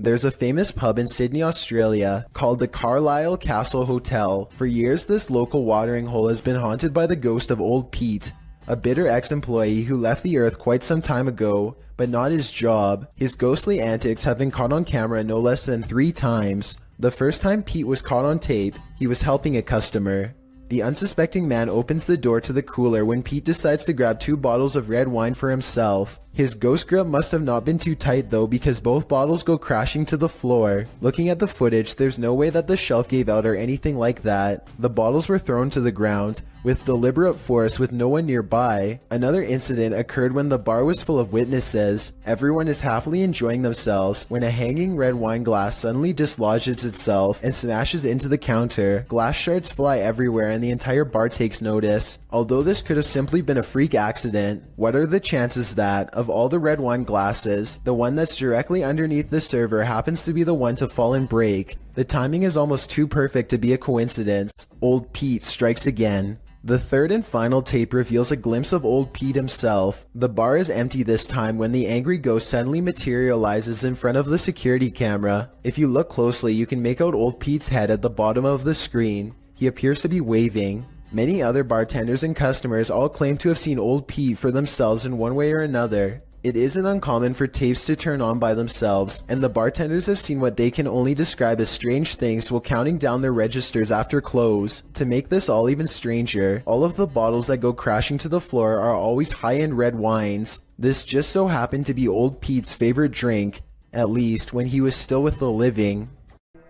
There's a famous pub in Sydney, Australia called the Carlisle Castle Hotel. For years, this local watering hole has been haunted by the ghost of Old Pete, a bitter ex-employee who left the earth quite some time ago, but not his job. His ghostly antics have been caught on camera no less than 3 times. The first time Pete was caught on tape, he was helping a customer. The unsuspecting man opens the door to the cooler when Pete decides to grab 2 bottles of red wine for himself. His ghost grip must have not been too tight though, because both bottles go crashing to the floor. Looking at the footage, there's no way that the shelf gave out or anything like that. The bottles were thrown to the ground with deliberate force with no one nearby. Another incident occurred when the bar was full of witnesses. Everyone is happily enjoying themselves when a hanging red wine glass suddenly dislodges itself and smashes into the counter. Glass shards fly everywhere and the entire bar takes notice. Although this could have simply been a freak accident, what are the chances that, of all the red wine glasses, the one that's directly underneath the server happens to be the one to fall and break? The timing is almost too perfect to be a coincidence. Old Pete strikes again. The third and final tape reveals a glimpse of Old Pete himself. The bar is empty this time when the angry ghost suddenly materializes in front of the security camera. If you look closely, you can make out Old Pete's head at the bottom of the screen. He appears to be waving. Many other bartenders and customers all claim to have seen Old Pete for themselves in one way or another. It isn't uncommon for tapes to turn on by themselves, and the bartenders have seen what they can only describe as strange things while counting down their registers after close. To make this all even stranger, all of the bottles that go crashing to the floor are always high-end red wines. This just so happened to be Old Pete's favorite drink, at least when he was still with the living.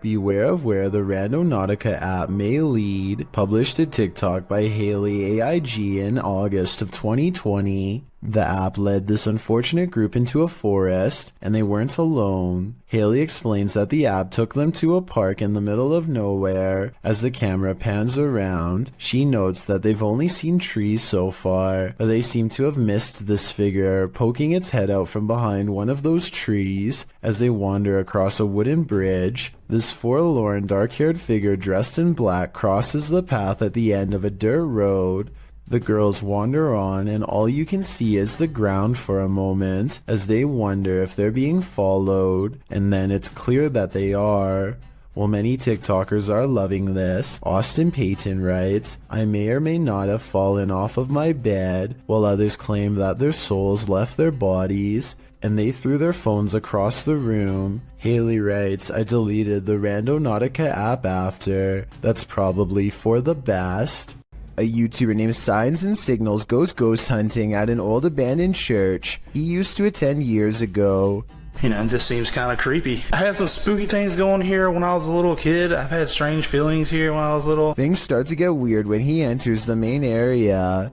Beware of where the Randonautica app may lead. Published to TikTok by Haley AIG in August of 2020. The app led this unfortunate group into a forest, and they weren't alone. Haley explains that the app took them to a park in the middle of nowhere. As the camera pans around, she notes that they've only seen trees so far, but they seem to have missed this figure poking its head out from behind one of those trees. As they wander across a wooden bridge, this forlorn dark-haired figure dressed in black crosses the path at the end of a dirt road. The girls wander on, and all you can see is the ground for a moment as they wonder if they're being followed, and then it's clear that they are. While many TikTokers are loving this, Austin Payton writes, "I may or may not have fallen off of my bed," while others claim that their souls left their bodies and they threw their phones across the room. Haley writes, "I deleted the Randonautica app after. That's probably for the best." A YouTuber named Signs and Signals goes ghost hunting at an old abandoned church he used to attend years ago. You know, it just seems kind of creepy. I had some spooky things going here when I was a little kid. I've had strange feelings here when I was little. Things start to get weird when he enters the main area.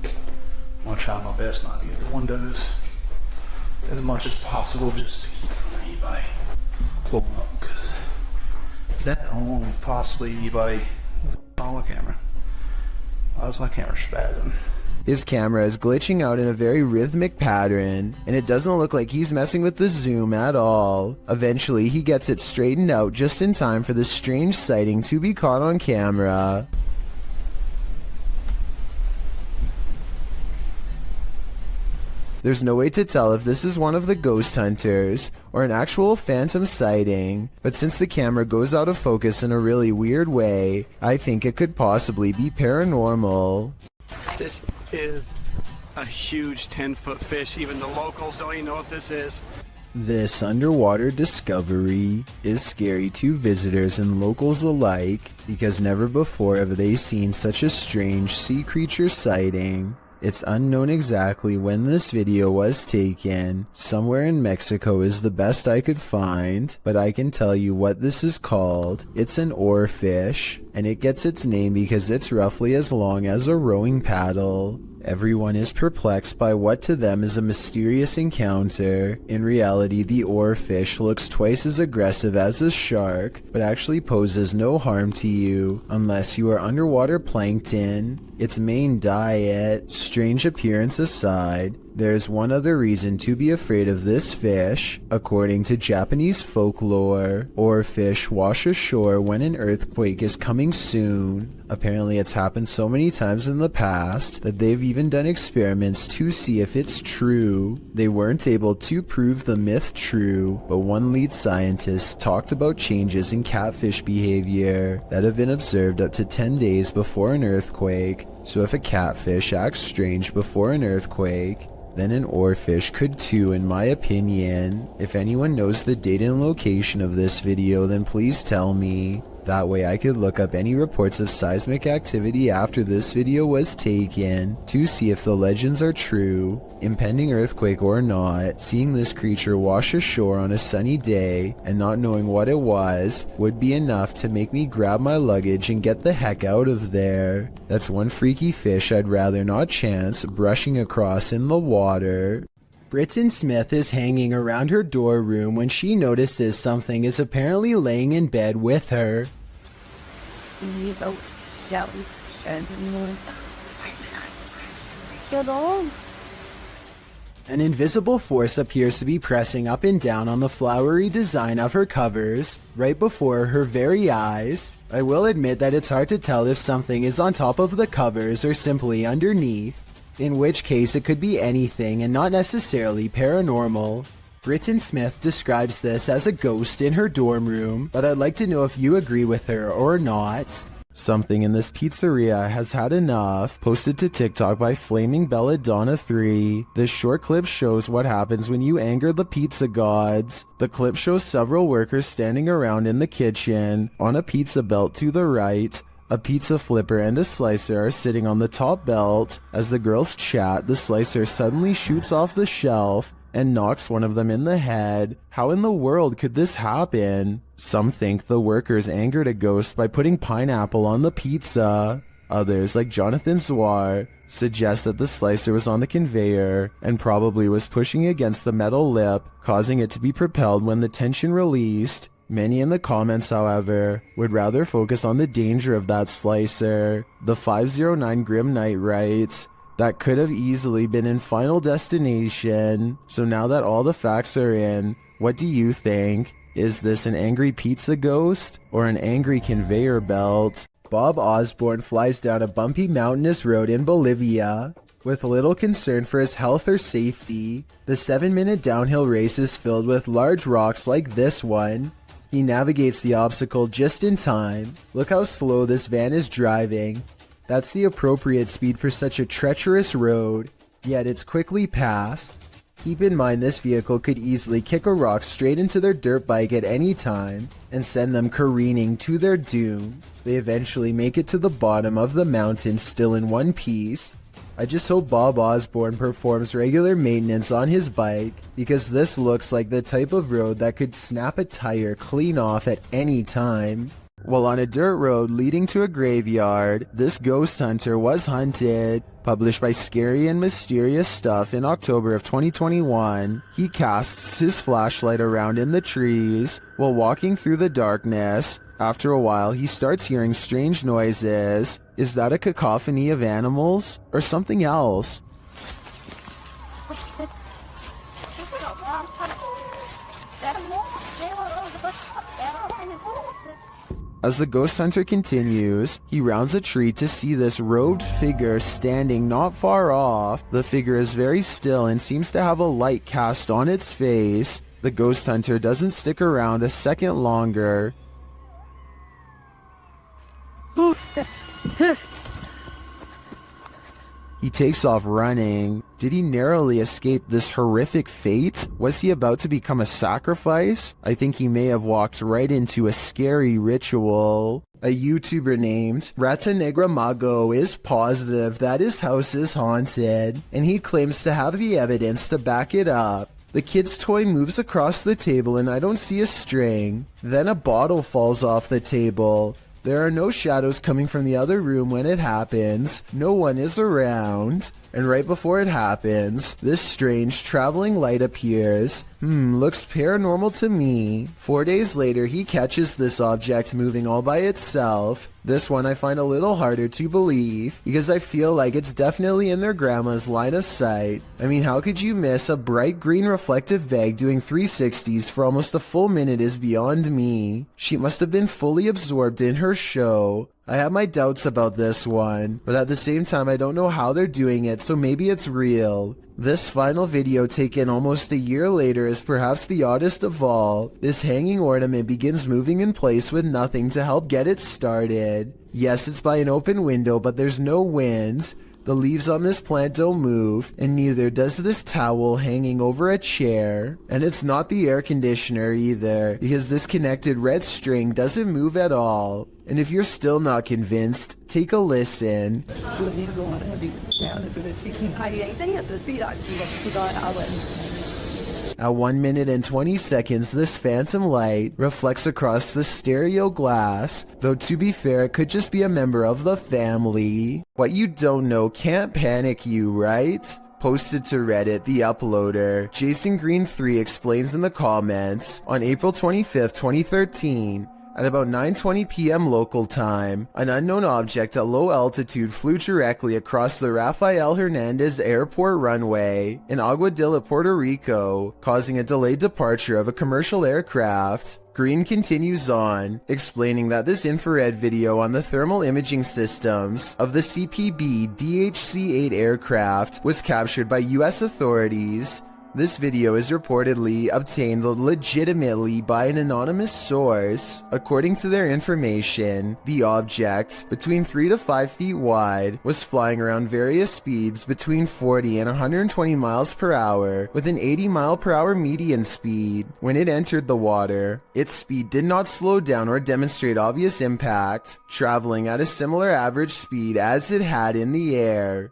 I'm gonna try my best not to get the windows as much as possible just to keep from anybody pulling up, because that only possibly anybody on the camera. Why is my camera spazzing? His camera is glitching out in a very rhythmic pattern, and it doesn't look like he's messing with the zoom at all. Eventually, he gets it straightened out just in time for this strange sighting to be caught on camera. There's no way to tell if this is one of the ghost hunters or an actual phantom sighting, but since the camera goes out of focus in a really weird way, I think it could possibly be paranormal. This is a huge 10-foot fish. Even the locals don't even know what this is. This underwater discovery is scary to visitors and locals alike because never before have they seen such a strange sea creature sighting. It's unknown exactly when this video was taken. Somewhere in Mexico is the best I could find, but I can tell you what this is called. It's an oarfish, and it gets its name because it's roughly as long as a rowing paddle. Everyone is perplexed by what to them is a mysterious encounter. In reality, the oarfish looks twice as aggressive as a shark, but actually poses no harm to you unless you are underwater plankton. Its main diet, strange appearance aside, There's one other reason to be afraid of this fish. According to Japanese folklore, oarfish wash ashore when an earthquake is coming soon. Apparently it's happened so many times in the past that they've even done experiments to see if it's true. They weren't able to prove the myth true, but one lead scientist talked about changes in catfish behavior that have been observed up to 10 days before an earthquake. So if a catfish acts strange before an earthquake, then an oarfish could too, in my opinion. If anyone knows the date and location of this video, then please tell me. That way I could look up any reports of seismic activity after this video was taken to see if the legends are true. Impending earthquake or not, seeing this creature wash ashore on a sunny day and not knowing what it was would be enough to make me grab my luggage and get the heck out of there. That's one freaky fish I'd rather not chance brushing across in the water. Britton Smith is hanging around her dorm room when she notices something is apparently laying in bed with her. An invisible force appears to be pressing up and down on the flowery design of her covers, right before her very eyes. I will admit that it's hard to tell if something is on top of the covers or simply underneath, in which case it could be anything and not necessarily paranormal. Britton Smith describes this as a ghost in her dorm room, but I'd like to know if you agree with her or not. Something in this pizzeria has had enough. Posted to TikTok by Flaming Belladonna 3. This short clip shows what happens when you anger the pizza gods. The clip shows several workers standing around in the kitchen. On a pizza belt to the right, a pizza flipper and a slicer are sitting on the top belt. As the girls chat, the slicer suddenly shoots off the shelf and knocks one of them in the head. How in the world could this happen? Some think the workers angered a ghost by putting pineapple on the pizza. Others, like Jonathan Zwar, suggest that the slicer was on the conveyor and probably was pushing against the metal lip, causing it to be propelled when the tension released. Many in the comments, however, would rather focus on the danger of that slicer. The 509 Grim Knight writes, "That could have easily been in Final Destination. So now that all the facts are in, what do you think? Is this an angry pizza ghost or an angry conveyor belt?" Bob Osborne flies down a bumpy mountainous road in Bolivia with little concern for his health or safety. The 7-minute downhill race is filled with large rocks like this one. He navigates the obstacle just in time. Look how slow this van is driving. That's the appropriate speed for such a treacherous road, yet it's quickly passed. Keep in mind this vehicle could easily kick a rock straight into their dirt bike at any time and send them careening to their doom. They eventually make it to the bottom of the mountain still in one piece. I just hope Bob Osborne performs regular maintenance on his bike, because this looks like the type of road that could snap a tire clean off at any time. While on a dirt road leading to a graveyard, this ghost hunter was hunted. Published by Scary and Mysterious Stuff in October of 2021, he casts his flashlight around in the trees while walking through the darkness. After a while, he starts hearing strange noises. Is that a cacophony of animals or something else? As the ghost hunter continues, he rounds a tree to see this robed figure standing not far off. The figure is very still and seems to have a light cast on its face. The ghost hunter doesn't stick around a second longer. He takes off running. Did he narrowly escape this horrific fate? Was he about to become a sacrifice? I think he may have walked right into a scary ritual. A YouTuber named Rata Negra Mago is positive that his house is haunted, and he claims to have the evidence to back it up. The kid's toy moves across the table and I don't see a string. Then a bottle falls off the table. There are no shadows coming from the other room when it happens. No one is around. And right before it happens, this strange traveling light appears. Looks paranormal to me. 4 days later, he catches this object moving all by itself. This one I find a little harder to believe, because I feel like it's definitely in their grandma's line of sight. I mean, how could you miss a bright green reflective veg doing 360s for almost a full minute is beyond me. She must have been fully absorbed in her show. I have my doubts about this one, but at the same time I don't know how they're doing it, so maybe it's real. This final video taken almost a year later is perhaps the oddest of all. This hanging ornament begins moving in place with nothing to help get it started. Yes, it's by an open window, but there's no wind. The leaves on this plant don't move, and neither does this towel hanging over a chair. And it's not the air conditioner either, because this connected red string doesn't move at all. And if you're still not convinced, take a listen. At 1 minute and 20 seconds, this phantom light reflects across the stereo glass, though to be fair, it could just be a member of the family. What you don't know can't panic you, right? Posted to Reddit, the uploader, Jason Green 3 explains in the comments, on April 25th, 2013, at about 9:20 p.m. local time, an unknown object at low altitude flew directly across the Rafael Hernandez Airport runway in Aguadilla, Puerto Rico, causing a delayed departure of a commercial aircraft. Green continues on, explaining that this infrared video on the thermal imaging systems of the CPB DHC-8 aircraft was captured by US authorities. This video is reportedly obtained legitimately by an anonymous source. According to their information, the object, between 3 to 5 feet wide, was flying around various speeds between 40 and 120 miles per hour with an 80 mile per hour median speed. When it entered the water, its speed did not slow down or demonstrate obvious impact, traveling at a similar average speed as it had in the air.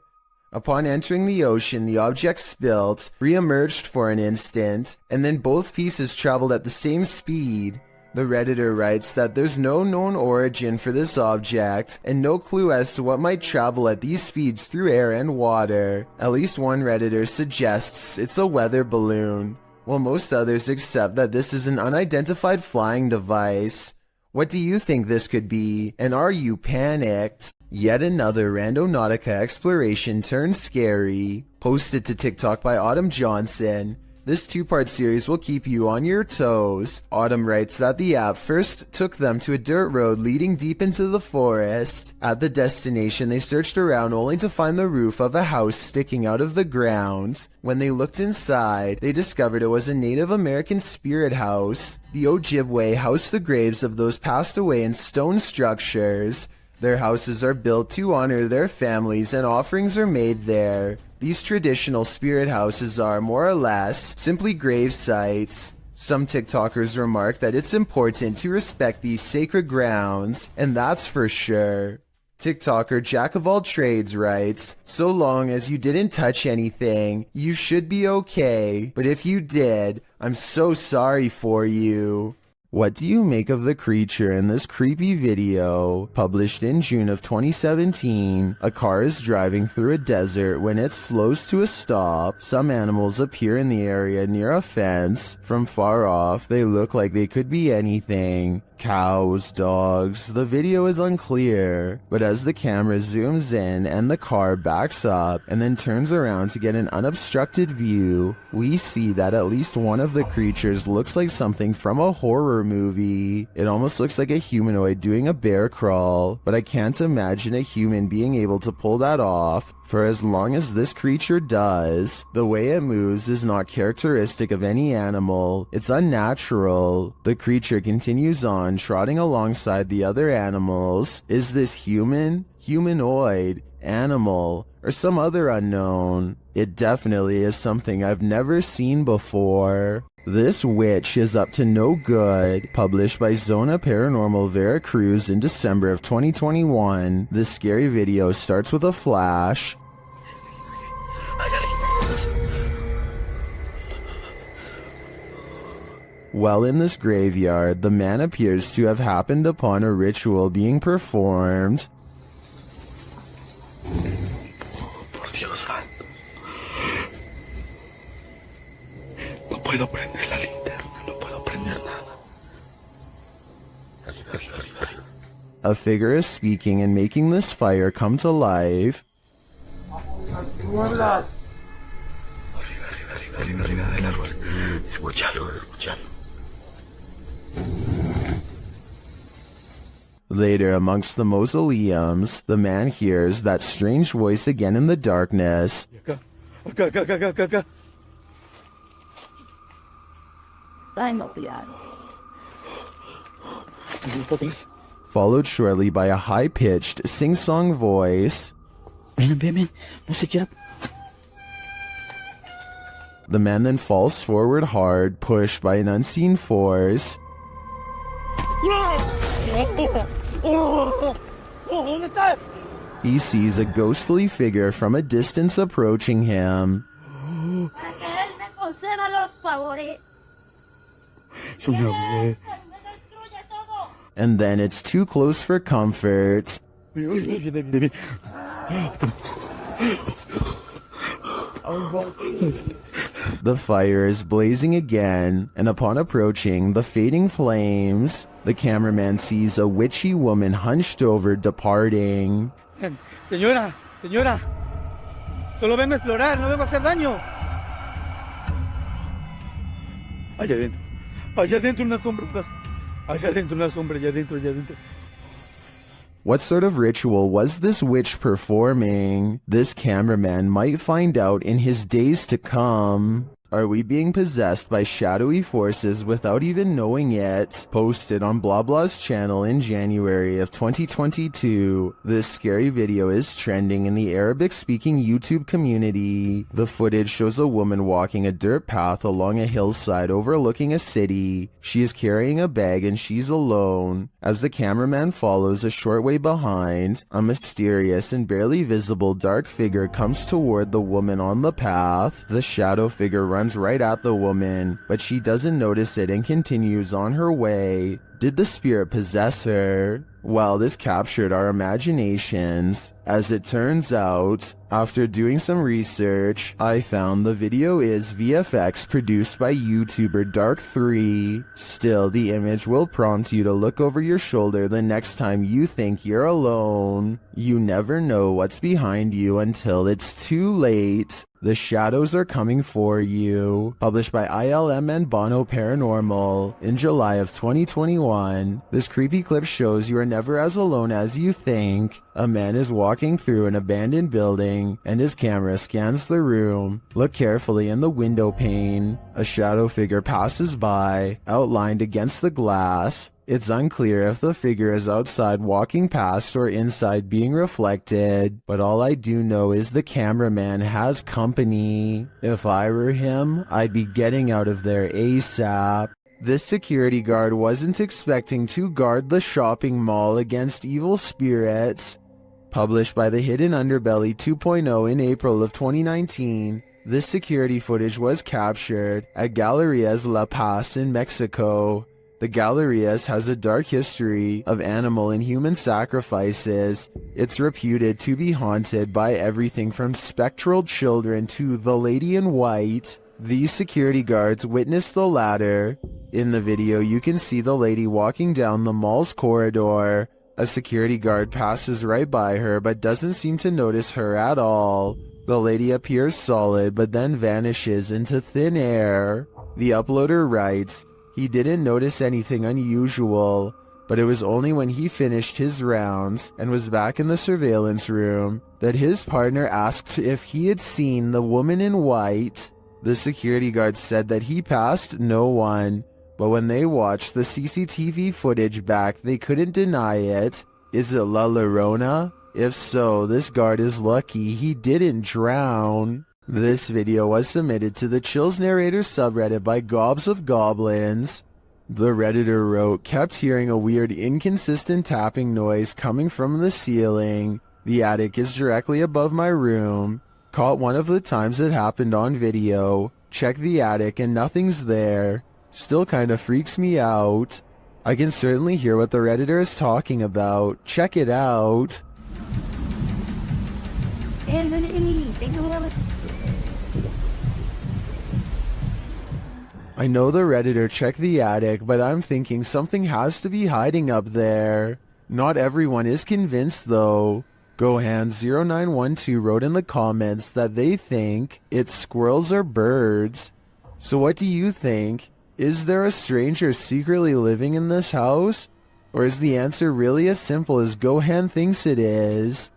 Upon entering the ocean, the object spilt, re-emerged for an instant, and then both pieces traveled at the same speed. The Redditor writes that there's no known origin for this object, and no clue as to what might travel at these speeds through air and water. At least one Redditor suggests it's a weather balloon, while most others accept that this is an unidentified flying device. What do you think this could be, and are you panicked? Yet another Randonautica exploration turned scary. Posted to TikTok by Autumn Johnson. This two-part series will keep you on your toes. Autumn writes that the app first took them to a dirt road leading deep into the forest. At the destination, they searched around only to find the roof of a house sticking out of the ground. When they looked inside, they discovered it was a Native American spirit house. The Ojibwe housed the graves of those passed away in stone structures. Their houses are built to honor their families and offerings are made there. These traditional spirit houses are, more or less, simply grave sites. Some TikTokers remark that it's important to respect these sacred grounds, and that's for sure. TikToker Jack of All Trades writes, so long as you didn't touch anything, you should be okay, but if you did, I'm so sorry for you. What do you make of the creature in this creepy video? Published in June of 2017, a car is driving through a desert when it slows to a stop. Some animals appear in the area near a fence. From far off, they look like they could be anything. Cows, dogs, the video is unclear, but as the camera zooms in and the car backs up and then turns around to get an unobstructed view, we see that at least one of the creatures looks like something from a horror movie. It almost looks like a humanoid doing a bear crawl, but I can't imagine a human being able to pull that off. For as long as this creature does, the way it moves is not characteristic of any animal. It's unnatural. The creature continues on, trotting alongside the other animals. Is this human, humanoid, animal, or some other unknown? It definitely is something I've never seen before. This witch is up to no good. Published by Zona Paranormal Veracruz in December of 2021. This scary video starts with a flash. While in this graveyard, the man appears to have happened upon a ritual being performed. puedo prender la linterna, no puedo prender nada. A figure is speaking and making this fire come to life. Arriba del árbol. Escúchalo. Later, amongst the mausoleums, the man hears that strange voice again in the darkness. Acá. Followed shortly by a high-pitched, sing-song voice. Ven, no se quiera. The man then falls forward hard, pushed by an unseen force. ¿Dónde estás? He sees a ghostly figure from a distance approaching him. And then it's too close for comfort. The fire is blazing again, and upon approaching the fading flames, the cameraman sees a witchy woman hunched over departing. Señora, solo vengo a explorar, no vengo a hacer daño. Allá adentro una sombra, allá adentro. What sort of ritual was this witch performing? This cameraman might find out in his days to come. Are we being possessed by shadowy forces without even knowing it? Posted on BlaBla's channel in January of 2022, this scary video is trending in the Arabic-speaking YouTube community. The footage shows a woman walking a dirt path along a hillside overlooking a city. She is carrying a bag and she's alone. As the cameraman follows a short way behind, a mysterious and barely visible dark figure comes toward the woman on the path. The shadow figure runs right at the woman, but she doesn't notice it and continues on her way. Did the spirit possess her? Well, this captured our imaginations. As it turns out, after doing some research, I found the video is VFX produced by YouTuber Dark3. Still, the image will prompt you to look over your shoulder the next time you think you're alone. You never know what's behind you until it's too late. The shadows are coming for you. Published by ILM and Bono Paranormal in July of 2021. This creepy clip shows you are never as alone as you think. A man is walking through an abandoned building and his camera scans the room. Look carefully in the window pane. A shadow figure passes by, outlined against the glass. It's unclear if the figure is outside walking past or inside being reflected, but all I do know is the cameraman has company. If I were him, I'd be getting out of there ASAP. This security guard wasn't expecting to guard the shopping mall against evil spirits. Published by the Hidden Underbelly 2.0 in April of 2019, this security footage was captured at Galerías La Paz in Mexico. The Galerías has a dark history of animal and human sacrifices. It's reputed to be haunted by everything from spectral children to the lady in white. These security guards witnessed the latter. In the video, you can see the lady walking down the mall's corridor. A security guard passes right by her but doesn't seem to notice her at all. The lady appears solid but then vanishes into thin air. The uploader writes, he didn't notice anything unusual, but it was only when he finished his rounds and was back in the surveillance room that his partner asked if he had seen the woman in white. The security guard said that he passed no one, but when they watched the CCTV footage back, they couldn't deny it. Is it La Llorona? If so, this guard is lucky he didn't drown. This video was submitted to the Chills Narrator subreddit by Gobs of Goblins. The Redditor wrote, kept hearing a weird inconsistent tapping noise coming from the ceiling. The attic is directly above my room. Caught one of the times it happened on video. Check the attic and nothing's there. Still kinda freaks me out. I can certainly hear what the Redditor is talking about. Check it out. I know the Redditor checked the attic, but I'm thinking something has to be hiding up there. Not everyone is convinced though. Gohan0912 wrote in the comments that they think it's squirrels or birds. So what do you think? Is there a stranger secretly living in this house? Or is the answer really as simple as Gohan thinks it is?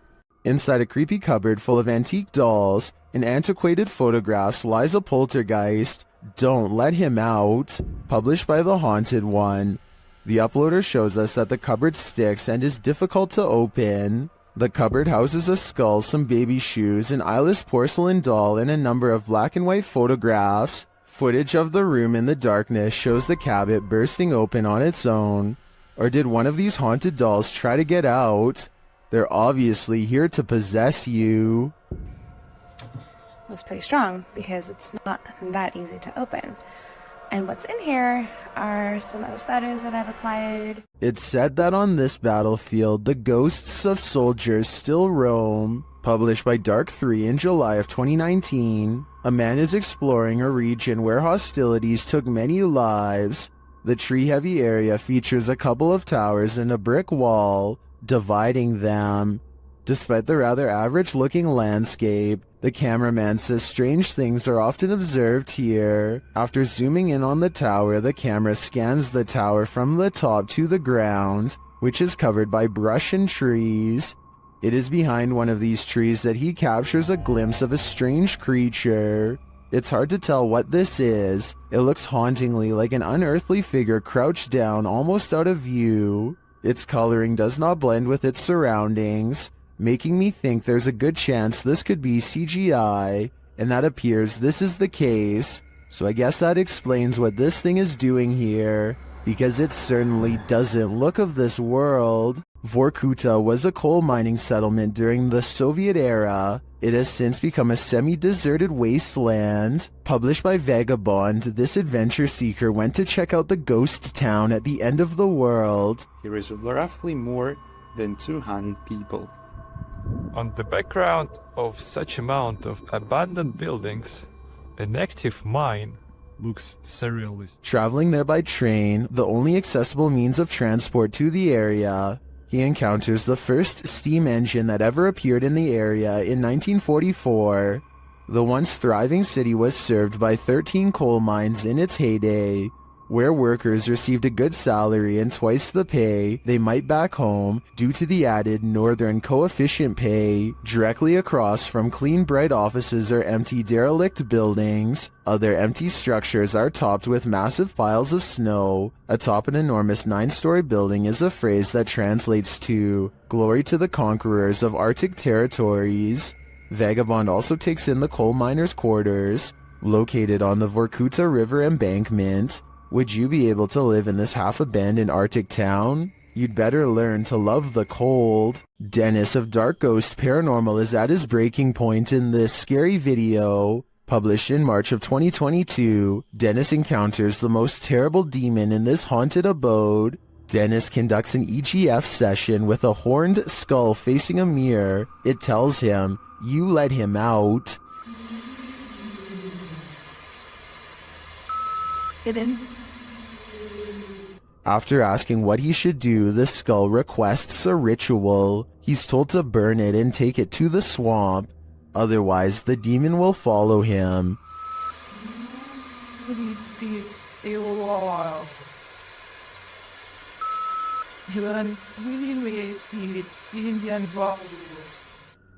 Inside a creepy cupboard full of antique dolls and antiquated photographs lies a poltergeist. Don't let him out. Published by The Haunted One. The uploader shows us that the cupboard sticks and is difficult to open. The cupboard houses a skull, some baby shoes, an eyeless porcelain doll, and a number of black and white photographs. Footage of the room in the darkness shows the cabinet bursting open on its own. Or did one of these haunted dolls try to get out? They're obviously here to possess you. It's pretty strong because it's not that easy to open. And what's in here are some other photos that I've acquired. It's said that on this battlefield, the ghosts of soldiers still roam. Published by Dark 3 in July of 2019, a man is exploring a region where hostilities took many lives. The tree-heavy area features a couple of towers and a brick wall dividing them. Despite the rather average-looking landscape, the cameraman says strange things are often observed here. After zooming in on the tower, the camera scans the tower from the top to the ground, which is covered by brush and trees. It is behind one of these trees that he captures a glimpse of a strange creature. It's hard to tell what this is. It looks hauntingly like an unearthly figure crouched down almost out of view. Its coloring does not blend with its surroundings, making me think there's a good chance this could be CGI, and that appears this is the case. So I guess that explains what this thing is doing here, because it certainly doesn't look of this world. Vorkuta was a coal mining settlement during the Soviet era. It has since become a semi-deserted wasteland. Published by Vagabond, this adventure seeker went to check out the ghost town at the end of the world. Here is roughly more than 200 people. On the background of such amount of abandoned buildings, an active mine looks surrealist. Traveling there by train, the only accessible means of transport to the area, he encounters the first steam engine that ever appeared in the area in 1944. The once thriving city was served by 13 coal mines in its heyday, where workers received a good salary and twice the pay they might back home due to the added northern coefficient pay. Directly across from clean bright offices are empty derelict buildings. Other empty structures are topped with massive piles of snow. Atop an enormous 9-story building is a phrase that translates to "Glory to the conquerors of Arctic territories." Vagabond also takes in the coal miners' quarters, located on the Vorkuta River embankment. Would you be able to live in this half-abandoned Arctic town? You'd better learn to love the cold. Dennis of Dark Ghost Paranormal is at his breaking point in this scary video. Published in March of 2022, Dennis encounters the most terrible demon in this haunted abode. Dennis conducts an EGF session with a horned skull facing a mirror. It tells him, "You let him out." After asking what he should do, the skull requests a ritual. He's told to burn it and take it to the swamp. Otherwise, the demon will follow him.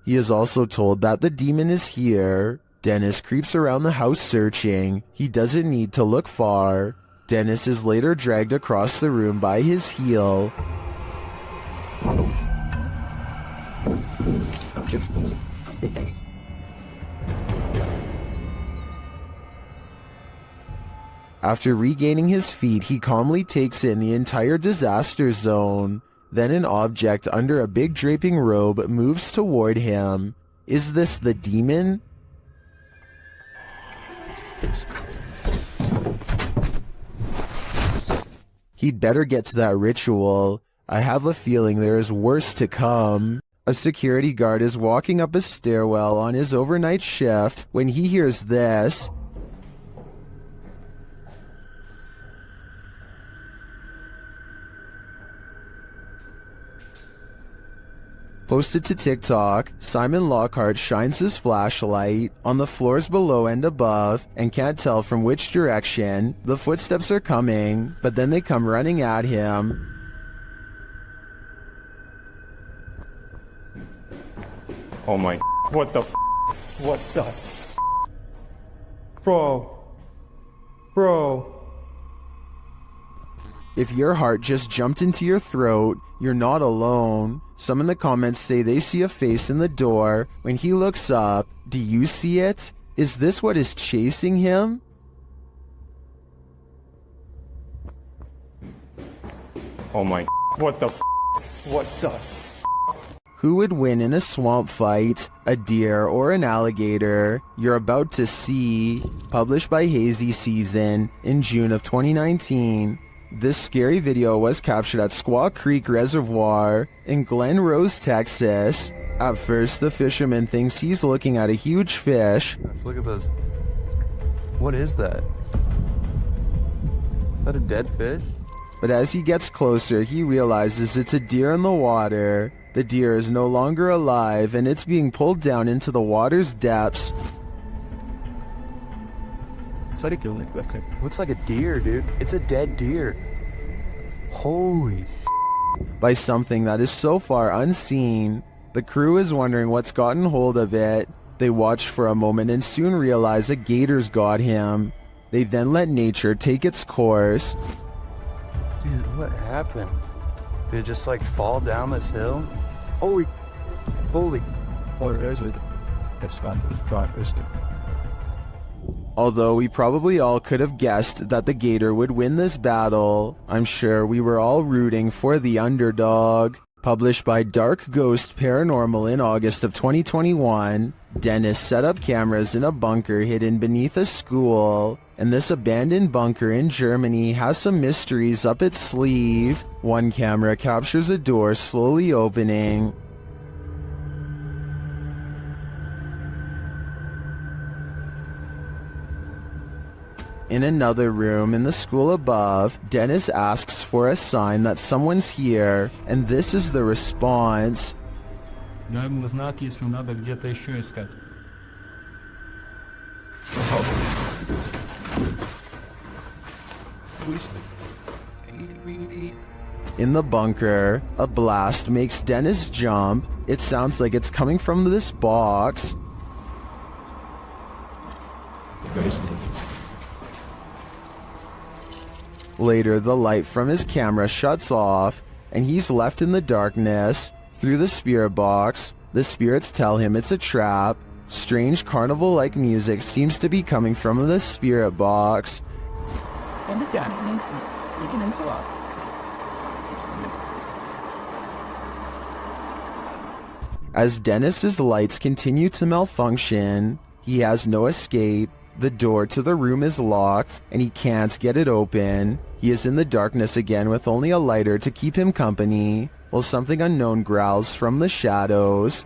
He is also told that the demon is here. Dennis creeps around the house searching. He doesn't need to look far. Dennis is later dragged across the room by his heel. After regaining his feet, he calmly takes in the entire disaster zone. Then an object under a big draping robe moves toward him. Is this the demon? He'd better get to that ritual. I have a feeling there is worse to come. A security guard is walking up a stairwell on his overnight shift when he hears this. Posted to TikTok, Simon Lockhart shines his flashlight on the floors below and above and can't tell from which direction the footsteps are coming, but then they come running at him. Oh my, what the what the bro. If your heart just jumped into your throat, you're not alone. Some in the comments say they see a face in the door. When he looks up, do you see it? Is this what is chasing him? Oh my, what the what the Who would win in a swamp fight, a deer or an alligator? You're about to see. Published by Hazy Season in June of 2019. This scary video was captured at Squaw Creek Reservoir in Glen Rose, Texas. At first, the fisherman thinks he's looking at a huge fish. Look at those. What is that? Is that a dead fish? But as he gets closer, he realizes it's a deer in the water. The deer is no longer alive and it's being pulled down into the water's depths. Looks like a deer, dude. It's a dead deer. Holy By something that is so far unseen. The crew is wondering what's gotten hold of it. They watch for a moment and soon realize a gator's got him. They then let nature take its course. dude, what happened? Did it just like fall down this hill? Holy Although we probably all could have guessed that the gator would win this battle, I'm sure we were all rooting for the underdog. Published by Dark Ghost Paranormal in August of 2021, Dennis set up cameras in a bunker hidden beneath a school, and this abandoned bunker in Germany has some mysteries up its sleeve. One camera captures a door slowly opening. In another room in the school above, Dennis asks for a sign that someone's here, and this is the response. In the bunker, a blast makes Dennis jump. It sounds like it's coming from this box. Later, the light from his camera shuts off, and he's left in the darkness. Through the spirit box, the spirits tell him it's a trap. Strange carnival-like music seems to be coming from the spirit box. As Dennis's lights continue to malfunction, he has no escape. The door to the room is locked, and he can't get it open. He is in the darkness again with only a lighter to keep him company, while something unknown growls from the shadows.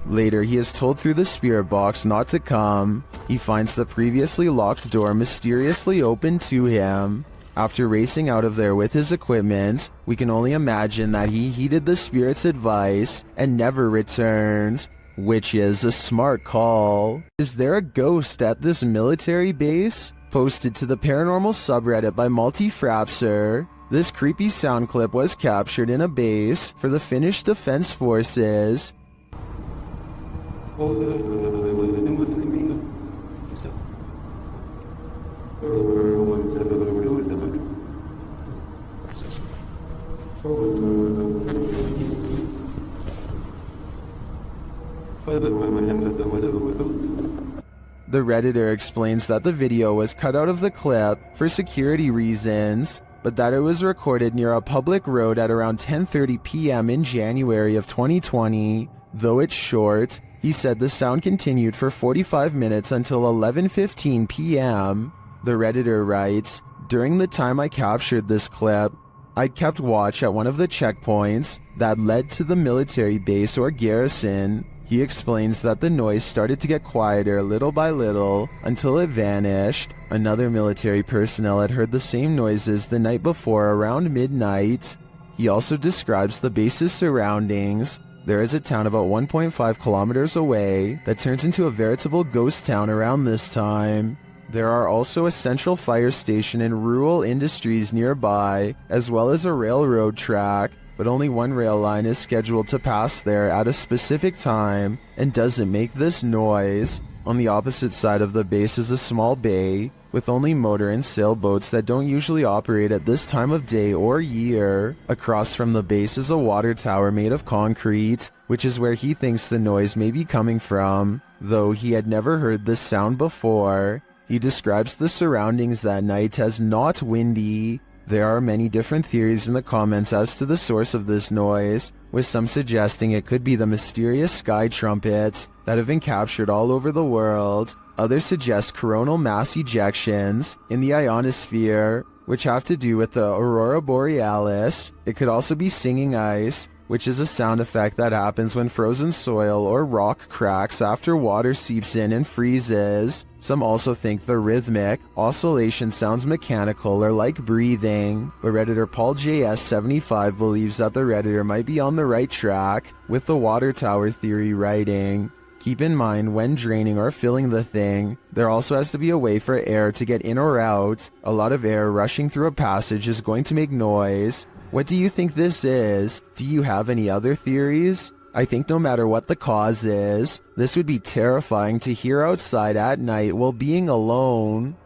Later, he is told through the spirit box not to come. He finds the previously locked door mysteriously open to him. After racing out of there with his equipment, we can only imagine that he heeded the spirit's advice and never returned, which is a smart call. Is there a ghost at this military base? Posted to the paranormal subreddit by Multi-Frapser. This creepy sound clip was captured in a base for the Finnish Defense Forces. The Redditor explains that the video was cut out of the clip for security reasons, but that it was recorded near a public road at around 10:30 p.m. in January of 2020. Though it's short, he said the sound continued for 45 minutes until 11:15 p.m. The Redditor writes, "During the time I captured this clip, I kept watch at one of the checkpoints that led to the military base or garrison. He explains that the noise started to get quieter little by little until it vanished. Another military personnel had heard the same noises the night before around midnight. He also describes the base's surroundings. There is a town about 1.5 kilometers away that turns into a veritable ghost town around this time. There are also a central fire station and rural industries nearby, as well as a railroad track, but only one rail line is scheduled to pass there at a specific time and doesn't make this noise. On the opposite side of the base is a small bay with only motor and sailboats that don't usually operate at this time of day or year. Across from the base is a water tower made of concrete, which is where he thinks the noise may be coming from, though he had never heard this sound before. He describes the surroundings that night as not windy. There are many different theories in the comments as to the source of this noise, with some suggesting it could be the mysterious sky trumpets that have been captured all over the world. Others suggest coronal mass ejections in the ionosphere, which have to do with the aurora borealis. It could also be singing ice, which is a sound effect that happens when frozen soil or rock cracks after water seeps in and freezes. Some also think the rhythmic oscillation sounds mechanical or like breathing, but Redditor Paul JS75 believes that the Redditor might be on the right track with the water tower theory writing. Keep in mind, when draining or filling the thing, there also has to be a way for air to get in or out. A lot of air rushing through a passage is going to make noise. What do you think this is? Do you have any other theories? I think no matter what the cause is, this would be terrifying to hear outside at night while being alone.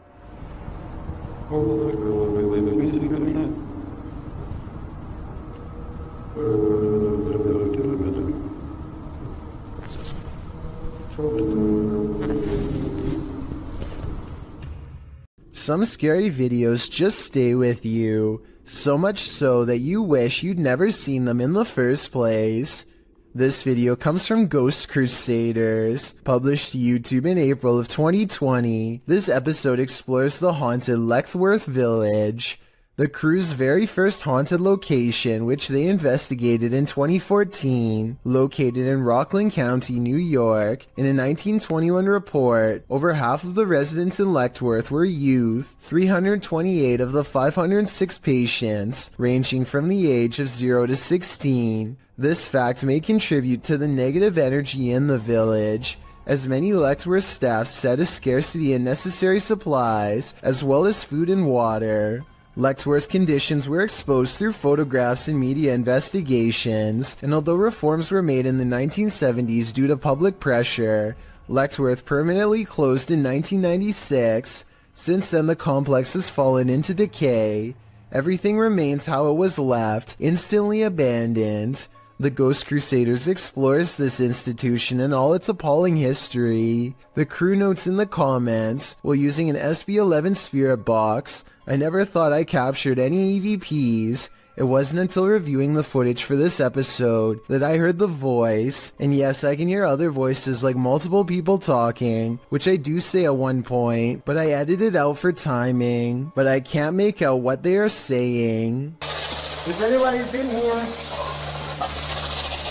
Some scary videos just stay with you, so much so that you wish you'd never seen them in the first place. This video comes from Ghost Crusaders, published to YouTube in April of 2020. This episode explores the haunted Leckworth Village, the crew's very first haunted location, which they investigated in 2014. Located in Rockland County, New York, in a 1921 report, over half of the residents in Leckworth were youth, 328 of the 506 patients, ranging from the age of 0 to 16. This fact may contribute to the negative energy in the village, as many Leckworth staff said a scarcity in necessary supplies, as well as food and water. Leckworth's conditions were exposed through photographs and media investigations, and although reforms were made in the 1970s due to public pressure, Leckworth permanently closed in 1996. Since then, the complex has fallen into decay. Everything remains how it was left, instantly abandoned. The Ghost Crusaders explores this institution and all its appalling history. The crew notes in the comments, while using an SB11 spirit box, I never thought I captured any EVPs. It wasn't until reviewing the footage for this episode that I heard the voice, and yes, I can hear other voices like multiple people talking, which I do say at one point, but I edited out for timing, but I can't make out what they are saying. If anybody's in here,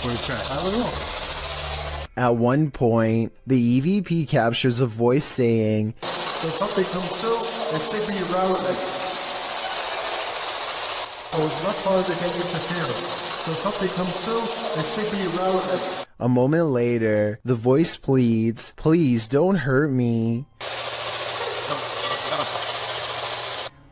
I don't know. At one point, the EVP captures a voice saying, When something comes through, it's sleeping around like, oh, it's not part of the head interference. When something comes through, it's sleeping around like. A moment later, the voice pleads, please don't hurt me.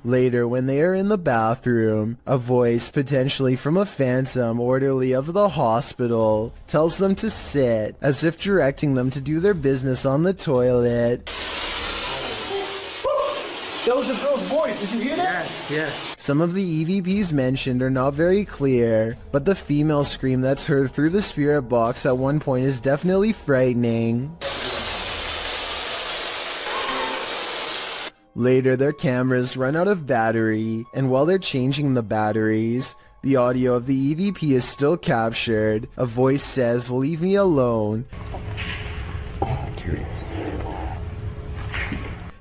Later, when they are in the bathroom, a voice, potentially from a phantom orderly of the hospital, tells them to sit, as if directing them to do their business on the toilet. That was a girl's voice, did you hear that? Yes. Some of the EVPs mentioned are not very clear, but the female scream that's heard through the spirit box at one point is definitely frightening. Later, their cameras run out of battery, and while they're changing the batteries, the audio of the EVP is still captured. A voice says, "Leave me alone."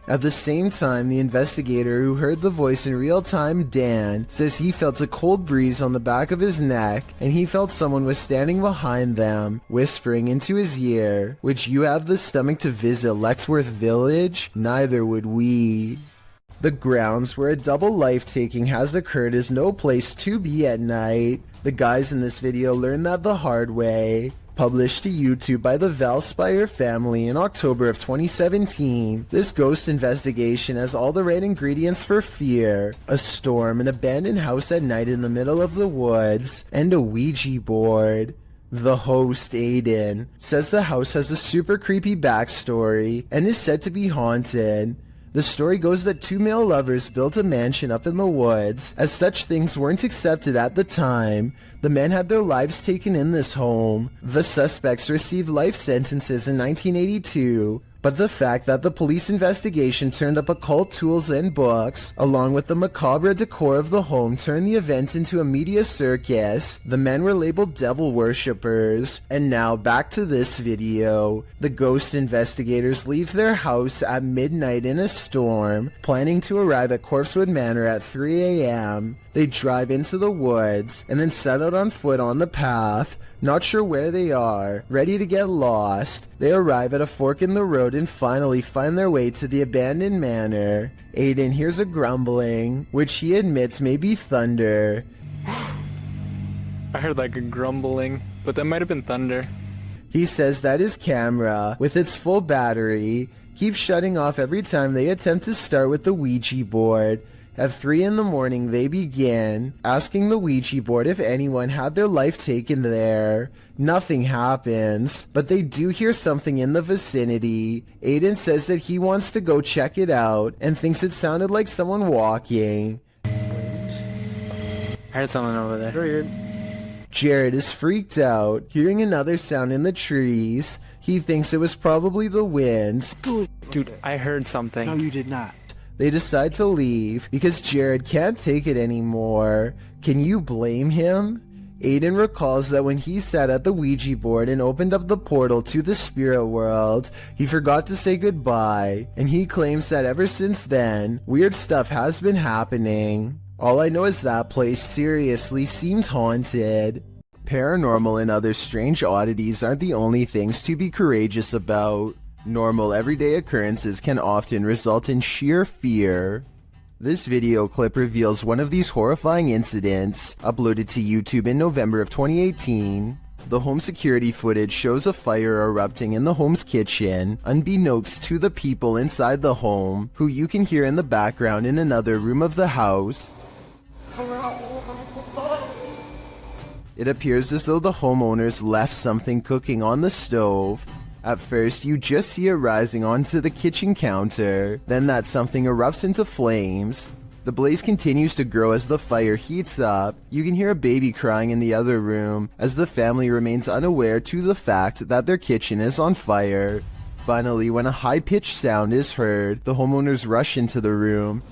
At the same time, the investigator who heard the voice in real time, Dan, says he felt a cold breeze on the back of his neck and he felt someone was standing behind them, whispering into his ear, "Would you have the stomach to visit Lexworth Village? Neither would we." The grounds where a double life-taking has occurred is no place to be at night. The guys in this video learned that the hard way. Published to YouTube by the Valspire family in October of 2017, this ghost investigation has all the right ingredients for fear: a storm, an abandoned house at night in the middle of the woods, and a Ouija board. The host, Aiden, says the house has a super creepy backstory and is said to be haunted. The story goes that two male lovers built a mansion up in the woods, as such things weren't accepted at the time. The men had their lives taken in this home. The suspects received life sentences in 1982, but the fact that the police investigation turned up occult tools and books, along with the macabre decor of the home, turned the event into a media circus. The men were labeled devil worshippers. And now back to this video. The ghost investigators leave their house at midnight in a storm, planning to arrive at Corpsewood Manor at 3 a.m. They drive into the woods and then set out on foot on the path, not sure where they are, ready to get lost. They arrive at a fork in the road and finally find their way to the abandoned manor. Aiden hears a grumbling, which he admits may be thunder. I heard like a grumbling, but that might have been thunder. He says that his camera, with its full battery, keeps shutting off every time they attempt to start with the Ouija board. At 3 in the morning, they begin asking the Ouija board if anyone had their life taken there. Nothing happens, but they do hear something in the vicinity. Aiden says that he wants to go check it out and thinks it sounded like someone walking. I heard someone over there. Jared is freaked out, hearing another sound in the trees. He thinks it was probably the wind. Dude, I heard something. No, you did not. They decide to leave because Jared can't take it anymore. Can you blame him? Aiden recalls that when he sat at the Ouija board and opened up the portal to the spirit world, he forgot to say goodbye, and he claims that ever since then, weird stuff has been happening. All I know is that place seriously seemed haunted. Paranormal and other strange oddities aren't the only things to be courageous about. Normal everyday occurrences can often result in sheer fear. This video clip reveals one of these horrifying incidents, uploaded to YouTube in November of 2018. The home security footage shows a fire erupting in the home's kitchen, unbeknownst to the people inside the home, who you can hear in the background in another room of the house. It appears as though the homeowners left something cooking on the stove. At first, you just see it rising onto the kitchen counter, then that something erupts into flames. The blaze continues to grow as the fire heats up. You can hear a baby crying in the other room, as the family remains unaware to the fact that their kitchen is on fire. Finally, when a high-pitched sound is heard, the homeowners rush into the room.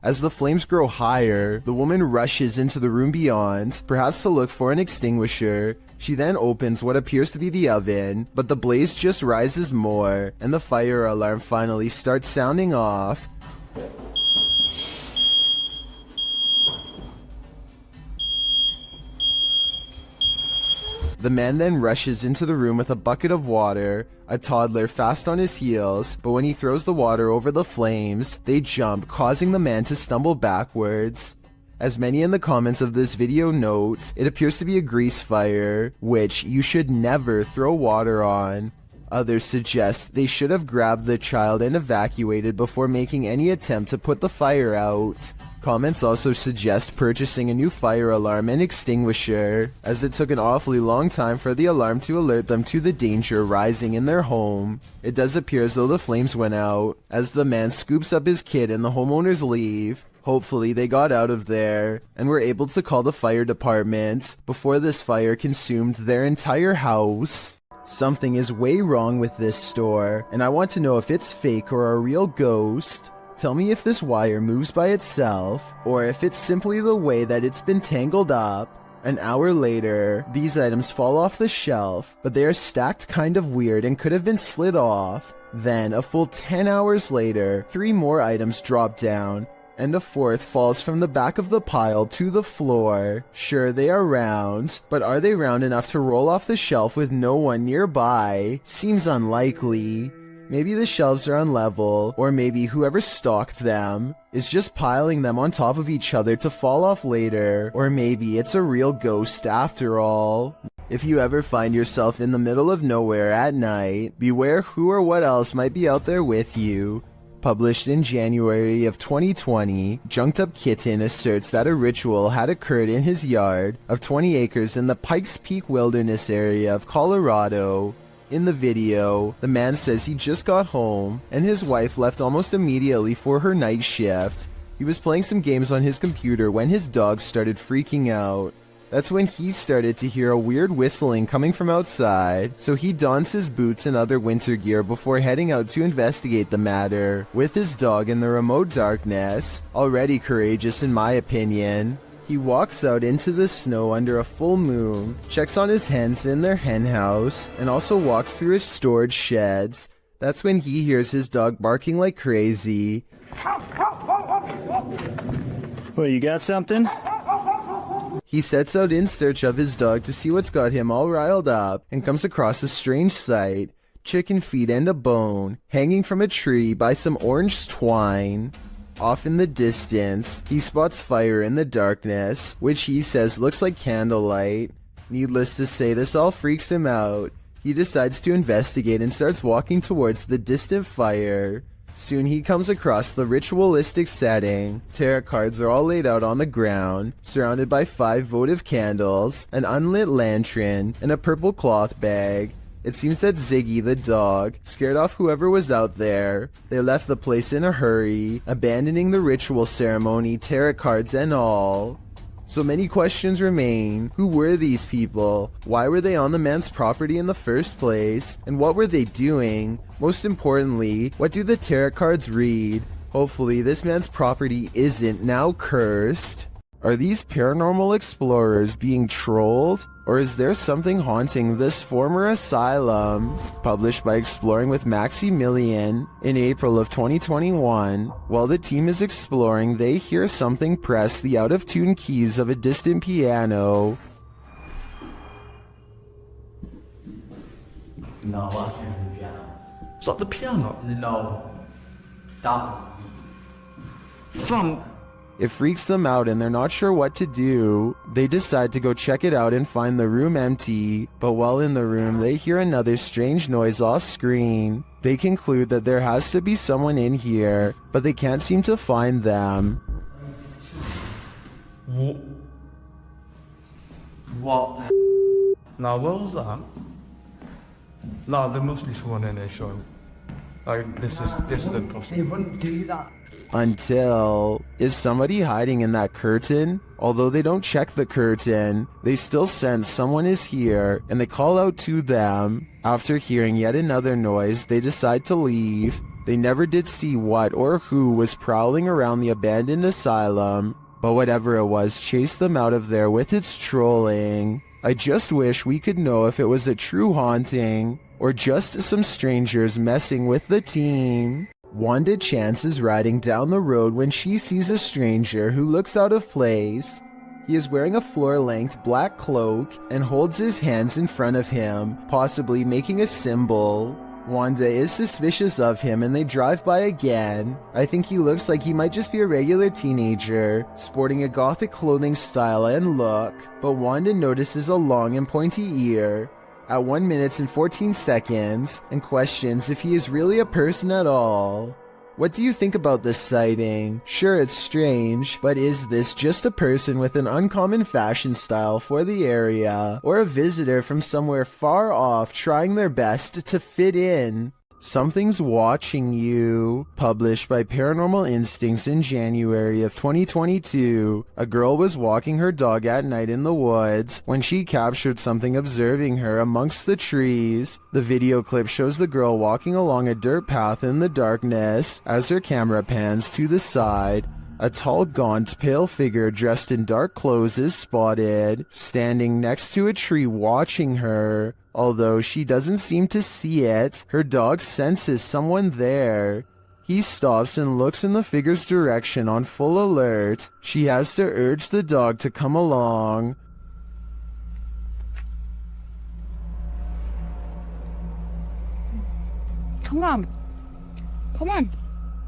As the flames grow higher, the woman rushes into the room beyond, perhaps to look for an extinguisher. She then opens what appears to be the oven, but the blaze just rises more, and the fire alarm finally starts sounding off. The man then rushes into the room with a bucket of water, a toddler fast on his heels, but when he throws the water over the flames, they jump, causing the man to stumble backwards. As many in the comments of this video note, it appears to be a grease fire, which you should never throw water on. Others suggest they should have grabbed the child and evacuated before making any attempt to put the fire out. Comments also suggest purchasing a new fire alarm and extinguisher, as it took an awfully long time for the alarm to alert them to the danger rising in their home. It does appear as though the flames went out, as the man scoops up his kid and the homeowners leave. Hopefully they got out of there, and were able to call the fire department, before this fire consumed their entire house. Something is way wrong with this store, and I want to know if it's fake or a real ghost. Tell me if this wire moves by itself, or if it's simply the way that it's been tangled up. An hour later, these items fall off the shelf, but they are stacked kind of weird and could have been slid off. Then, a full 10 hours later, 3 more items drop down, and a 4th falls from the back of the pile to the floor. Sure, they are round, but are they round enough to roll off the shelf with no one nearby? Seems unlikely. Maybe the shelves are unlevel, or maybe whoever stocked them is just piling them on top of each other to fall off later, or maybe it's a real ghost after all. If you ever find yourself in the middle of nowhere at night, beware who or what else might be out there with you. Published in January of 2020, Junked Up Kitten asserts that a ritual had occurred in his yard of 20 acres in the Pikes Peak Wilderness area of Colorado. In the video, the man says he just got home, and his wife left almost immediately for her night shift. He was playing some games on his computer when his dog started freaking out. That's when he started to hear a weird whistling coming from outside, so he dons his boots and other winter gear before heading out to investigate the matter, with his dog in the remote darkness. Already courageous in my opinion. He walks out into the snow under a full moon, checks on his hens in their hen house, and also walks through his storage sheds. That's when he hears his dog barking like crazy. Well, you got something? He sets out in search of his dog to see what's got him all riled up, and comes across a strange sight. Chicken feet and a bone, hanging from a tree by some orange twine. Off in the distance, he spots fire in the darkness, which he says looks like candlelight. Needless to say, this all freaks him out. He decides to investigate and starts walking towards the distant fire. Soon he comes across the ritualistic setting. Tarot cards are all laid out on the ground, surrounded by 5 votive candles, an unlit lantern, and a purple cloth bag. It seems that Ziggy the dog scared off whoever was out there. They left the place in a hurry, abandoning the ritual ceremony, tarot cards and all. So many questions remain. Who were these people? Why were they on the man's property in the first place? And what were they doing? Most importantly, what do the tarot cards read? Hopefully this man's property isn't now cursed. Are these paranormal explorers being trolled? Or is there something haunting this former asylum? Published by Exploring with Maximilian in April of 2021. While the team is exploring, they hear something press the out-of-tune keys of a distant piano. No, I can't hear the piano. Is that the piano? No. That. From. It freaks them out and they're not sure what to do. They decide to go check it out and find the room empty, but while in the room they hear another strange noise off screen. They conclude that there has to be someone in here, but they can't seem to find them. What? Now, what was that? No, there must be someone in there, Sean. Like, this is impossible. They wouldn't do that. Until, is somebody hiding in that curtain? Although they don't check the curtain, they still sense someone is here and they call out to them. After hearing yet another noise, they decide to leave. They never did see what or who was prowling around the abandoned asylum, but whatever it was chased them out of there with its trolling. I just wish we could know if it was a true haunting or just some strangers messing with the team. Wanda Chance is riding down the road when she sees a stranger who looks out of place. He is wearing a floor-length black cloak and holds his hands in front of him, possibly making a symbol. Wanda is suspicious of him and they drive by again. I think he looks like he might just be a regular teenager, sporting a gothic clothing style and look, but Wanda notices a long and pointy ear at 1 minute and 14 seconds and questions if he is really a person at all. What do you think about this sighting? Sure, it's strange, but is this just a person with an uncommon fashion style for the area, or a visitor from somewhere far off trying their best to fit in? Something's Watching You. Published by Paranormal Instincts in January of 2022, a girl was walking her dog at night in the woods when she captured something observing her amongst the trees. The video clip shows the girl walking along a dirt path in the darkness as her camera pans to the side. A tall, gaunt, pale figure dressed in dark clothes is spotted, standing next to a tree watching her. Although she doesn't seem to see it, her dog senses someone there. He stops and looks in the figure's direction on full alert. She has to urge the dog to come along. Come on. Come on.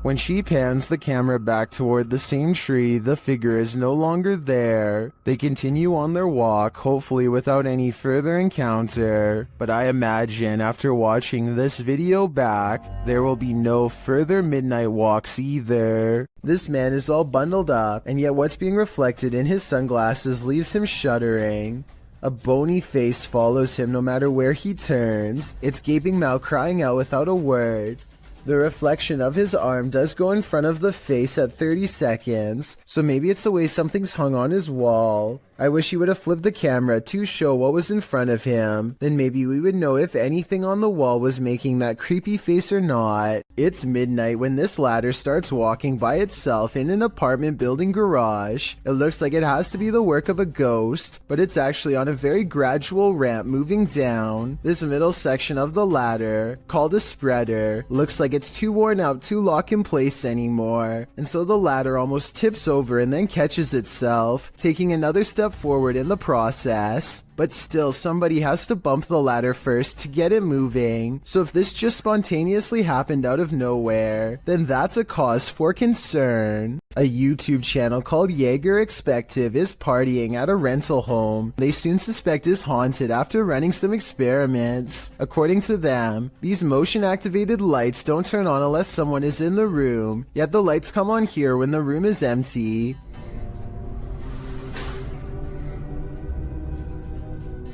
When she pans the camera back toward the same tree, the figure is no longer there. They continue on their walk, hopefully without any further encounter. But I imagine after watching this video back, there will be no further midnight walks either. This man is all bundled up, and yet what's being reflected in his sunglasses leaves him shuddering. A bony face follows him no matter where he turns, its gaping mouth crying out without a word. The reflection of his arm does go in front of the face at 30 seconds, so maybe it's the way something's hung on his wall. I wish he would have flipped the camera to show what was in front of him, then maybe we would know if anything on the wall was making that creepy face or not. It's midnight when this ladder starts walking by itself in an apartment building garage. It looks like it has to be the work of a ghost, but it's actually on a very gradual ramp moving down. This middle section of the ladder, called a spreader, looks like it's too worn out to lock in place anymore, and so the ladder almost tips over and then catches itself, taking another step forward in the process. But still, somebody has to bump the ladder first to get it moving. So if this just spontaneously happened out of nowhere, then that's a cause for concern. A YouTube channel called Jaeger Expective is partying at a rental home they soon suspect is haunted after running some experiments. According to them, these motion-activated lights don't turn on unless someone is in the room, yet the lights come on here when the room is empty.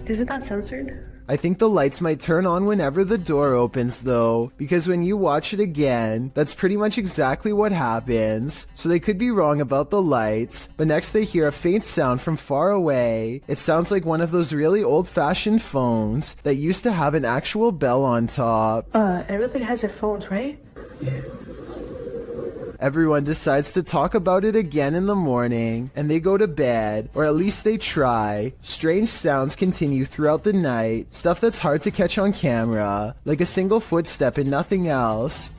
Isn't that censored? I think the lights might turn on whenever the door opens though, because when you watch it again, that's pretty much exactly what happens. So they could be wrong about the lights, but next they hear a faint sound from far away. It sounds like one of those really old-fashioned phones that used to have an actual bell on top. Everybody has their phones, right? Everyone decides to talk about it again in the morning, and they go to bed, or at least they try. Strange sounds continue throughout the night, stuff that's hard to catch on camera, like a single footstep and nothing else.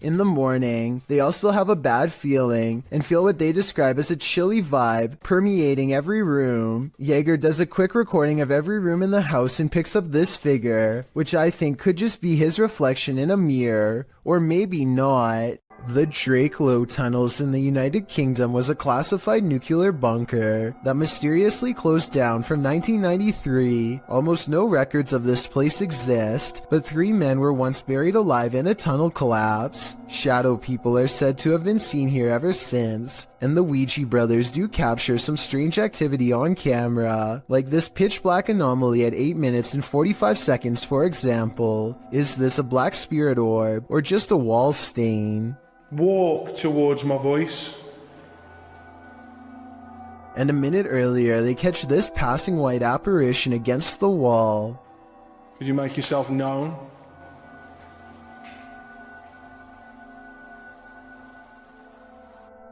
In the morning, they also have a bad feeling and feel what they describe as a chilly vibe permeating every room. Jaeger does a quick recording of every room in the house and picks up this figure, which I think could just be his reflection in a mirror, or maybe not. The Drakelow tunnels in the United Kingdom was a classified nuclear bunker that mysteriously closed down from 1993. Almost no records of this place exist, but 3 men were once buried alive in a tunnel collapse. Shadow people are said to have been seen here ever since, and the Ouija brothers do capture some strange activity on camera, like this pitch black anomaly at 8 minutes and 45 seconds for example. Is this a black spirit orb, or just a wall stain? Walk towards my voice. And a minute earlier, they catch this passing white apparition against the wall. Could you make yourself known?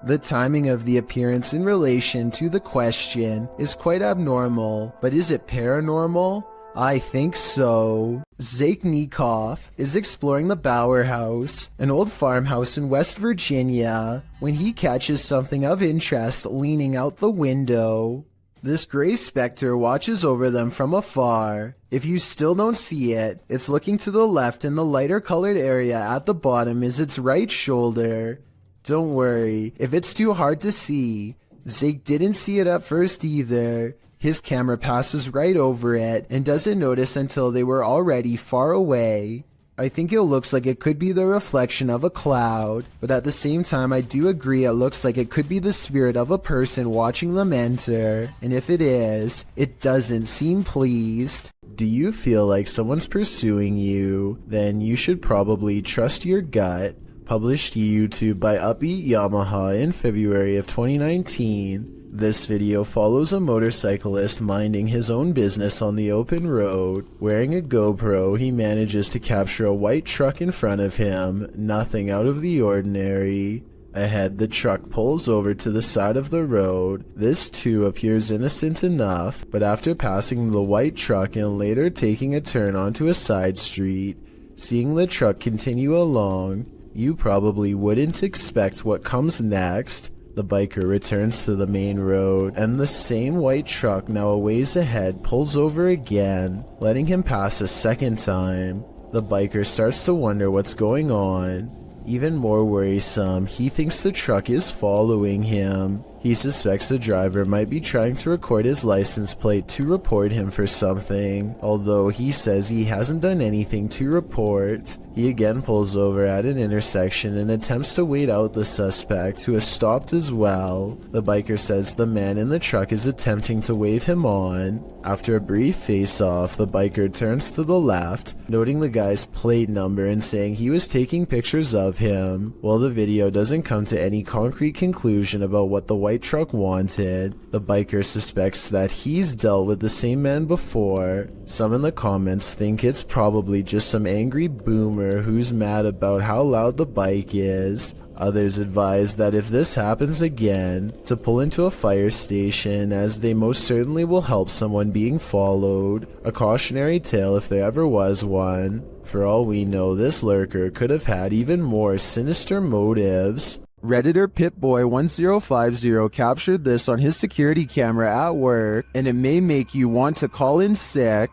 The timing of the appearance in relation to the question is quite abnormal, but is it paranormal? I think so. Zaiknikov is exploring the Bower House, an old farmhouse in West Virginia, when he catches something of interest leaning out the window. This gray specter watches over them from afar. If you still don't see it, it's looking to the left, and the lighter colored area at the bottom is its right shoulder. Don't worry, if it's too hard to see, Zake didn't see it at first either. His camera passes right over it and doesn't notice until they were already far away. I think it looks like it could be the reflection of a cloud, but at the same time I do agree it looks like it could be the spirit of a person watching them enter, and if it is, it doesn't seem pleased. Do you feel like someone's pursuing you? Then you should probably trust your gut. Published to YouTube by Upbeat Yamaha in February of 2019. This video follows a motorcyclist minding his own business on the open road. Wearing a GoPro, he manages to capture a white truck in front of him, nothing out of the ordinary. Ahead, the truck pulls over to the side of the road. This too appears innocent enough, but after passing the white truck and later taking a turn onto a side street, seeing the truck continue along, you probably wouldn't expect what comes next. The biker returns to the main road, and the same white truck now a ways ahead pulls over again, letting him pass a second time. The biker starts to wonder what's going on. Even more worrisome, he thinks the truck is following him. He suspects the driver might be trying to record his license plate to report him for something, although he says he hasn't done anything to report. He again pulls over at an intersection and attempts to wait out the suspect, who has stopped as well. The biker says the man in the truck is attempting to wave him on. After a brief face-off, the biker turns to the left, noting the guy's plate number and saying he was taking pictures of him. While the video doesn't come to any concrete conclusion about what the white truck wanted, the biker suspects that he's dealt with the same man before. Some in the comments think it's probably just some angry boomer who's mad about how loud the bike is. Others advise that if this happens again, to pull into a fire station, as they most certainly will help someone being followed. A cautionary tale if there ever was one. For all we know, this lurker could have had even more sinister motives. Redditor Pitboy1050 captured this on his security camera at work, and it may make you want to call in sick.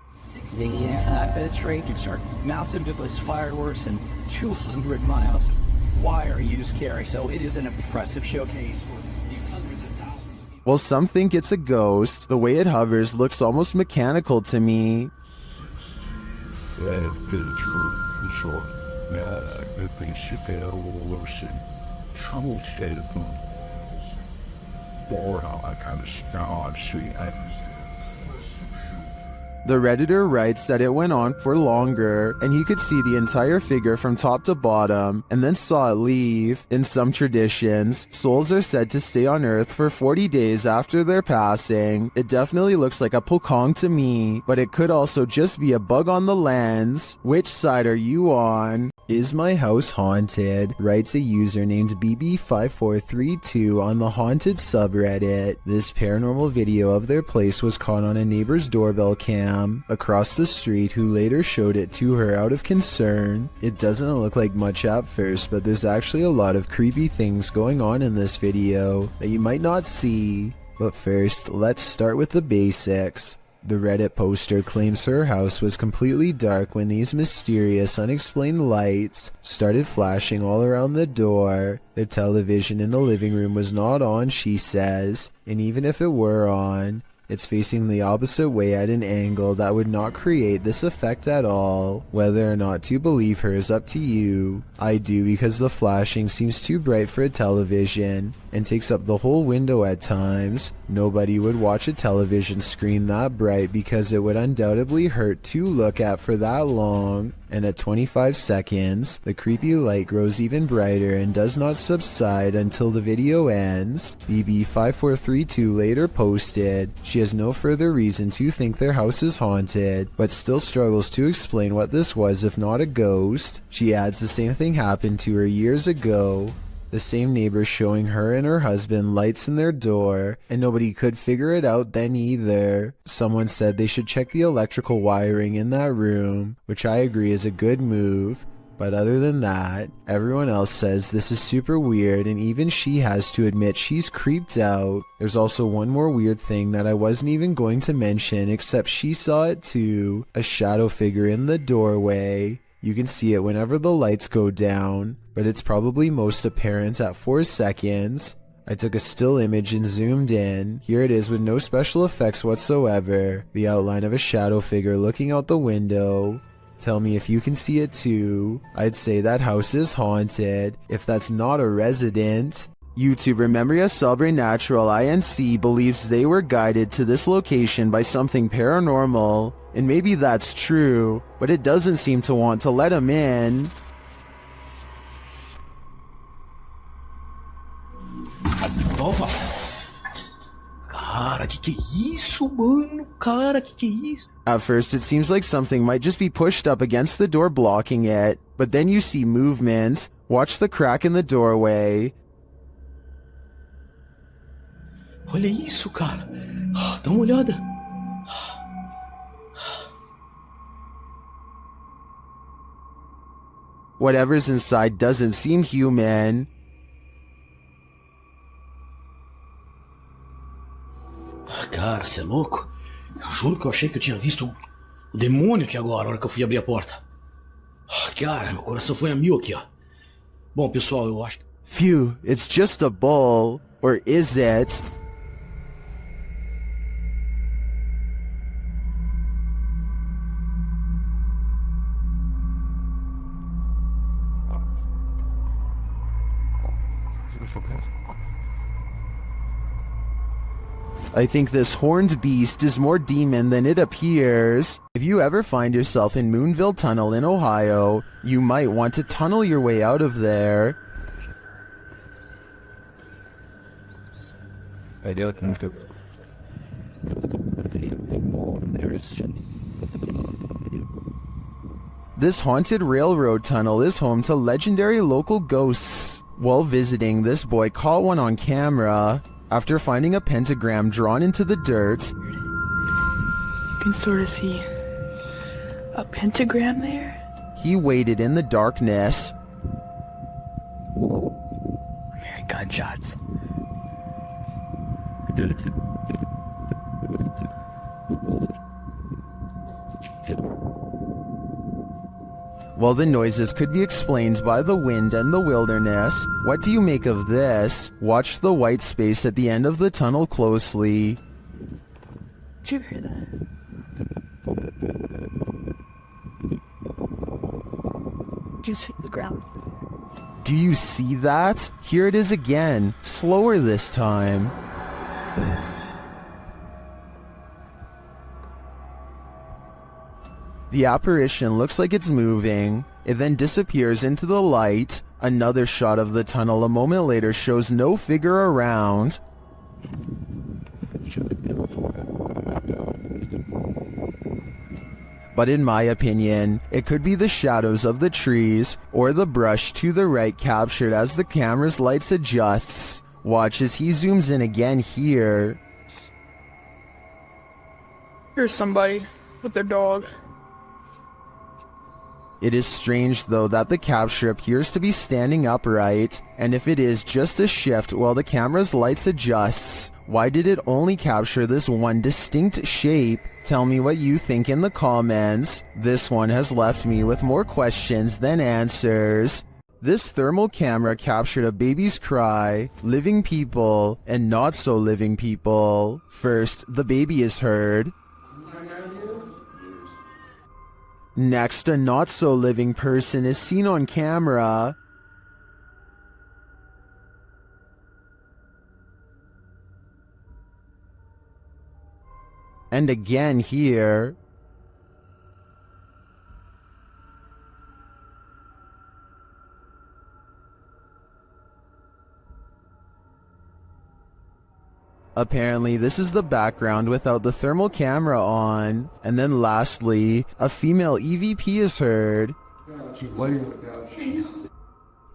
The penetrators are massive with fireworks and 200 miles. Wire used carry, so it is an impressive showcase for these hundreds of thousands of people. Well, some think it's a ghost. The way it hovers looks almost mechanical to me. The Redditor writes that it went on for longer, and he could see the entire figure from top to bottom, and then saw it leave. In some traditions, souls are said to stay on Earth for 40 days after their passing. It definitely looks like a pokong to me, but it could also just be a bug on the lens. Which side are you on? Is my house haunted? Writes a user named BB5432 on the haunted subreddit. This paranormal video of their place was caught on a neighbor's doorbell cam across the street, who later showed it to her out of concern. It doesn't look like much at first, but there's actually a lot of creepy things going on in this video that you might not see. But first, let's start with the basics. The Reddit poster claims her house was completely dark when these mysterious, unexplained lights started flashing all around the door. The television in the living room was not on, she says, and even if it were on, it's facing the opposite way at an angle that would not create this effect at all. Whether or not to believe her is up to you. I do, because the flashing seems too bright for a television and takes up the whole window at times. Nobody would watch a television screen that bright because it would undoubtedly hurt to look at for that long. And at 25 seconds, the creepy light grows even brighter and does not subside until the video ends. BB5432 later posted, she has no further reason to think their house is haunted, but still struggles to explain what this was if not a ghost. She adds the same thing happened to her years ago. The same neighbor showing her and her husband lights in their door, and nobody could figure it out then either. Someone said they should check the electrical wiring in that room, which I agree is a good move. But other than that, everyone else says this is super weird, and even she has to admit she's creeped out. There's also one more weird thing that I wasn't even going to mention, except she saw it too. A shadow figure in the doorway. You can see it whenever the lights go down, but it's probably most apparent at 4 seconds. I took a still image and zoomed in. Here it is with no special effects whatsoever. The outline of a shadow figure looking out the window. Tell me if you can see it too. I'd say that house is haunted, if that's not a resident. YouTuber Memoria Sobrenatural INC believes they were guided to this location by something paranormal, and maybe that's true, but it doesn't seem to want to let him in. Opa! Cara, que é isso, mano? Cara, que é isso? At first, it seems like something might just be pushed up against the door blocking it, but then you see movement. Watch the crack in the doorway. Olha isso, cara. Dá uma olhada. Whatever's inside doesn't seem human. Cara, você é louco? Eu juro que eu achei que eu tinha visto o demônio aqui agora, na hora que eu fui abrir a porta. Cara, meu coração foi a mil aqui, ó. Bom, pessoal, eu acho que... Phew, it's just a bull. Or is it? I think this horned beast is more demon than it appears. If you ever find yourself in Moonville Tunnel in Ohio, you might want to tunnel your way out of there. This haunted railroad tunnel is home to legendary local ghosts. While visiting, this boy caught one on camera. After finding a pentagram drawn into the dirt, you can sort of see a pentagram there. He waited in the darkness. I'm hearing gunshots. While the noises could be explained by the wind and the wilderness, what do you make of this? Watch the white space at the end of the tunnel closely. Did you hear that? Did you see the ground? Do you see that? Here it is again, slower this time. The apparition looks like it's moving. It then disappears into the light. Another shot of the tunnel a moment later shows no figure around. But in my opinion, it could be the shadows of the trees or the brush to the right captured as the camera's lights adjusts. Watch as he zooms in again here. Here's somebody with their dog. It is strange though that the capture appears to be standing upright, and if it is just a shift while the camera's lights adjusts, why did it only capture this one distinct shape? Tell me what you think in the comments. This one has left me with more questions than answers. This thermal camera captured a baby's cry, living people, and not so living people. First, the baby is heard. Next, a not-so-living person is seen on camera. And again here. Apparently, this is the background without the thermal camera on. And then lastly, a female EVP is heard.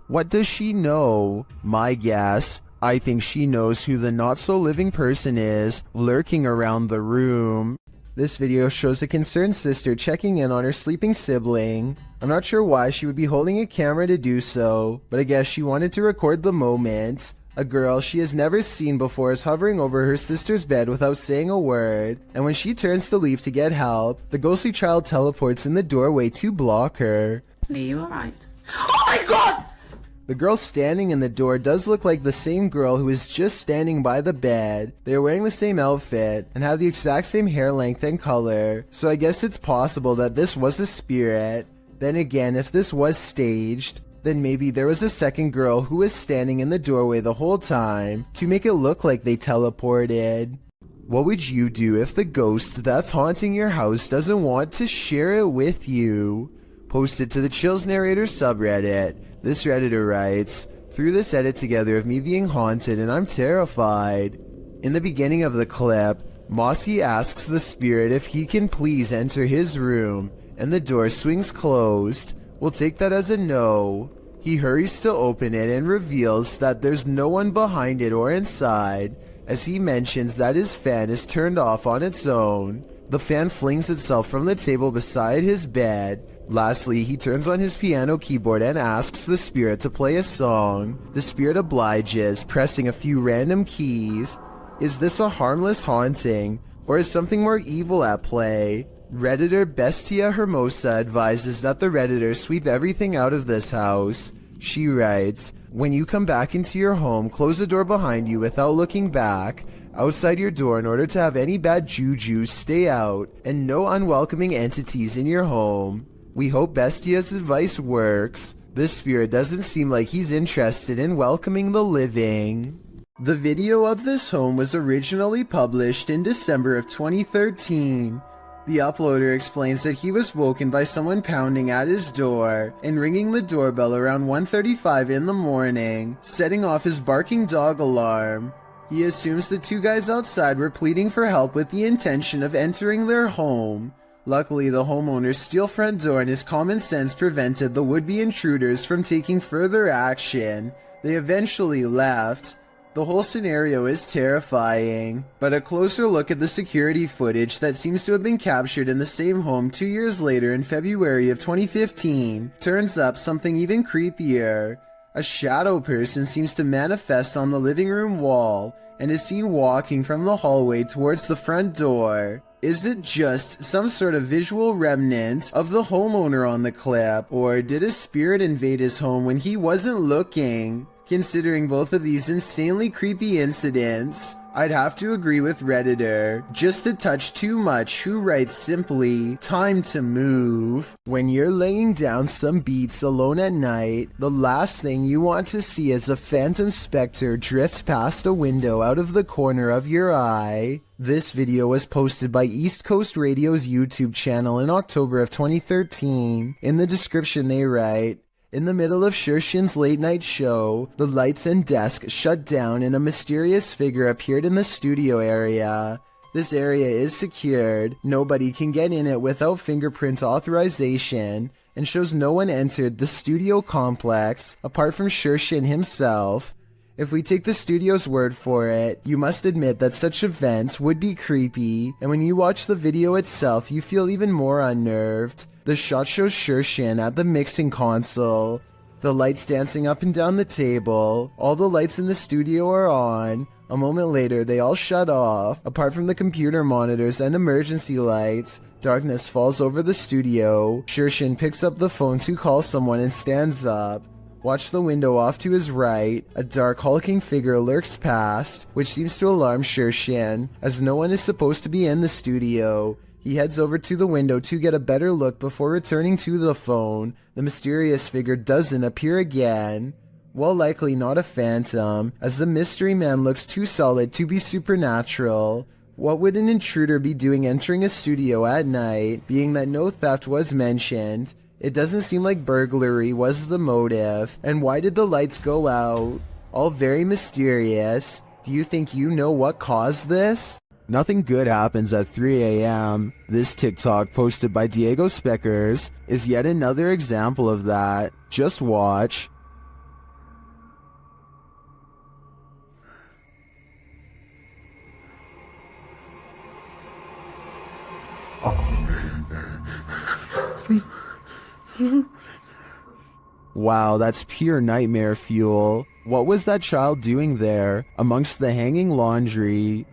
What does she know? My guess, I think she knows who the not-so-living person is, lurking around the room. This video shows a concerned sister checking in on her sleeping sibling. I'm not sure why she would be holding a camera to do so, but I guess she wanted to record the moment. A girl she has never seen before is hovering over her sister's bed without saying a word, and when she turns to leave to get help, the ghostly child teleports in the doorway to block her. Are you alright? Oh my god! The girl standing in the door does look like the same girl who is just standing by the bed. They are wearing the same outfit and have the exact same hair length and color, so I guess it's possible that this was a spirit. Then again, if this was staged, Then maybe there was a second girl who was standing in the doorway the whole time to make it look like they teleported. What would you do if the ghost that's haunting your house doesn't want to share it with you? Post it to the Chills Narrator subreddit. This Redditor writes, "Through this edit together of me being haunted and I'm terrified." In the beginning of the clip, Mossy asks the spirit if he can please enter his room, and the door swings closed. We'll take that as a no. He hurries to open it and reveals that there's no one behind it or inside, as he mentions that his fan is turned off on its own. The fan flings itself from the table beside his bed. Lastly, he turns on his piano keyboard and asks the spirit to play a song. The spirit obliges, pressing a few random keys. Is this a harmless haunting, or is something more evil at play? Redditor Bestia Hermosa advises that the Redditor sweep everything out of this house. She writes, "When you come back into your home, close the door behind you without looking back, outside your door in order to have any bad juju stay out, and no unwelcoming entities in your home." We hope Bestia's advice works. This spirit doesn't seem like he's interested in welcoming the living. The video of this home was originally published in December of 2013. The uploader explains that he was woken by someone pounding at his door and ringing the doorbell around 1:35 in the morning, setting off his barking dog alarm. He assumes the two guys outside were pleading for help with the intention of entering their home. Luckily, the homeowner's steel front door and his common sense prevented the would-be intruders from taking further action. They eventually left. The whole scenario is terrifying, but a closer look at the security footage that seems to have been captured in the same home 2 years later in February of 2015 turns up something even creepier. A shadow person seems to manifest on the living room wall and is seen walking from the hallway towards the front door. Is it just some sort of visual remnant of the homeowner on the clip, or did a spirit invade his home when he wasn't looking? Considering both of these insanely creepy incidents, I'd have to agree with Redditor, just a touch too much, who writes simply, "Time to move." When you're laying down some beats alone at night, the last thing you want to see is a phantom specter drift past a window out of the corner of your eye. This video was posted by East Coast Radio's YouTube channel in October of 2013. In the description they write, "In the middle of Shershin's late night show, the lights and desk shut down and a mysterious figure appeared in the studio area. This area is secured, nobody can get in it without fingerprint authorization, and shows no one entered the studio complex apart from Shershin himself. If we take the studio's word for it, you must admit that such events would be creepy, and when you watch the video itself you feel even more unnerved. The shot shows Shershin at the mixing console, the lights dancing up and down the table, all the lights in the studio are on. A moment later they all shut off, apart from the computer monitors and emergency lights. Darkness falls over the studio. Shershin picks up the phone to call someone and stands up. Watch the window off to his right. A dark hulking figure lurks past, which seems to alarm Shershin, as no one is supposed to be in the studio. He heads over to the window to get a better look before returning to the phone. The mysterious figure doesn't appear again. Well, likely not a phantom, as the mystery man looks too solid to be supernatural. What would an intruder be doing entering a studio at night, being that no theft was mentioned? It doesn't seem like burglary was the motive. And why did the lights go out? All very mysterious. Do you think you know what caused this? Nothing good happens at 3 a.m. This TikTok posted by Diego Speckers is yet another example of that. Just watch. Wow, that's pure nightmare fuel. What was that child doing there, amongst the hanging laundry?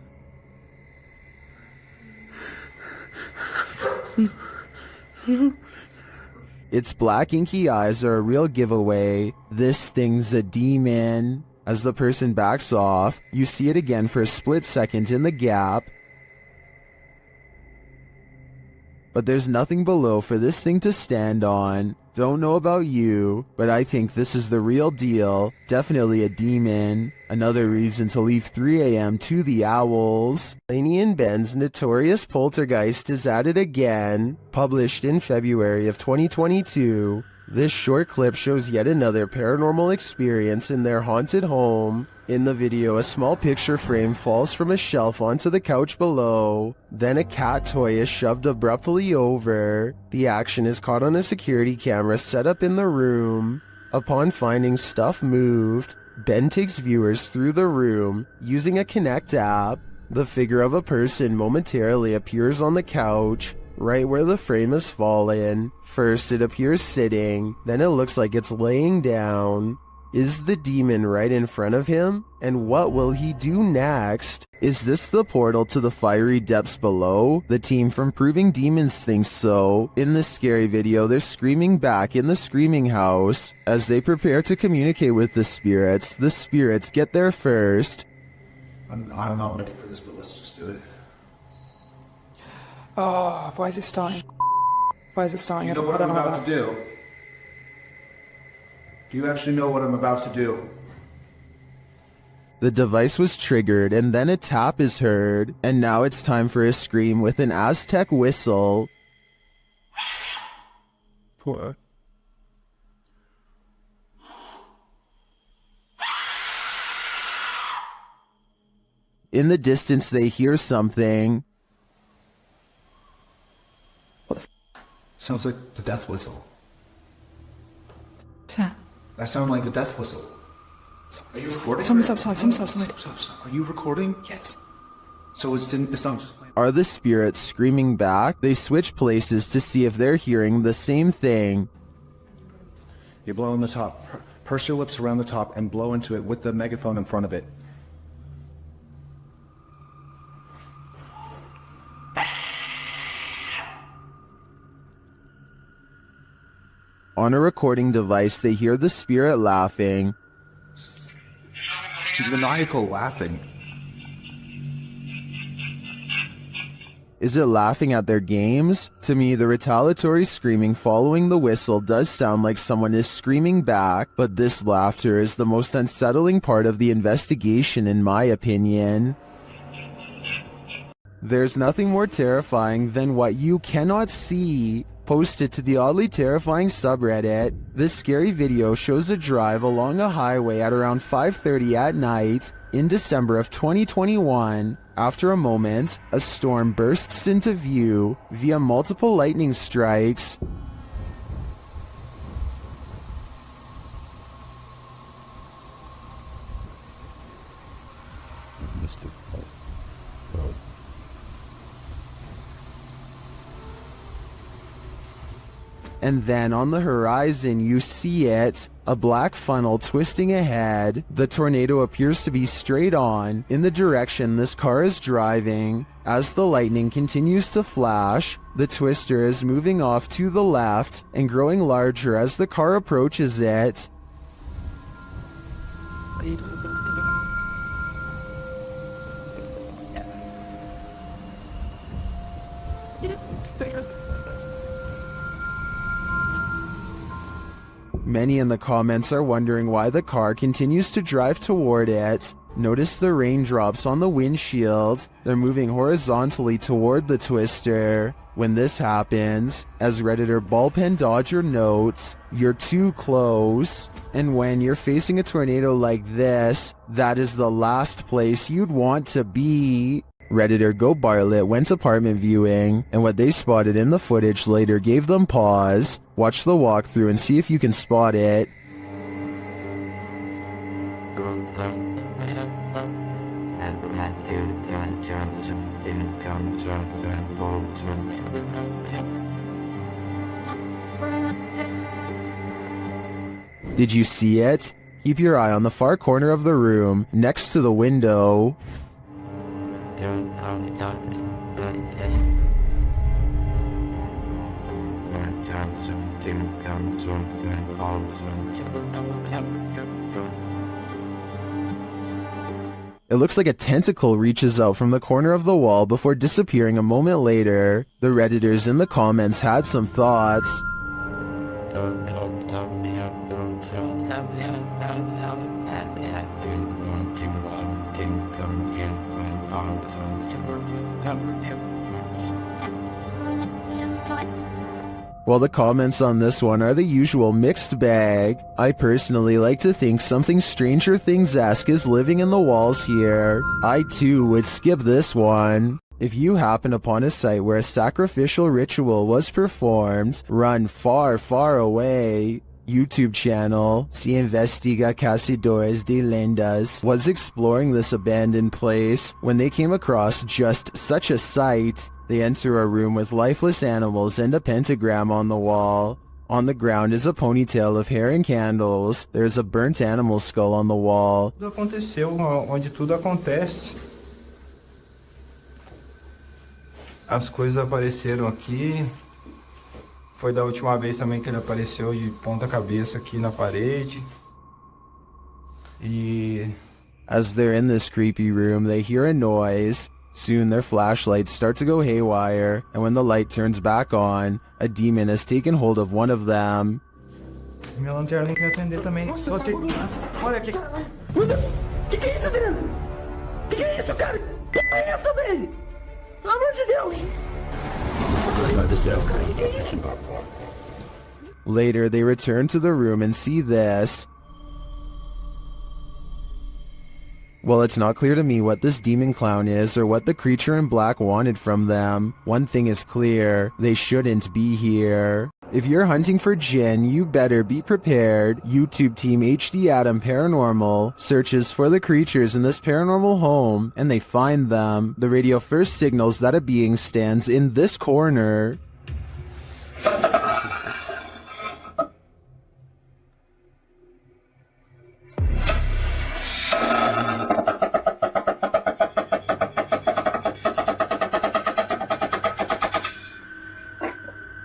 Its black inky eyes are a real giveaway. This thing's a demon. As the person backs off, you see it again for a split second in the gap. But there's nothing below for this thing to stand on. Don't know about you, but I think this is the real deal. Definitely a demon. Another reason to leave 3 a.m. to the owls. Laney and Ben's Notorious Poltergeist is at it again. Published in February of 2022. This short clip shows yet another paranormal experience in their haunted home. In the video, a small picture frame falls from a shelf onto the couch below. Then a cat toy is shoved abruptly over. The action is caught on a security camera set up in the room. Upon finding stuff moved, Ben takes viewers through the room using a Kinect app. The figure of a person momentarily appears on the couch, right where the frame has fallen. First it appears sitting, then it looks like it's laying down. Is the demon right in front of him? And what will he do next? Is this the portal to the fiery depths below? The team from Proving Demons thinks so. In this scary video, they're screaming back in the screaming house. As they prepare to communicate with the spirits get there first. I'm not ready for this, but let's just do it. Oh, why is it starting? Why is it starting? You know what I'm about to do? Do you actually know what I'm about to do? The device was triggered and then a tap is heard, and now it's time for a scream with an Aztec whistle. What? In the distance they hear something. Sounds like the death whistle. What's that? That sounds like the death whistle. Are you recording? Someone's outside. Are you recording? Yes. So it's not just playing. Are the spirits screaming back? They switch places to see if they're hearing the same thing. You blow on the top. Purse your lips around the top and blow into it with the megaphone in front of it. On a recording device, they hear the spirit laughing. Maniacal laughing. Is it laughing at their games? To me, the retaliatory screaming following the whistle does sound like someone is screaming back, but this laughter is the most unsettling part of the investigation in my opinion. There's nothing more terrifying than what you cannot see. Posted to the oddly terrifying subreddit, this scary video shows a drive along a highway at around 5:30 at night in December of 2021. After a moment, a storm bursts into view via multiple lightning strikes. And then on the horizon you see it, a black funnel twisting ahead. The tornado appears to be straight on in the direction this car is driving. As the lightning continues to flash, the twister is moving off to the left and growing larger as the car approaches it. Many in the comments are wondering why the car continues to drive toward it. Notice the raindrops on the windshield. They're moving horizontally toward the twister. When this happens, as Redditor Ballpen Dodger notes, you're too close. And when you're facing a tornado like this, that is the last place you'd want to be. Redditor Go Bartlett went apartment viewing, and what they spotted in the footage later gave them pause. Watch the walkthrough and see if you can spot it. Did you see it? Keep your eye on the far corner of the room, next to the window. It looks like a tentacle reaches out from the corner of the wall before disappearing a moment later. The Redditors in the comments had some thoughts. Well, the comments on this one are the usual mixed bag. I personally like to think something Stranger Things-esque is living in the walls here. I too would skip this one. If you happen upon a site where a sacrificial ritual was performed, run far, far away. YouTube channel, Si Investiga Cazadores de Lendas, was exploring this abandoned place when they came across just such a sight. They enter a room with lifeless animals and a pentagram on the wall. On the ground is a ponytail of hair and candles. There's a burnt animal skull on the wall. Tudo aconteceu onde tudo acontece. As coisas apareceram aqui. Foi da última vez também que ele apareceu de ponta cabeça aqui na parede. E as they're in this creepy room, they hear a noise. Soon their flashlights start to go haywire, and when the light turns back on, a demon has taken hold of one of them. Minha lanterna tem que acender também. Olha aqui. Que é isso, Adriano? Que é isso, cara? Que é essa, velho? Pelo amor de Deus! Meu Deus do céu, cara. Que é isso? Later, they return to the room and see this. Well, it's not clear to me what this demon clown is or what the creature in black wanted from them. One thing is clear, they shouldn't be here. If you're hunting for Jinn, you better be prepared. YouTube team HD Adam Paranormal searches for the creatures in this paranormal home, and they find them. The radio first signals that a being stands in this corner.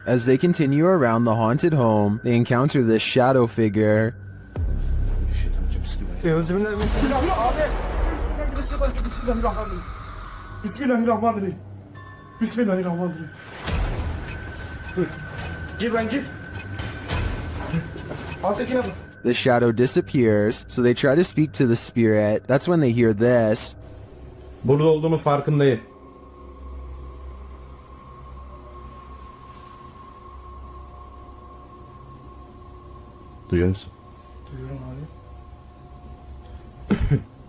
As they continue around the haunted home, they encounter this shadow figure. The shadow disappears, so they try to speak to the spirit. That's when they hear this. Burada olduğunu farkındayım. Duyuyor musun? Duyuyorum abi.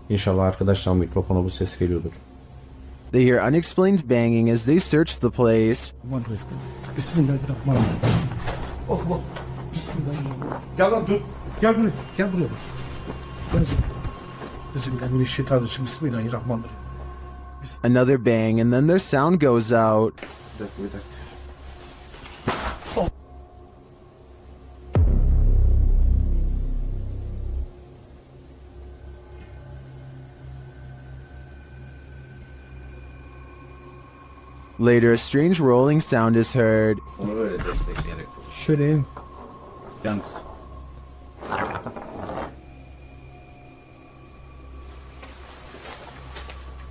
İnşallah arkadaşlar mikrofona bu ses geliyordur. They hear unexplained banging as they search the place. Bismillahirrahmanirrahim. Allah. Bismillahirrahmanirrahim. Gel lan dur. Gel buraya. Gel buraya. Gel. Bismillahirrahmanirrahim. Bismillahirrahmanirrahim. Another bang, and then their sound goes out. Bir dakika. Later, a strange rolling sound is heard. Onu böyle destekleyerek. Şöyle. Yalnız.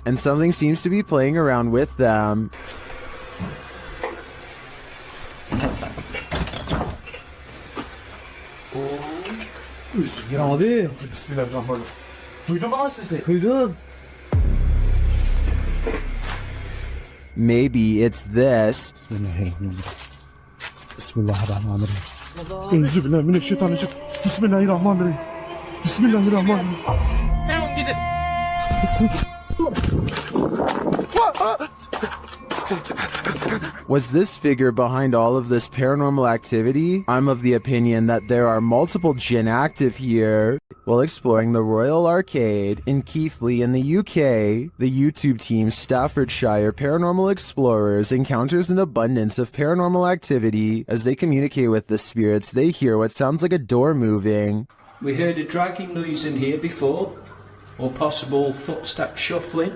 And something seems to be playing around with them. Ya abi. Bismillahirrahmanirrahim. Duydun mu lan sesi? Duydum. Maybe it's this. Bismillahirrahmanirrahim. Bismillahirrahmanirrahim. Euzubillahimineşşeytanirracim. Bismillahirrahmanirrahim. Bismillahirrahmanirrahim. Tamam gidin. Was this figure behind all of this paranormal activity? I'm of the opinion that there are multiple jinn active here. While exploring the Royal Arcade in Keighley in the UK, the YouTube team Staffordshire Paranormal Explorers encounters an abundance of paranormal activity. As they communicate with the spirits, they hear what sounds like a door moving. We heard a dragging noise in here before, or possible footstep shuffling.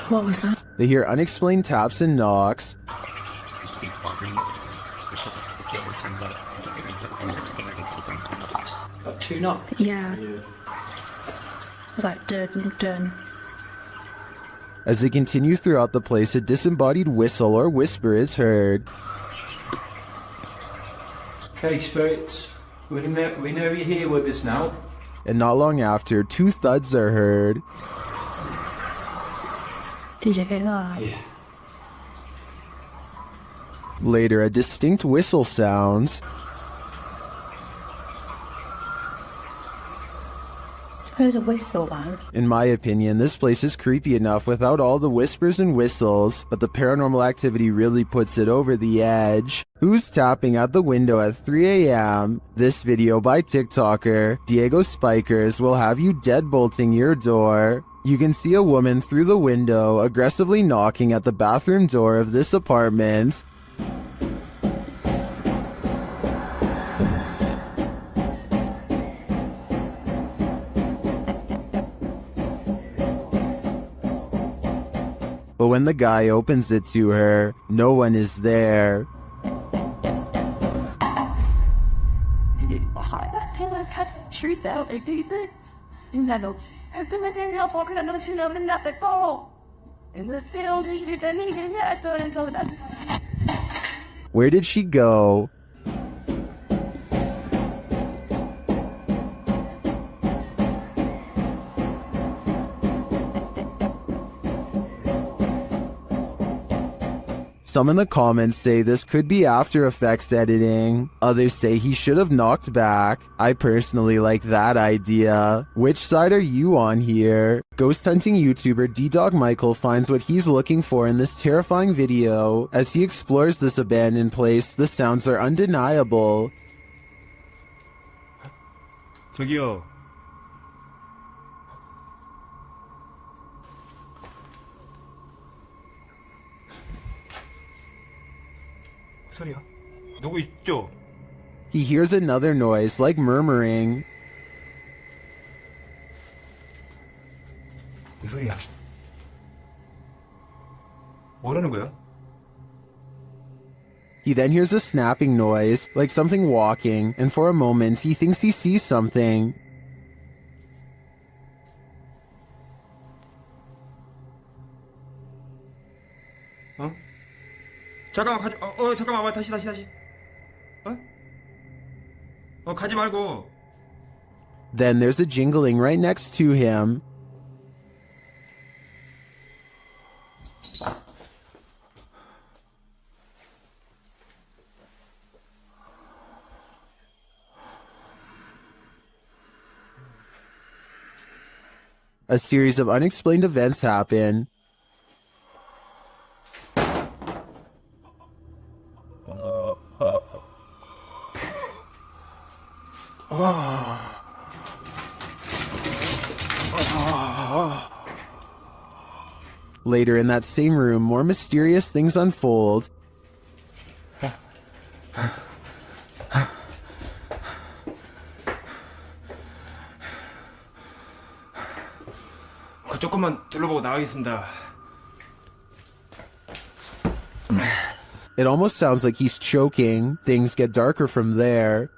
What was that? They hear unexplained taps and knocks. Got two knocks? Yeah. It was like dun dun. As they continue throughout the place, a disembodied whistle or whisper is heard. Okay, spirits, we know you're here with us now. And not long after, 2 thuds are heard. Yeah. Later, a distinct whistle sounds. Heard a whistle, man. In my opinion, this place is creepy enough without all the whispers and whistles, but the paranormal activity really puts it over the edge. Who's tapping at the window at 3 a.m.? This video by TikToker Diego Spikers will have you deadbolting your door. You can see a woman through the window aggressively knocking at the bathroom door of this apartment. But when the guy opens it to her, no one is there. Cut the truth out, I think that. In that notes. And then I didn't help walking on the machine of nothing fall. In the field, you didn't even ask for it. Where did she go? Some in the comments say this could be After Effects editing. Others say he should have knocked back. I personally like that idea. Which side are you on here? Ghost hunting YouTuber D-Dog Michael finds what he's looking for in this terrifying video. As he explores this abandoned place, the sounds are undeniable. 저기요. 소리야? 누구 있죠? He hears another noise, like murmuring. 무슨 소리야? 뭐라는 거야? He then hears a snapping noise, like something walking, and for a moment he thinks he sees something. 어? 잠깐만 잠깐만 다시 가지 말고. Then there's a jingling right next to him. A series of unexplained events happen. Later in that same room, more mysterious things unfold. 조금만 둘러보고 나가겠습니다. It almost sounds like he's choking. Things get darker from there.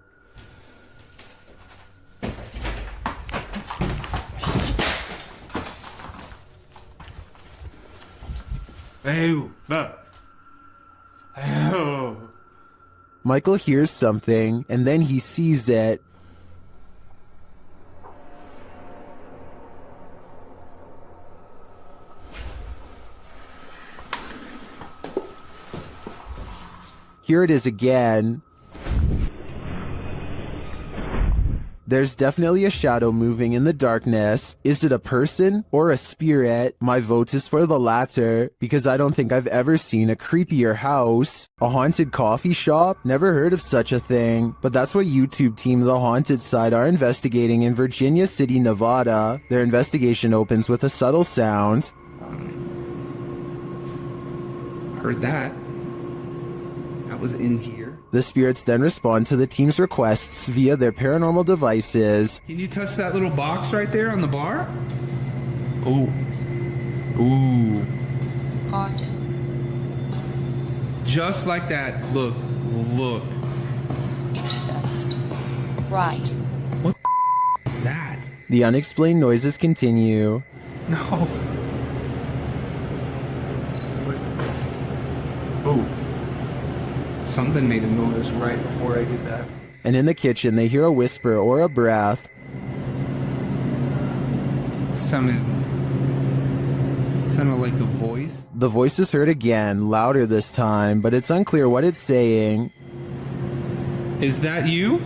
에휴. Michael hears something, and then he sees it. Here it is again. There's definitely a shadow moving in the darkness. Is it a person or a spirit? My vote is for the latter, because I don't think I've ever seen a creepier house. A haunted coffee shop? Never heard of such a thing. But that's what YouTube team The Haunted Side are investigating in Virginia City, Nevada. Their investigation opens with a subtle sound. Heard that. That was in here. The spirits then respond to the team's requests via their paranormal devices. Can you touch that little box right there on the bar? Oh. Ooh. Haunted. Just like that. Look. Incest. Right. What the is that? The unexplained noises continue. No. Something made a noise right before I did that. And in the kitchen, they hear a whisper or a breath. Sounded like a voice. The voice is heard again, louder this time, but it's unclear what it's saying. Is that you?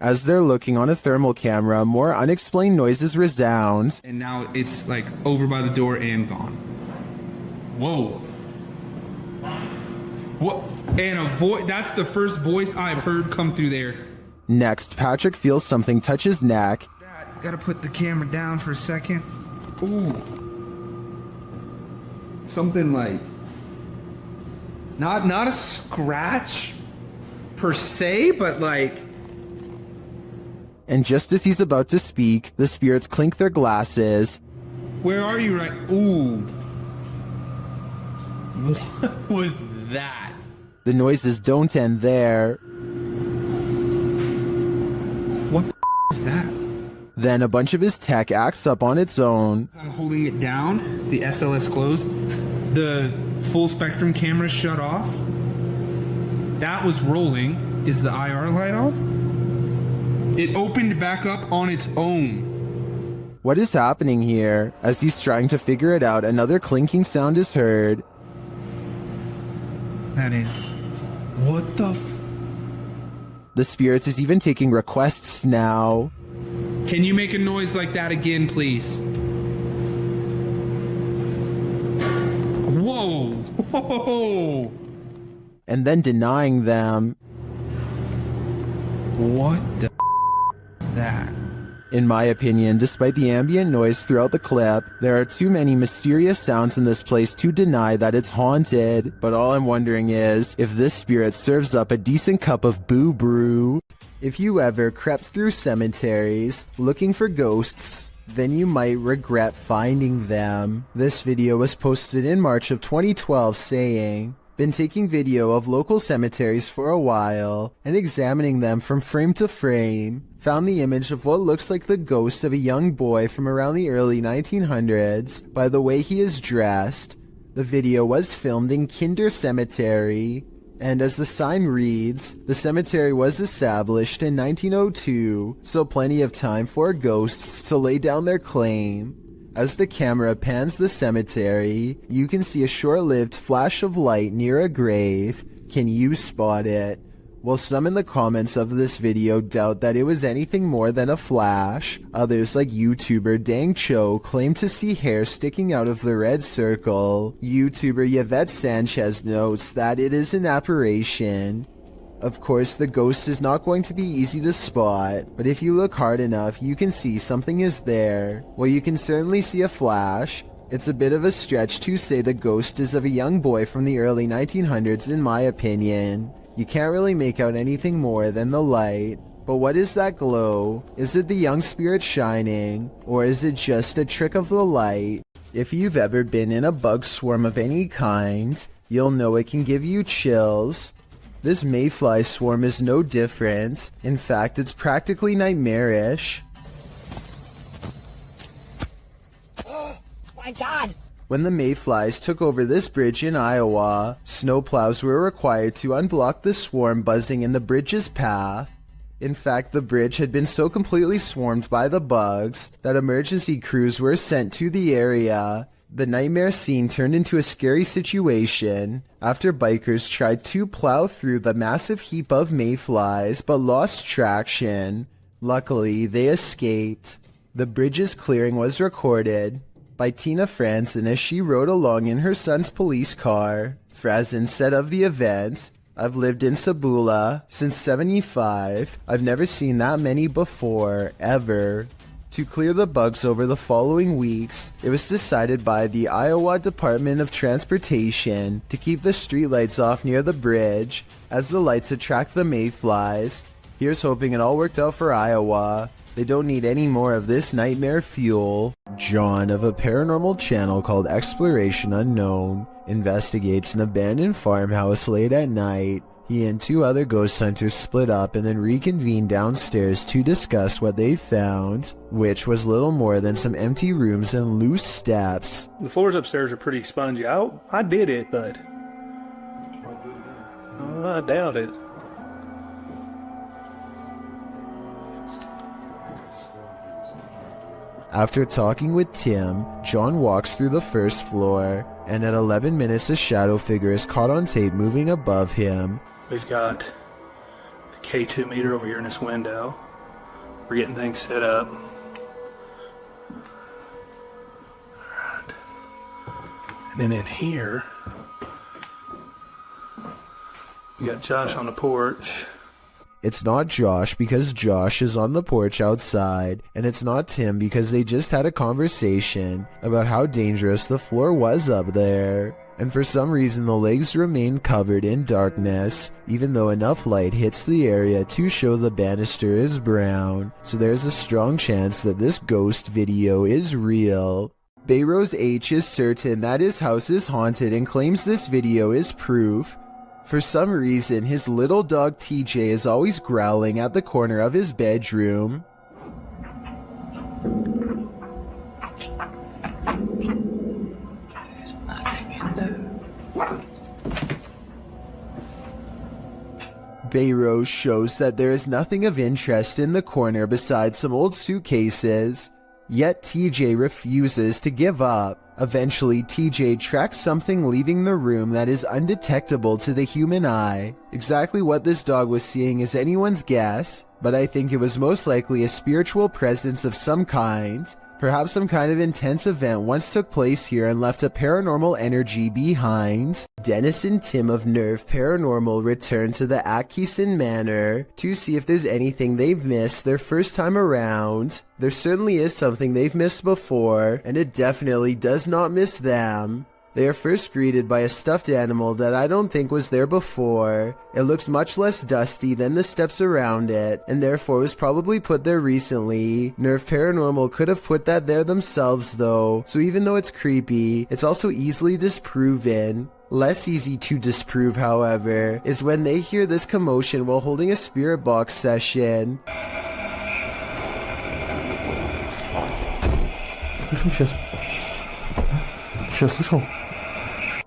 As they're looking on a thermal camera, more unexplained noises resound. And now it's like over by the door and gone. Whoa. What? And a voice, that's the first voice I've heard come through there. Next, Patrick feels something touch his neck. Gotta put the camera down for a second. Ooh. Something like, not a scratch per se, but like. And just as he's about to speak, the spirits clink their glasses. Where are you right? Ooh. What was that? The noises don't end there. What is that? Then a bunch of his tech acts up on its own. I'm holding it down, the SLS closed, the full spectrum camera shut off. That was rolling. Is the IR light on? It opened back up on its own. What is happening here? As he's trying to figure it out, another clinking sound is heard. That is... What the The spirits is even taking requests now. Can you make a noise like that again, please? Whoa! Whoa! And then denying them. What the is that? In my opinion, despite the ambient noise throughout the clip, there are too many mysterious sounds in this place to deny that it's haunted. But all I'm wondering is, if this spirit serves up a decent cup of boo brew. If you ever crept through cemeteries looking for ghosts, then you might regret finding them. This video was posted in March of 2012 saying, "Been taking video of local cemeteries for a while and examining them from frame to frame. Found the image of what looks like the ghost of a young boy from around the early 1900s by the way he is dressed. The video was filmed in Kinder Cemetery. And as the sign reads, the cemetery was established in 1902, so plenty of time for ghosts to lay down their claim. As the camera pans the cemetery, you can see a short-lived flash of light near a grave. Can you spot it?" While some in the comments of this video doubt that it was anything more than a flash, others like YouTuber Dang Cho claim to see hair sticking out of the red circle. YouTuber Yvette Sanchez notes that it is an apparition. Of course, the ghost is not going to be easy to spot, but if you look hard enough, you can see something is there. Well, you can certainly see a flash. It's a bit of a stretch to say the ghost is of a young boy from the early 1900s in my opinion. You can't really make out anything more than the light. But what is that glow? Is it the young spirit shining? Or is it just a trick of the light? If you've ever been in a bug swarm of any kind, you'll know it can give you chills. This mayfly swarm is no different. In fact, it's practically nightmarish. My God! When the mayflies took over this bridge in Iowa, snowplows were required to unblock the swarm buzzing in the bridge's path. In fact, the bridge had been so completely swarmed by the bugs that emergency crews were sent to the area. The nightmare scene turned into a scary situation after bikers tried to plow through the massive heap of mayflies but lost traction. Luckily, they escaped. The bridge's clearing was recorded by Tina Franzen as she rode along in her son's police car. Franzen said of the event, "I've lived in Sabula since '75. I've never seen that many before, ever." To clear the bugs over the following weeks, it was decided by the Iowa Department of Transportation to keep the streetlights off near the bridge, as the lights attract the mayflies. Here's hoping it all worked out for Iowa. They don't need any more of this nightmare fuel. John of a paranormal channel called Exploration Unknown investigates an abandoned farmhouse late at night. He and two other ghost hunters split up and then reconvened downstairs to discuss what they found, which was little more than some empty rooms and loose steps. The floors upstairs are pretty spongy. I did it, but I doubt it. After talking with Tim, John walks through the first floor, and at 11 minutes a shadow figure is caught on tape moving above him. We've got the K2 meter over here in this window. We're getting things set up. Alright. And then in here, we got Josh on the porch. It's not Josh because Josh is on the porch outside, and it's not Tim because they just had a conversation about how dangerous the floor was up there. And for some reason the legs remain covered in darkness, even though enough light hits the area to show the banister is brown, so there's a strong chance that this ghost video is real. Bayrose H is certain that his house is haunted and claims this video is proof. For some reason, his little dog TJ is always growling at the corner of his bedroom. Bayrose shows that there is nothing of interest in the corner besides some old suitcases. Yet TJ refuses to give up. Eventually, TJ tracks something leaving the room that is undetectable to the human eye. Exactly what this dog was seeing is anyone's guess, but I think it was most likely a spiritual presence of some kind. Perhaps some kind of intense event once took place here and left a paranormal energy behind. Dennis and Tim of Nerve Paranormal return to the Atkinson Manor to see if there's anything they've missed their first time around. There certainly is something they've missed before, and it definitely does not miss them. They are first greeted by a stuffed animal that I don't think was there before. It looks much less dusty than the steps around it, and therefore was probably put there recently. Nerve Paranormal could have put that there themselves though, so even though it's creepy, it's also easily disproven. Less easy to disprove, however, is when they hear this commotion while holding a spirit box session.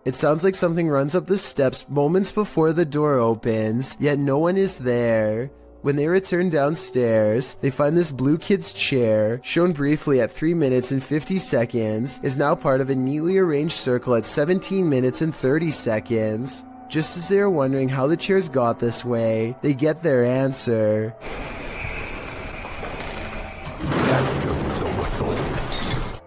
It sounds like something runs up the steps moments before the door opens, yet no one is there. When they return downstairs, they find this blue kid's chair, shown briefly at 3 minutes and 50 seconds, is now part of a neatly arranged circle at 17 minutes and 30 seconds. Just as they are wondering how the chairs got this way, they get their answer.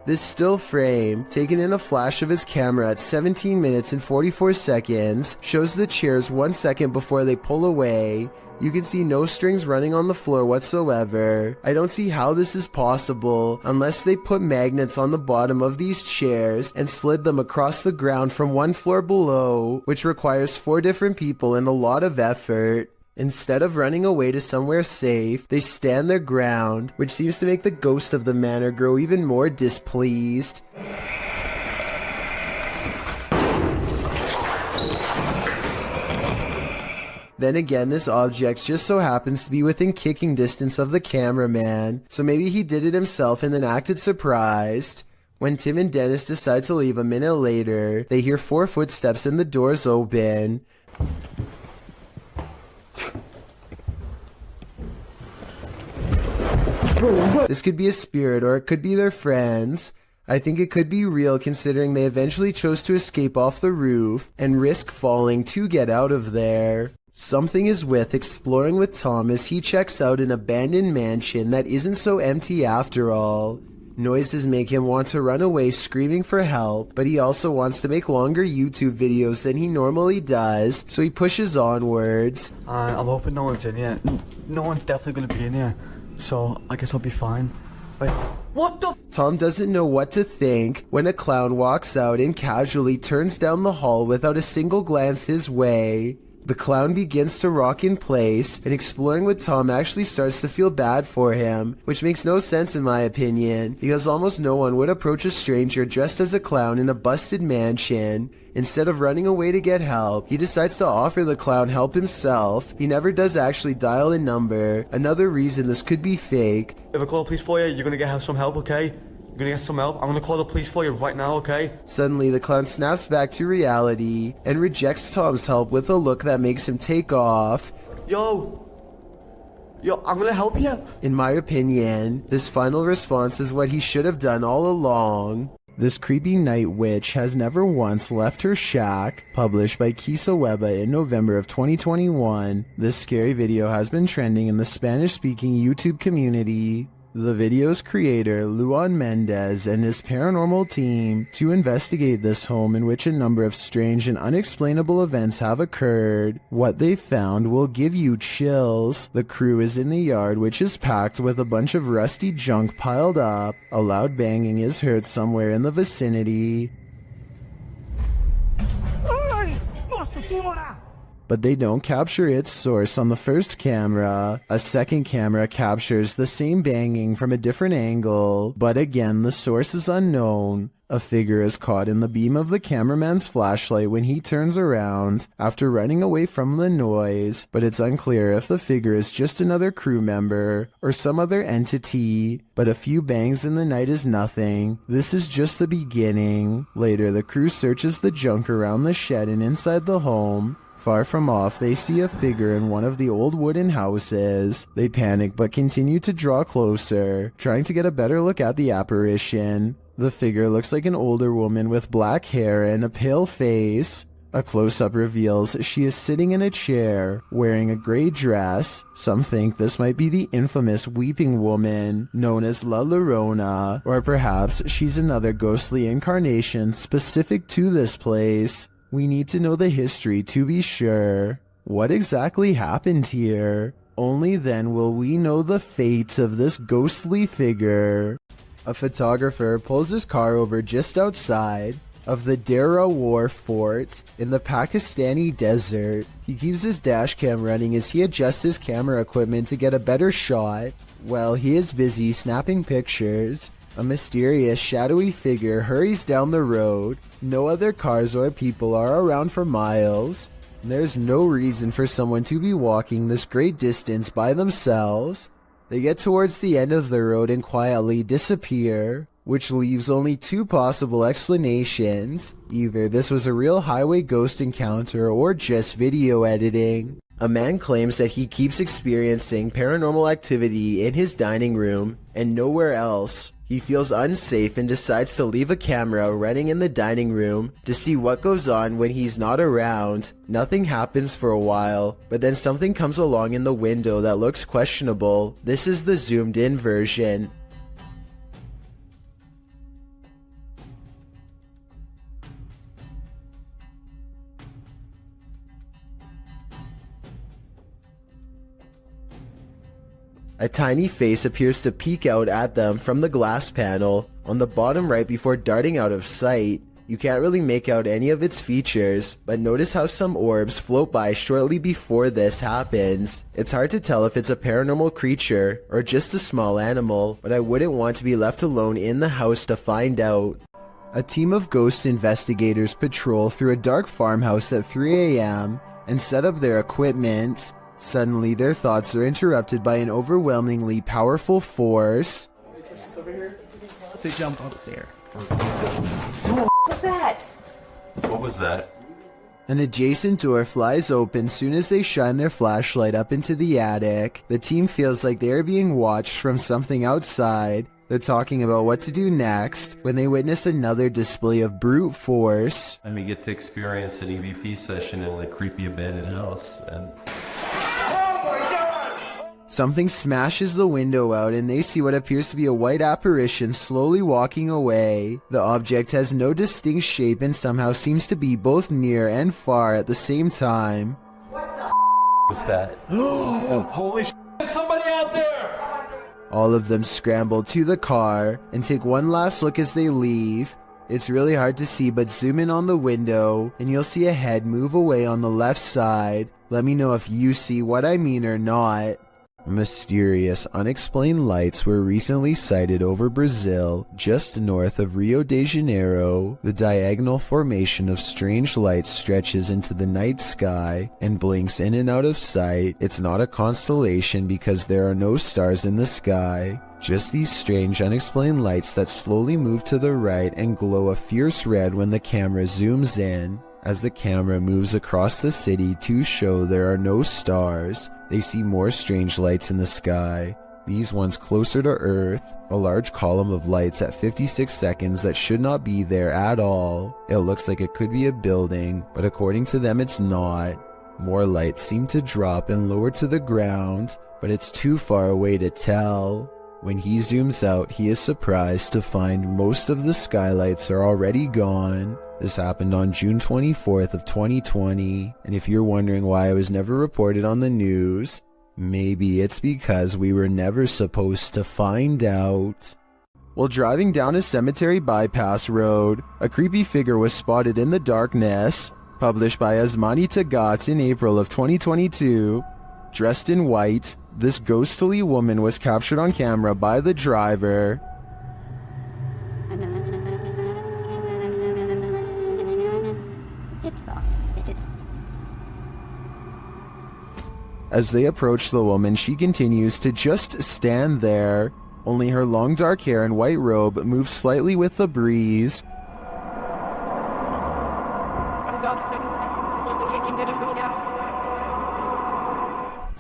This still frame, taken in a flash of his camera at 17 minutes and 44 seconds, shows the chairs 1 second before they pull away. You can see no strings running on the floor whatsoever. I don't see how this is possible unless they put magnets on the bottom of these chairs and slid them across the ground from one floor below, which requires 4 different people and a lot of effort. Instead of running away to somewhere safe, they stand their ground, which seems to make the ghost of the manor grow even more displeased. Then again, this object just so happens to be within kicking distance of the cameraman, so maybe he did it himself and then acted surprised. When Tim and Dennis decide to leave a minute later, they hear 4 footsteps and the doors open. This could be a spirit or it could be their friends. I think it could be real considering they eventually chose to escape off the roof and risk falling to get out of there. Something is with exploring with Tom as he checks out an abandoned mansion that isn't so empty after all. Noises make him want to run away screaming for help, but he also wants to make longer YouTube videos than he normally does, so he pushes onwards. I'm hoping no one's in here. No one's definitely going to be in here, so I guess I'll be fine. Wait, what the? Tom doesn't know what to think when a clown walks out and casually turns down the hall without a single glance his way. The clown begins to rock in place, and exploring with Tom actually starts to feel bad for him, which makes no sense in my opinion, because almost no one would approach a stranger dressed as a clown in a busted mansion. Instead of running away to get help, he decides to offer the clown help himself. He never does actually dial a number, another reason this could be fake. If I call the police for you, you're gonna get some help, okay? I'm gonna get some help. I'm gonna call the police for you right now, okay? Suddenly, the clown snaps back to reality and rejects Tom's help with a look that makes him take off. Yo, I'm gonna help you. In my opinion, this final response is what he should have done all along. This creepy night witch has never once left her shack. Published by Kisa Weba in November of 2021, this scary video has been trending in the Spanish-speaking YouTube community. The video's creator, Luan Mendez, and his paranormal team to investigate this home in which a number of strange and unexplainable events have occurred. What they found will give you chills. The crew is in the yard, which is packed with a bunch of rusty junk piled up. A loud banging is heard somewhere in the vicinity. But they don't capture its source on the first camera. A second camera captures the same banging from a different angle, but again the source is unknown. A figure is caught in the beam of the cameraman's flashlight when he turns around after running away from the noise, but it's unclear if the figure is just another crew member or some other entity. But a few bangs in the night is nothing. This is just the beginning. Later, the crew searches the junk around the shed and inside the home. Far from off, they see a figure in one of the old wooden houses. They panic but continue to draw closer, trying to get a better look at the apparition. The figure looks like an older woman with black hair and a pale face. A close-up reveals she is sitting in a chair, wearing a gray dress. Some think this might be the infamous Weeping Woman, known as La Llorona, or perhaps she's another ghostly incarnation specific to this place. We need to know the history to be sure. What exactly happened here? Only then will we know the fate of this ghostly figure. A photographer pulls his car over just outside of the Dera War Fort in the Pakistani desert. He keeps his dash cam running as he adjusts his camera equipment to get a better shot. While he is busy snapping pictures, a mysterious, shadowy figure hurries down the road. No other cars or people are around for miles. There's no reason for someone to be walking this great distance by themselves. They get towards the end of the road and quietly disappear, which leaves only two possible explanations. Either this was a real highway ghost encounter or just video editing. A man claims that he keeps experiencing paranormal activity in his dining room and nowhere else. He feels unsafe and decides to leave a camera running in the dining room to see what goes on when he's not around. Nothing happens for a while, but then something comes along in the window that looks questionable. This is the zoomed in version. A tiny face appears to peek out at them from the glass panel on the bottom right before darting out of sight. You can't really make out any of its features, but notice how some orbs float by shortly before this happens. It's hard to tell if it's a paranormal creature or just a small animal, but I wouldn't want to be left alone in the house to find out. A team of ghost investigators patrol through a dark farmhouse at 3 a.m. and set up their equipment. Suddenly, their thoughts are interrupted by an overwhelmingly powerful force. To jump upstairs. What's that? What was that? An adjacent door flies open soon as they shine their flashlight up into the attic. The team feels like they are being watched from something outside. They're talking about what to do next when they witness another display of brute force. And we get to experience an EVP session in a creepy abandoned house. And something smashes the window out and they see what appears to be a white apparition slowly walking away. The object has no distinct shape and somehow seems to be both near and far at the same time. what the was that? Holy shit, somebody out there! All of them scramble to the car and take one last look as they leave. It's really hard to see, but zoom in on the window and you'll see a head move away on the left side. Let me know if you see what I mean or not. Mysterious, unexplained lights were recently sighted over Brazil, just north of Rio de Janeiro. The diagonal formation of strange lights stretches into the night sky and blinks in and out of sight. It's not a constellation because there are no stars in the sky. Just these strange, unexplained lights that slowly move to the right and glow a fierce red when the camera zooms in. As the camera moves across the city to show there are no stars, they see more strange lights in the sky. These ones closer to Earth, a large column of lights at 56 seconds that should not be there at all. It looks like it could be a building, but according to them it's not. More lights seem to drop and lower to the ground, but it's too far away to tell. When he zooms out, he is surprised to find most of the skylights are already gone. This happened on June 24th of 2020, and if you're wondering why it was never reported on the news, maybe it's because we were never supposed to find out. While driving down a cemetery bypass road, a creepy figure was spotted in the darkness. Published by Asmani Tagat in April of 2022. Dressed in white, this ghostly woman was captured on camera by the driver. As they approach the woman, she continues to just stand there. Only her long dark hair and white robe move slightly with the breeze.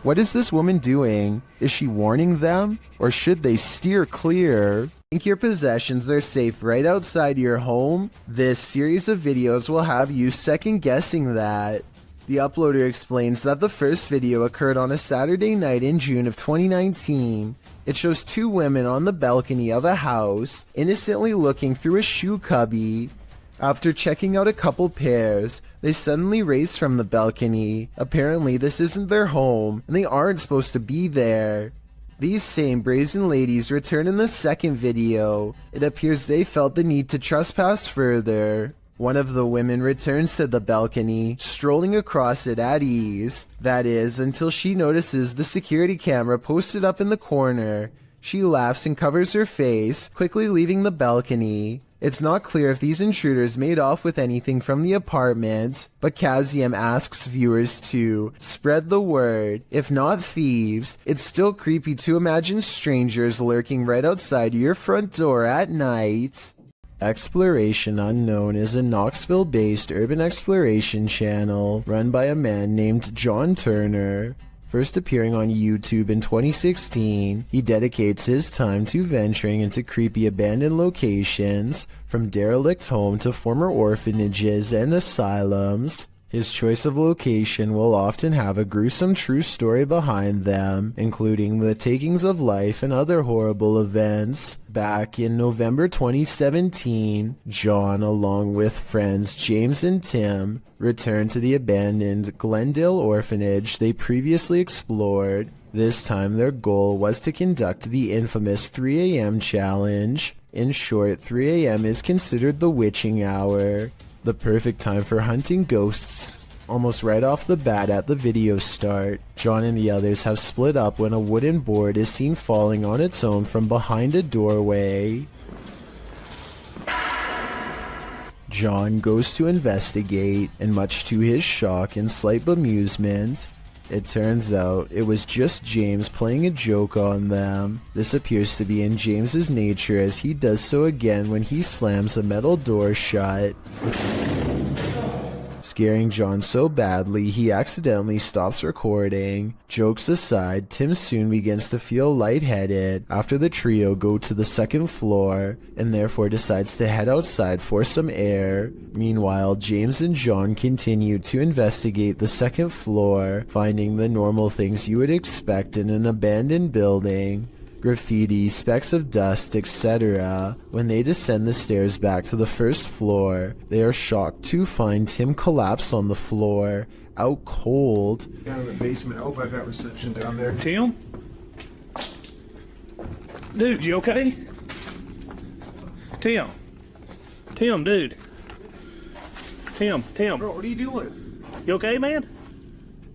What is this woman doing? Is she warning them? Or should they steer clear? Think your possessions are safe right outside your home? This series of videos will have you second guessing that. The uploader explains that the first video occurred on a Saturday night in June of 2019. It shows two women on the balcony of a house, innocently looking through a shoe cubby. After checking out a couple pairs, they suddenly race from the balcony. Apparently this isn't their home, and they aren't supposed to be there. These same brazen ladies return in the second video. It appears they felt the need to trespass further. One of the women returns to the balcony, strolling across it at ease. That is, until she notices the security camera posted up in the corner. She laughs and covers her face, quickly leaving the balcony. It's not clear if these intruders made off with anything from the apartment, but Kazium asks viewers to spread the word. If not thieves, it's still creepy to imagine strangers lurking right outside your front door at night. Exploration Unknown is a Knoxville-based urban exploration channel run by a man named John Turner. First appearing on YouTube in 2016, he dedicates his time to venturing into creepy abandoned locations, from derelict home to former orphanages and asylums. His choice of location will often have a gruesome true story behind them, including the takings of life and other horrible events. Back in November 2017, John, along with friends James and Tim, returned to the abandoned Glendale orphanage they previously explored. This time their goal was to conduct the infamous 3 a.m. challenge. In short, 3 a.m. is considered the witching hour, the perfect time for hunting ghosts. Almost right off the bat at the video start, John and the others have split up when a wooden board is seen falling on its own from behind a doorway. John goes to investigate, and much to his shock and slight bemusement, it turns out it was just James playing a joke on them. This appears to be in James's nature, as he does so again when he slams a metal door shut, scaring John so badly he accidentally stops recording. Jokes aside, Tim soon begins to feel lightheaded after the trio go to the second floor, and therefore decides to head outside for some air. Meanwhile, James and John continue to investigate the second floor, finding the normal things you would expect in an abandoned building: graffiti, specks of dust, etc. When they descend the stairs back to the first floor, they are shocked to find Tim collapsed on the floor, out cold. Down in the basement. I hope I got reception down there. Tim? Dude, you okay? Tim? Tim, dude. Tim. Bro, what are you doing? You okay, man?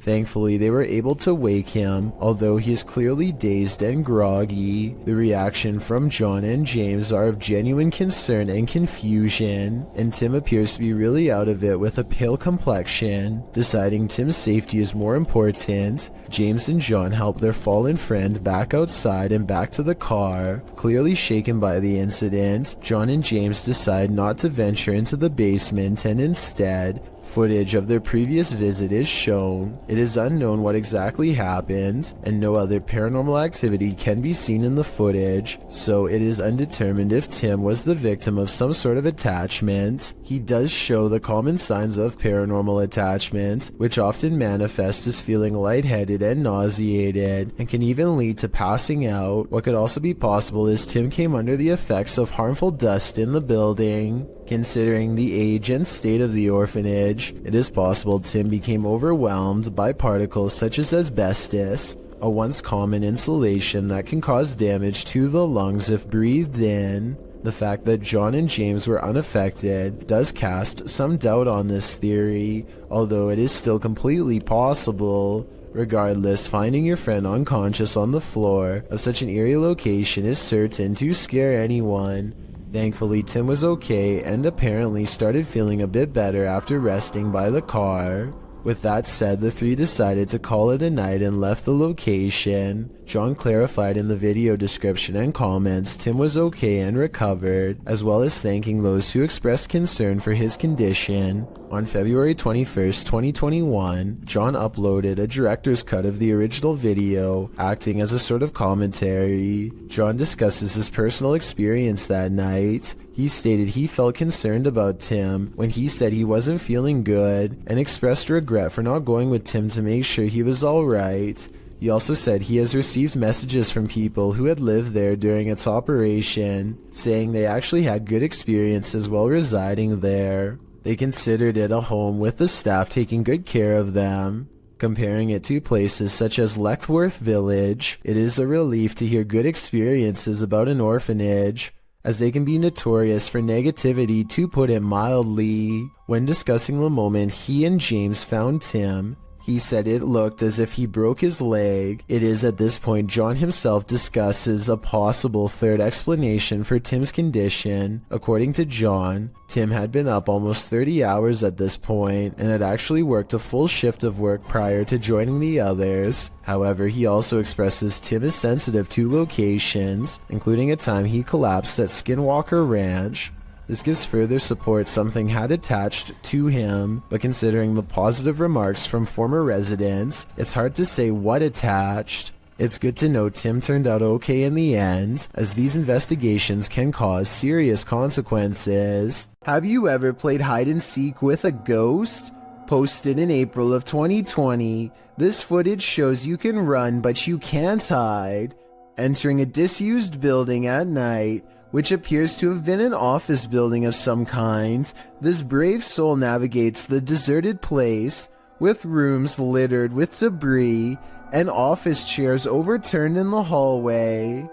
Thankfully, they were able to wake him, although he is clearly dazed and groggy. The reaction from John and James are of genuine concern and confusion, and Tim appears to be really out of it with a pale complexion. Deciding Tim's safety is more important, James and John help their fallen friend back outside and back to the car. Clearly shaken by the incident, John and James decide not to venture into the basement and instead, footage of their previous visit is shown. It is unknown what exactly happened, and no other paranormal activity can be seen in the footage, so it is undetermined if Tim was the victim of some sort of attachment. He does show the common signs of paranormal attachment, which often manifest as feeling lightheaded and nauseated, and can even lead to passing out. What could also be possible is Tim came under the effects of harmful dust in the building. Considering the age and state of the orphanage, it is possible Tim became overwhelmed by particles such as asbestos, a once common insulation that can cause damage to the lungs if breathed in. The fact that John and James were unaffected does cast some doubt on this theory, although it is still completely possible. Regardless, finding your friend unconscious on the floor of such an eerie location is certain to scare anyone. Thankfully, Tim was okay and apparently started feeling a bit better after resting by the car. With that said, the three decided to call it a night and left the location. John clarified in the video description and comments Tim was okay and recovered, as well as thanking those who expressed concern for his condition. On February 21st, 2021, John uploaded a director's cut of the original video, acting as a sort of commentary. John discusses his personal experience that night. He stated he felt concerned about Tim when he said he wasn't feeling good, and expressed regret for not going with Tim to make sure he was alright. He also said he has received messages from people who had lived there during its operation, saying they actually had good experiences while residing there. They considered it a home with the staff taking good care of them. Comparing it to places such as Leckworth Village, it is a relief to hear good experiences about an orphanage, as they can be notorious for negativity, to put it mildly. When discussing the moment he and James found Tim, he said it looked as if he broke his leg. It is at this point John himself discusses a possible third explanation for Tim's condition. According to John, Tim had been up almost 30 hours at this point and had actually worked a full shift of work prior to joining the others. However, he also expresses Tim is sensitive to locations, including a time he collapsed at Skinwalker Ranch. This gives further support something had attached to him, but considering the positive remarks from former residents, it's hard to say what attached. It's good to know Tim turned out okay in the end, as these investigations can cause serious consequences. Have you ever played hide and seek with a ghost? Posted in April of 2020, this footage shows you can run but you can't hide. Entering a disused building at night, which appears to have been an office building of some kind, this brave soul navigates the deserted place, with rooms littered with debris and office chairs overturned in the hallway.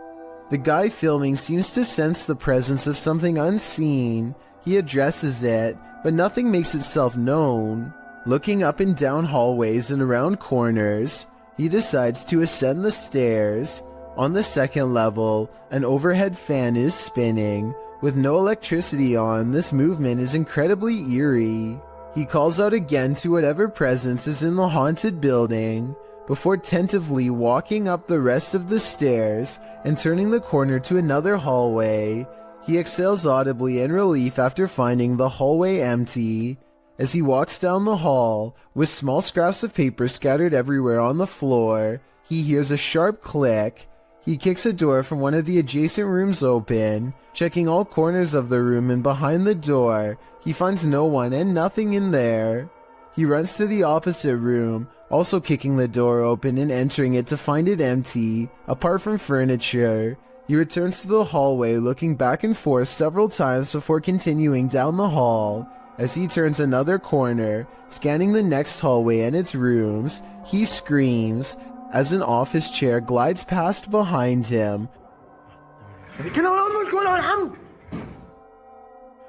The guy filming seems to sense the presence of something unseen. He addresses it, but nothing makes itself known. Looking up and down hallways and around corners, he decides to ascend the stairs. On the second level, an overhead fan is spinning. With no electricity on, this movement is incredibly eerie. He calls out again to whatever presence is in the haunted building, before tentatively walking up the rest of the stairs and turning the corner to another hallway. He exhales audibly in relief after finding the hallway empty. As he walks down the hall, with small scraps of paper scattered everywhere on the floor, he hears a sharp click. He kicks a door from one of the adjacent rooms open. Checking all corners of the room and behind the door, he finds no one and nothing in there. He runs to the opposite room, also kicking the door open and entering it to find it empty, apart from furniture. He returns to the hallway, looking back and forth several times before continuing down the hall. As he turns another corner, scanning the next hallway and its rooms, he screams as an office chair glides past behind him.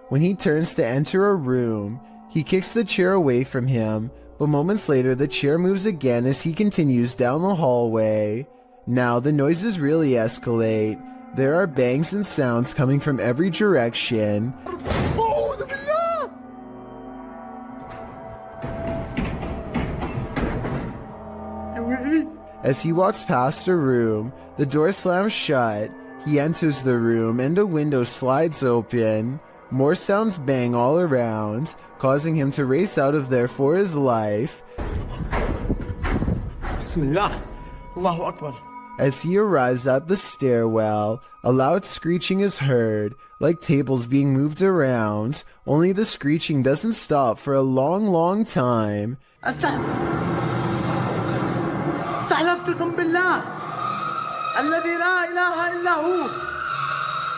When he turns to enter a room, he kicks the chair away from him But moments later, the chair moves again as he continues down the hallway. Now the noises really escalate. There are bangs and sounds coming from every direction. As he walks past a room, the door slams shut. He enters the room and a window slides open. More sounds bang all around, causing him to race out of there for his life. Bismillah. Allahu Akbar. As he arrives at the stairwell, a loud screeching is heard, like tables being moved around, only the screeching doesn't stop for a long time. استحلفتكم بالله الذي لا إله إلا هو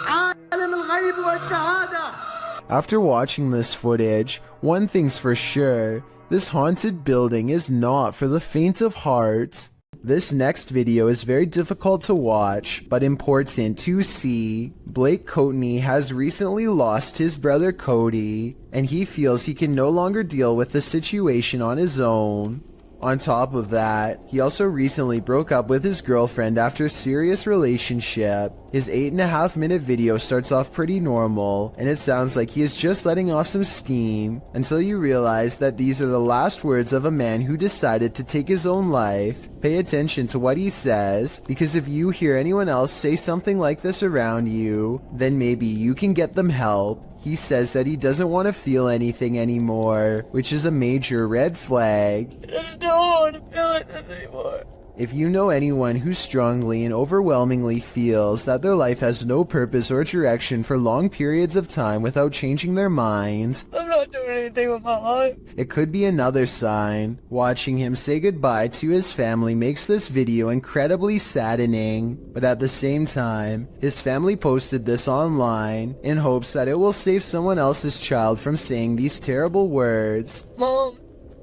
عالم الغيب والشهادة. After watching this footage, one thing's for sure, this haunted building is not for the faint of heart. This next video is very difficult to watch, but important to see. Blake Courtney has recently lost his brother Cody, and he feels he can no longer deal with the situation on his own. On top of that, he also recently broke up with his girlfriend after a serious relationship. His 8.5-minute video starts off pretty normal, and it sounds like he is just letting off some steam, until you realize that these are the last words of a man who decided to take his own life. Pay attention to what he says, because if you hear anyone else say something like this around you, then maybe you can get them help. He says that he doesn't want to feel anything anymore, which is a major red flag. I just don't want to feel like this anymore. If you know anyone who strongly and overwhelmingly feels that their life has no purpose or direction for long periods of time without changing their minds, I'm not doing anything with my life. it could be another sign. Watching him say goodbye to his family makes this video incredibly saddening, but at the same time, his family posted this online in hopes that it will save someone else's child from saying these terrible words. Mom,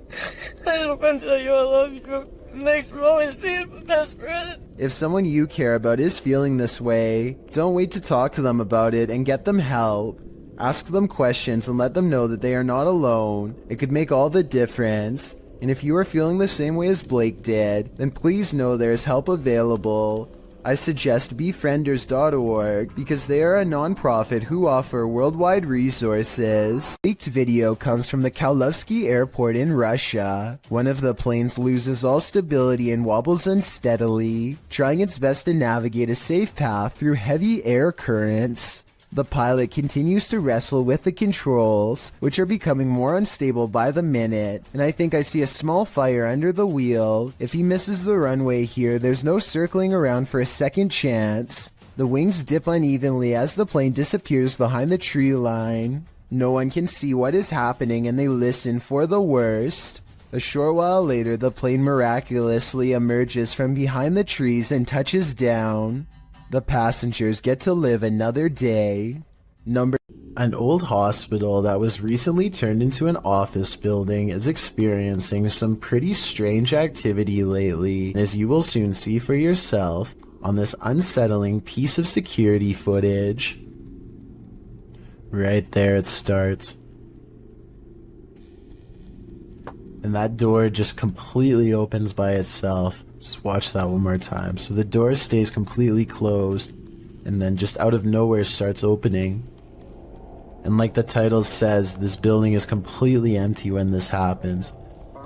I just want to tell you I love you. Thanks for always being my best friend. If someone you care about is feeling this way, don't wait to talk to them about it and get them help. Ask them questions and let them know that they are not alone. It could make all the difference. And if you are feeling the same way as Blake did, then please know there is help available. I suggest befrienders.org because they are a non-profit who offer worldwide resources. Leaked video comes from the Kaluzhsky airport in Russia. One of the planes loses all stability and wobbles unsteadily, trying its best to navigate a safe path through heavy air currents. The pilot continues to wrestle with the controls, which are becoming more unstable by the minute, and I think I see a small fire under the wheel. If he misses the runway here, there's no circling around for a second chance. The wings dip unevenly as the plane disappears behind the tree line. No one can see what is happening and they listen for the worst. A short while later, the plane miraculously emerges from behind the trees and touches down. The passengers get to live another day. An old hospital that was recently turned into an office building is experiencing some pretty strange activity lately, as you will soon see for yourself on this unsettling piece of security footage. Right there it starts. And that door just completely opens by itself. Just watch that one more time. So the door stays completely closed, and then just out of nowhere starts opening. And like the title says, this building is completely empty when this happens.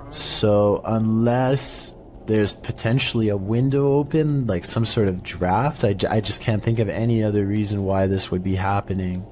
So unless there's potentially a window open, like some sort of draft, I just can't think of any other reason why this would be happening.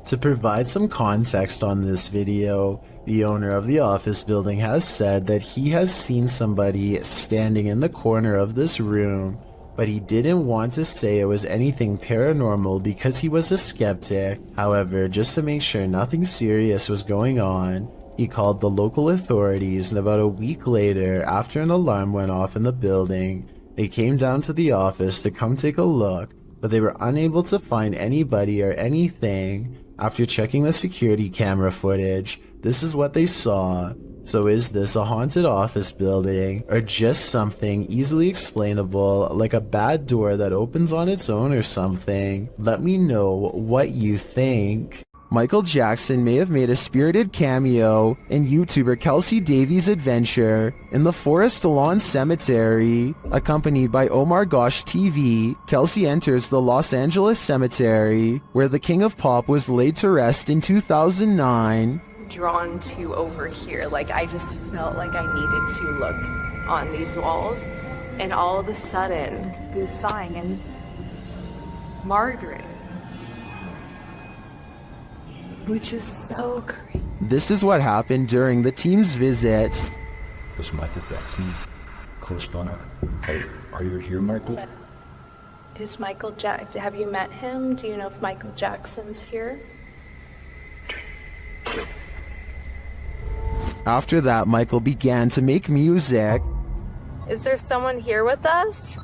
To provide some context on this video, the owner of the office building has said that he has seen somebody standing in the corner of this room, but he didn't want to say it was anything paranormal because he was a skeptic. However, just to make sure nothing serious was going on, he called the local authorities, and about a week later, after an alarm went off in the building, they came down to the office to come take a look, but they were unable to find anybody or anything. After checking the security camera footage, this is what they saw. So is this a haunted office building, or just something easily explainable, like a bad door that opens on its own or something? Let me know what you think. Michael Jackson may have made a spirited cameo in YouTuber Kelsey Davies' adventure in the Forest Lawn Cemetery. Accompanied by Omar Gosh TV, Kelsey enters the Los Angeles Cemetery, where the King of Pop was laid to rest in 2009. Drawn to over here, like I just felt like I needed to look on these walls, and all of a sudden, this sign and Margaret. Which is so crazy. This is what happened during the team's visit. This is Michael Jackson. Close donor. Hey, are you here, Michael? Is Michael Jackson, have you met him? Do you know if Michael Jackson's here? After that, Michael began to make music. Is there someone here with us?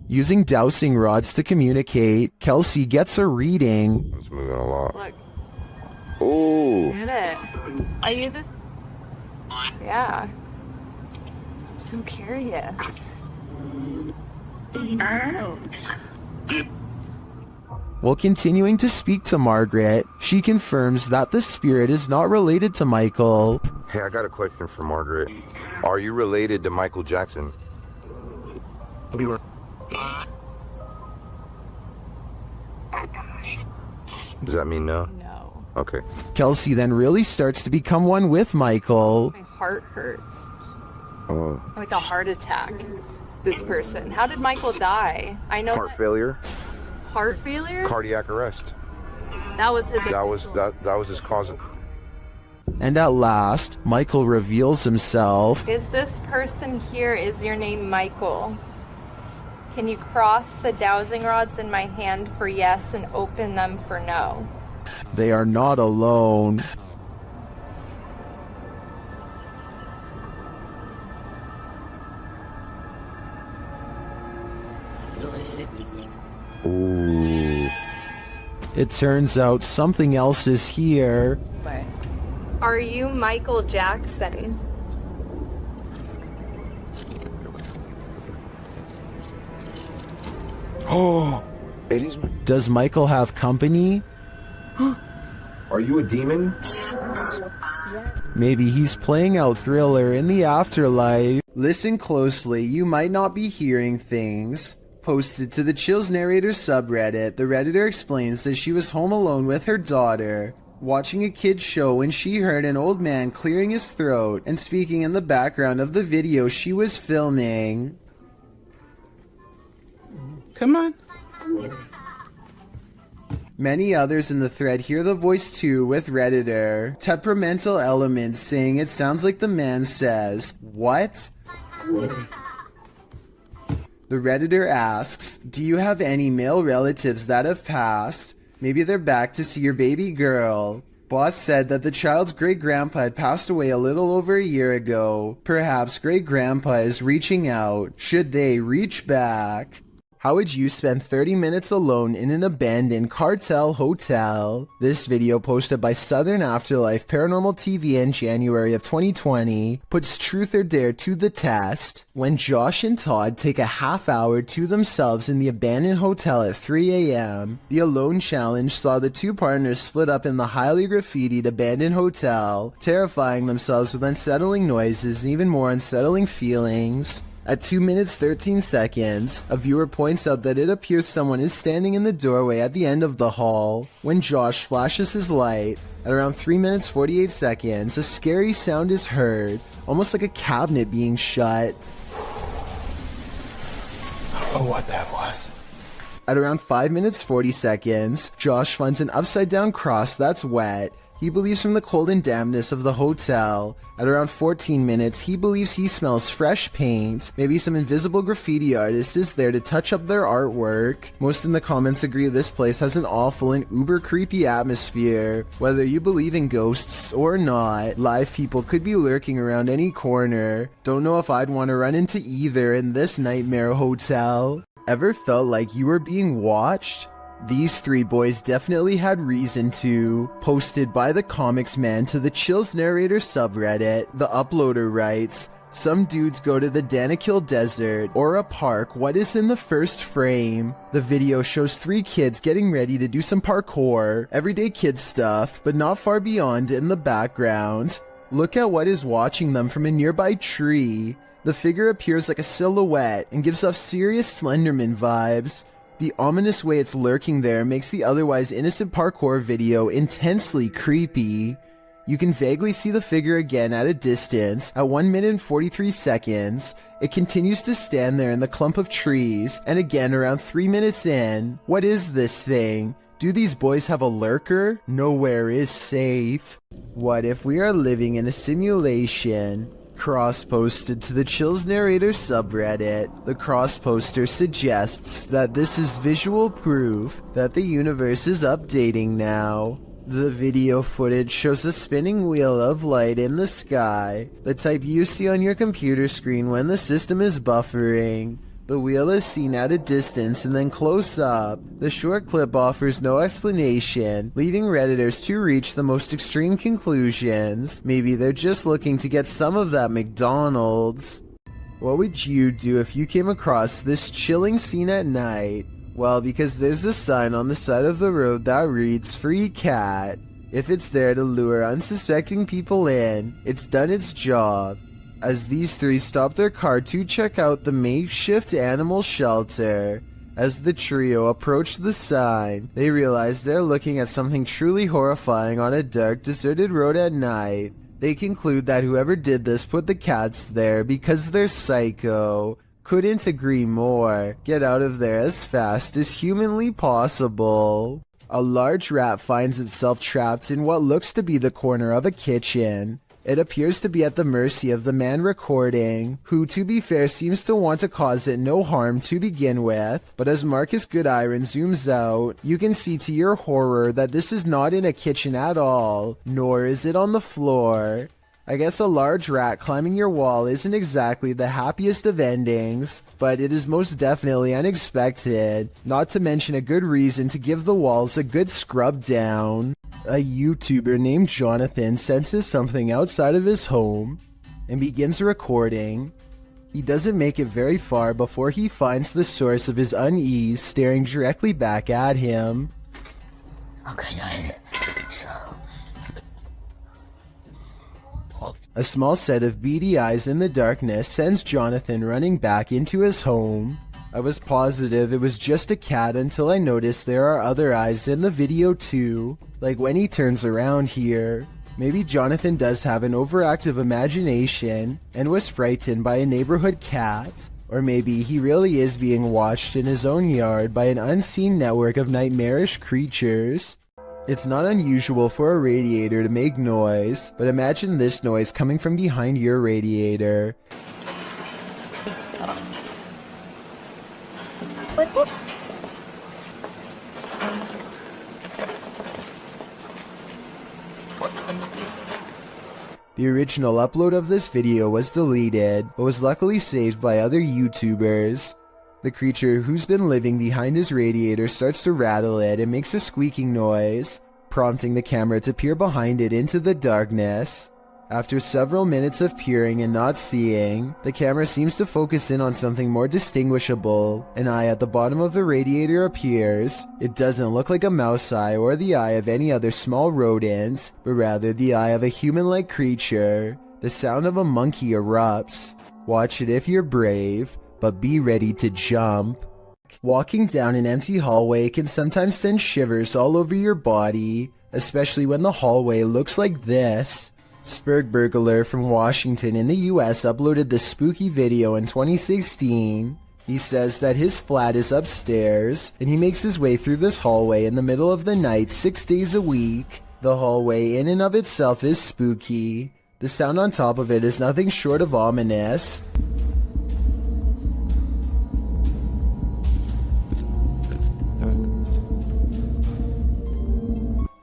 Using dowsing rods to communicate, Kelsey gets a reading. It's moving a lot. Look. Ooh. Get it. Are you the... Yeah. I'm so curious. While continuing to speak to Margaret, she confirms that the spirit is not related to Michael. Hey, I got a question for Margaret. Are you related to Michael Jackson? Does that mean no? No. Okay. Kelsey then really starts to become one with Michael. My heart hurts. Oh. Like a heart attack. This person. How did Michael die? I know. Heart failure? Heart failure? Cardiac arrest. That was his. That was his cause. And at last, Michael reveals himself. Is this person here, is your name Michael? Can you cross the dowsing rods in my hand for yes and open them for no? They are not alone. Ooh. It turns out something else is here. Are you Michael Jackson? Oh, it is. Does Michael have company? Are you a demon? Maybe he's playing out Thriller in the afterlife. Listen closely, you might not be hearing things. Posted to the Chills Narrator subreddit, the Redditor explains that she was home alone with her daughter, watching a kid's show when she heard an old man clearing his throat and speaking in the background of the video she was filming. Come on. Many others in the thread hear the voice too, with Redditor temperamental elements saying it sounds like the man says, "What?" The Redditor asks, "Do you have any male relatives that have passed? Maybe they're back to see your baby girl." Boss said that the child's great-grandpa had passed away a little over a year ago. Perhaps great-grandpa is reaching out. Should they reach back? How would you spend 30 minutes alone in an abandoned cartel hotel? This video, posted by Southern Afterlife Paranormal TV in January of 2020, puts Truth or Dare to the test. When Josh and Todd take a half hour to themselves in the abandoned hotel at 3 a.m., the Alone Challenge saw the two partners split up in the highly graffitied abandoned hotel, terrifying themselves with unsettling noises and even more unsettling feelings. At 2 minutes 13 seconds, a viewer points out that it appears someone is standing in the doorway at the end of the hall. When Josh flashes his light, at around 3 minutes 48 seconds, a scary sound is heard, almost like a cabinet being shut. I don't know what that was. At around 5 minutes 40 seconds, Josh finds an upside down cross that's wet. He believes from the cold and dampness of the hotel. At around 14 minutes, he believes he smells fresh paint. Maybe some invisible graffiti artist is there to touch up their artwork. Most in the comments agree this place has an awful and uber creepy atmosphere. Whether you believe in ghosts or not, live people could be lurking around any corner. Don't know if I'd want to run into either in this nightmare hotel. Ever felt like you were being watched? These three boys definitely had reason to. Posted by the Comics Man to the Chills Narrator subreddit, the uploader writes, Some dudes go to the Danakil Desert or a park. What is in the first frame? The video shows 3 kids getting ready to do some parkour, everyday kid stuff, but not far beyond in the background. Look at what is watching them from a nearby tree. The figure appears like a silhouette and gives off serious Slenderman vibes. The ominous way it's lurking there makes the otherwise innocent parkour video intensely creepy. You can vaguely see the figure again at a distance. At 1 minute and 43 seconds, it continues to stand there in the clump of trees, and again around 3 minutes in. What is this thing? Do these boys have a lurker? Nowhere is safe. What if we are living in a simulation? Cross-posted to the Chills Narrator subreddit, the cross-poster suggests that this is visual proof that the universe is updating now. The video footage shows a spinning wheel of light in the sky, the type you see on your computer screen when the system is buffering. The wheel is seen at a distance and then close up. The short clip offers no explanation, leaving Redditors to reach the most extreme conclusions. Maybe they're just looking to get some of that McDonald's. What would you do if you came across this chilling scene at night? Well, because there's a sign on the side of the road that reads "Free Cat." If it's there to lure unsuspecting people in, it's done its job. As these 3 stop their car to check out the makeshift animal shelter, as the trio approach the sign, they realize they're looking at something truly horrifying on a dark, deserted road at night. They conclude that whoever did this put the cats there because they're psycho. Couldn't agree more. Get out of there as fast as humanly possible. A large rat finds itself trapped in what looks to be the corner of a kitchen. It appears to be at the mercy of the man recording, who to be fair seems to want to cause it no harm to begin with, but as Marcus Goodiron zooms out, you can see to your horror that this is not in a kitchen at all, nor is it on the floor. I guess a large rat climbing your wall isn't exactly the happiest of endings, but it is most definitely unexpected, not to mention a good reason to give the walls a good scrub down. A YouTuber named Jonathan senses something outside of his home and begins recording. He doesn't make it very far before he finds the source of his unease staring directly back at him. Okay guys, so... A small set of beady eyes in the darkness sends Jonathan running back into his home. I was positive it was just a cat until I noticed there are other eyes in the video too, like when he turns around here. Maybe Jonathan does have an overactive imagination and was frightened by a neighborhood cat, or maybe he really is being watched in his own yard by an unseen network of nightmarish creatures. It's not unusual for a radiator to make noise, but imagine this noise coming from behind your radiator. The original upload of this video was deleted, but was luckily saved by other YouTubers. The creature who's been living behind his radiator starts to rattle it and makes a squeaking noise, prompting the camera to peer behind it into the darkness. After several minutes of peering and not seeing, the camera seems to focus in on something more distinguishable. An eye at the bottom of the radiator appears. It doesn't look like a mouse eye or the eye of any other small rodent, but rather the eye of a human-like creature. The sound of a monkey erupts. Watch it if you're brave, but be ready to jump. Walking down an empty hallway can sometimes send shivers all over your body, especially when the hallway looks like this. Spurgburglar from Washington in the US uploaded this spooky video in 2016. He says that his flat is upstairs, and he makes his way through this hallway in the middle of the night 6 days a week. The hallway in and of itself is spooky. The sound on top of it is nothing short of ominous.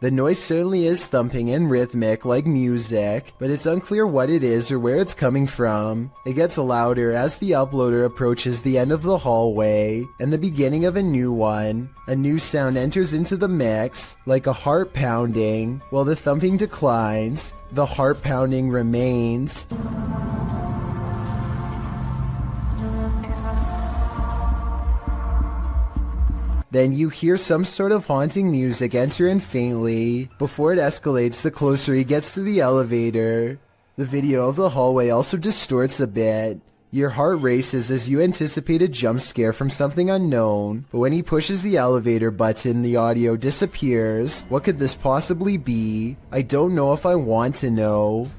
The noise certainly is thumping and rhythmic like music, but it's unclear what it is or where it's coming from. It gets louder as the uploader approaches the end of the hallway and the beginning of a new one. A new sound enters into the mix, like a heart pounding. While the thumping declines, the heart pounding remains. Then you hear some sort of haunting music enter in faintly. Before it escalates, the closer he gets to the elevator. The video of the hallway also distorts a bit. Your heart races as you anticipate a jump scare from something unknown, but when he pushes the elevator button, the audio disappears. What could this possibly be? I don't know if I want to know.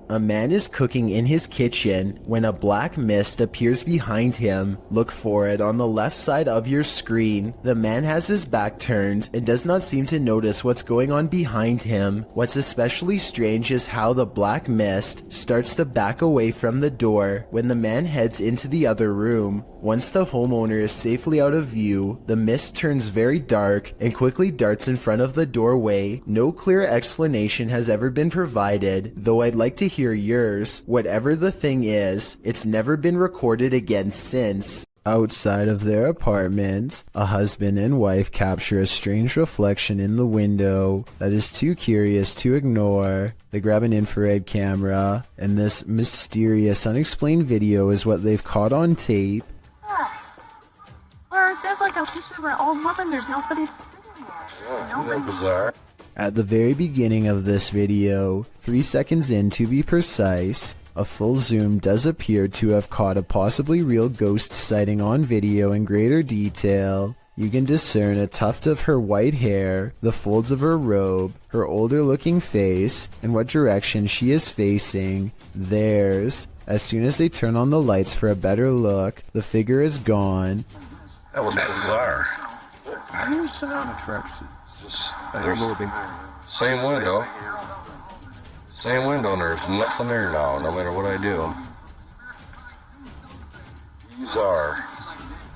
A man is cooking in his kitchen when a black mist appears behind him. Look for it on the left side of your screen. The man has his back turned and does not seem to notice what's going on behind him. What's especially strange is how the black mist starts to back away from the door when the man heads into the other room. Once the homeowner is safely out of view, the mist turns very dark and quickly darts in front of the doorway. No clear explanation has ever been provided, though I'd like to hear yours. Whatever the thing is, it's never been recorded again since. Outside of their apartment, a husband and wife capture a strange reflection in the window that is too curious to ignore. They grab an infrared camera, and this mysterious, unexplained video is what they've caught on tape. Or it sounds like a super old woman. There's nobody. Bizarre. At the very beginning of this video, 3 seconds in to be precise, a full zoom does appear to have caught a possibly real ghost sighting on video in greater detail. You can discern a tuft of her white hair, the folds of her robe, her older looking face, and what direction she is facing. Theirs. As soon as they turn on the lights for a better look, the figure is gone. That was bizarre. There's sound effects. Same window. Same window, and there's nothing there now, no matter what I do. Bizarre.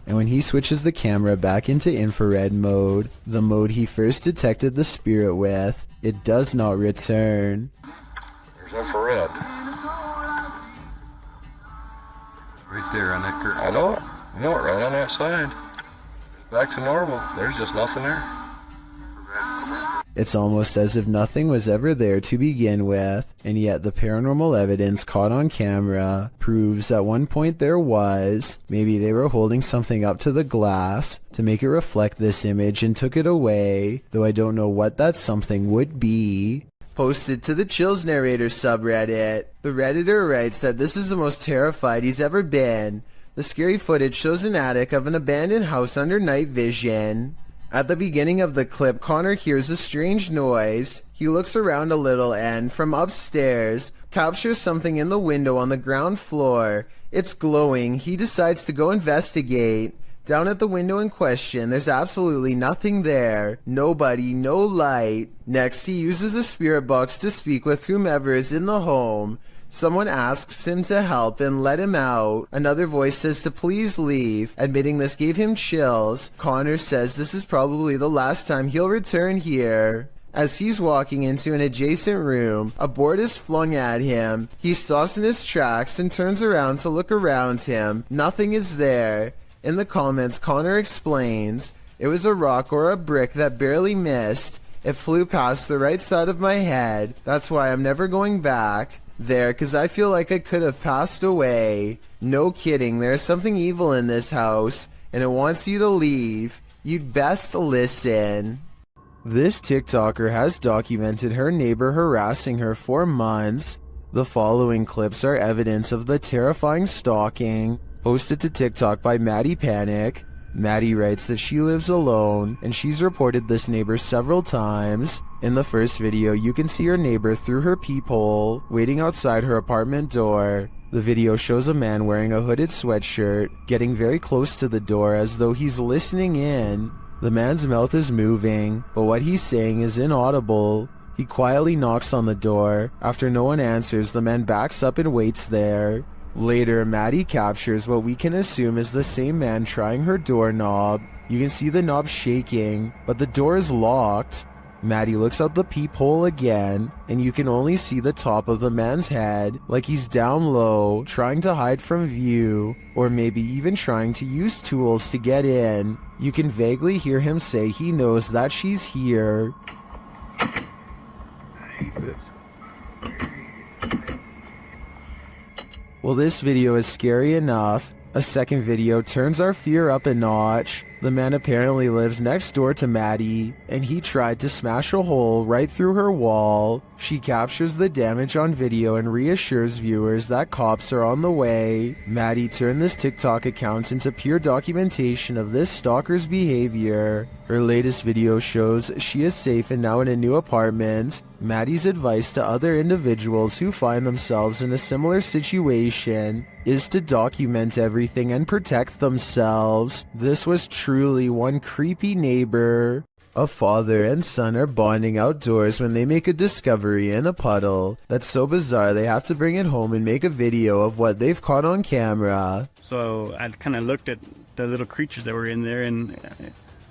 And when he switches the camera back into infrared mode, the mode he first detected the spirit with, it does not return. There's infrared. Right there on that curtain. I know it. I know it, right on that side. Back to normal. There's just nothing there. It's almost as if nothing was ever there to begin with, and yet the paranormal evidence caught on camera proves at one point there was. Maybe they were holding something up to the glass to make it reflect this image and took it away, though I don't know what that something would be. Posted to the Chills Narrator subreddit, the Redditor writes that this is the most terrified he's ever been. The scary footage shows an attic of an abandoned house under night vision. At the beginning of the clip, Connor hears a strange noise. He looks around a little and, from upstairs, captures something in the window on the ground floor. It's glowing. He decides to go investigate. Down at the window in question, there's absolutely nothing there. Nobody, no light. Next, he uses a spirit box to speak with whomever is in the home. Someone asks him to help and let him out. Another voice says to please leave. Admitting this gave him chills. Connor says this is probably the last time he'll return here. As he's walking into an adjacent room, a board is flung at him. He stops in his tracks and turns around to look around him. Nothing is there. In the comments, Connor explains, it was a rock or a brick that barely missed. It flew past the right side of my head. That's why I'm never going back there, cause I feel like I could have passed away. No kidding, there's something evil in this house, and it wants you to leave. You'd best listen. This TikToker has documented her neighbor harassing her for months. The following clips are evidence of the terrifying stalking. Posted to TikTok by Maddie Panic. Maddie writes that she lives alone, and she's reported this neighbor several times. In the first video, you can see her neighbor through her peephole, waiting outside her apartment door. The video shows a man wearing a hooded sweatshirt, getting very close to the door as though he's listening in. The man's mouth is moving, but what he's saying is inaudible. He quietly knocks on the door. After no one answers, the man backs up and waits there. Later, Maddie captures what we can assume is the same man trying her doorknob. You can see the knob shaking, but the door is locked. Maddie looks out the peephole again, and you can only see the top of the man's head, like he's down low, trying to hide from view, or maybe even trying to use tools to get in. You can vaguely hear him say he knows that she's here. this. Well, this video is scary enough. A second video turns our fear up a notch. The man apparently lives next door to Maddie, and he tried to smash a hole right through her wall. She captures the damage on video and reassures viewers that cops are on the way. Maddie turned this TikTok account into pure documentation of this stalker's behavior. Her latest video shows she is safe and now in a new apartment. Maddie's advice to other individuals who find themselves in a similar situation is to document everything and protect themselves. This was truly one creepy neighbor. A father and son are bonding outdoors when they make a discovery in a puddle that's so bizarre they have to bring it home and make a video of what they've caught on camera. So I kind of looked at the little creatures that were in there, and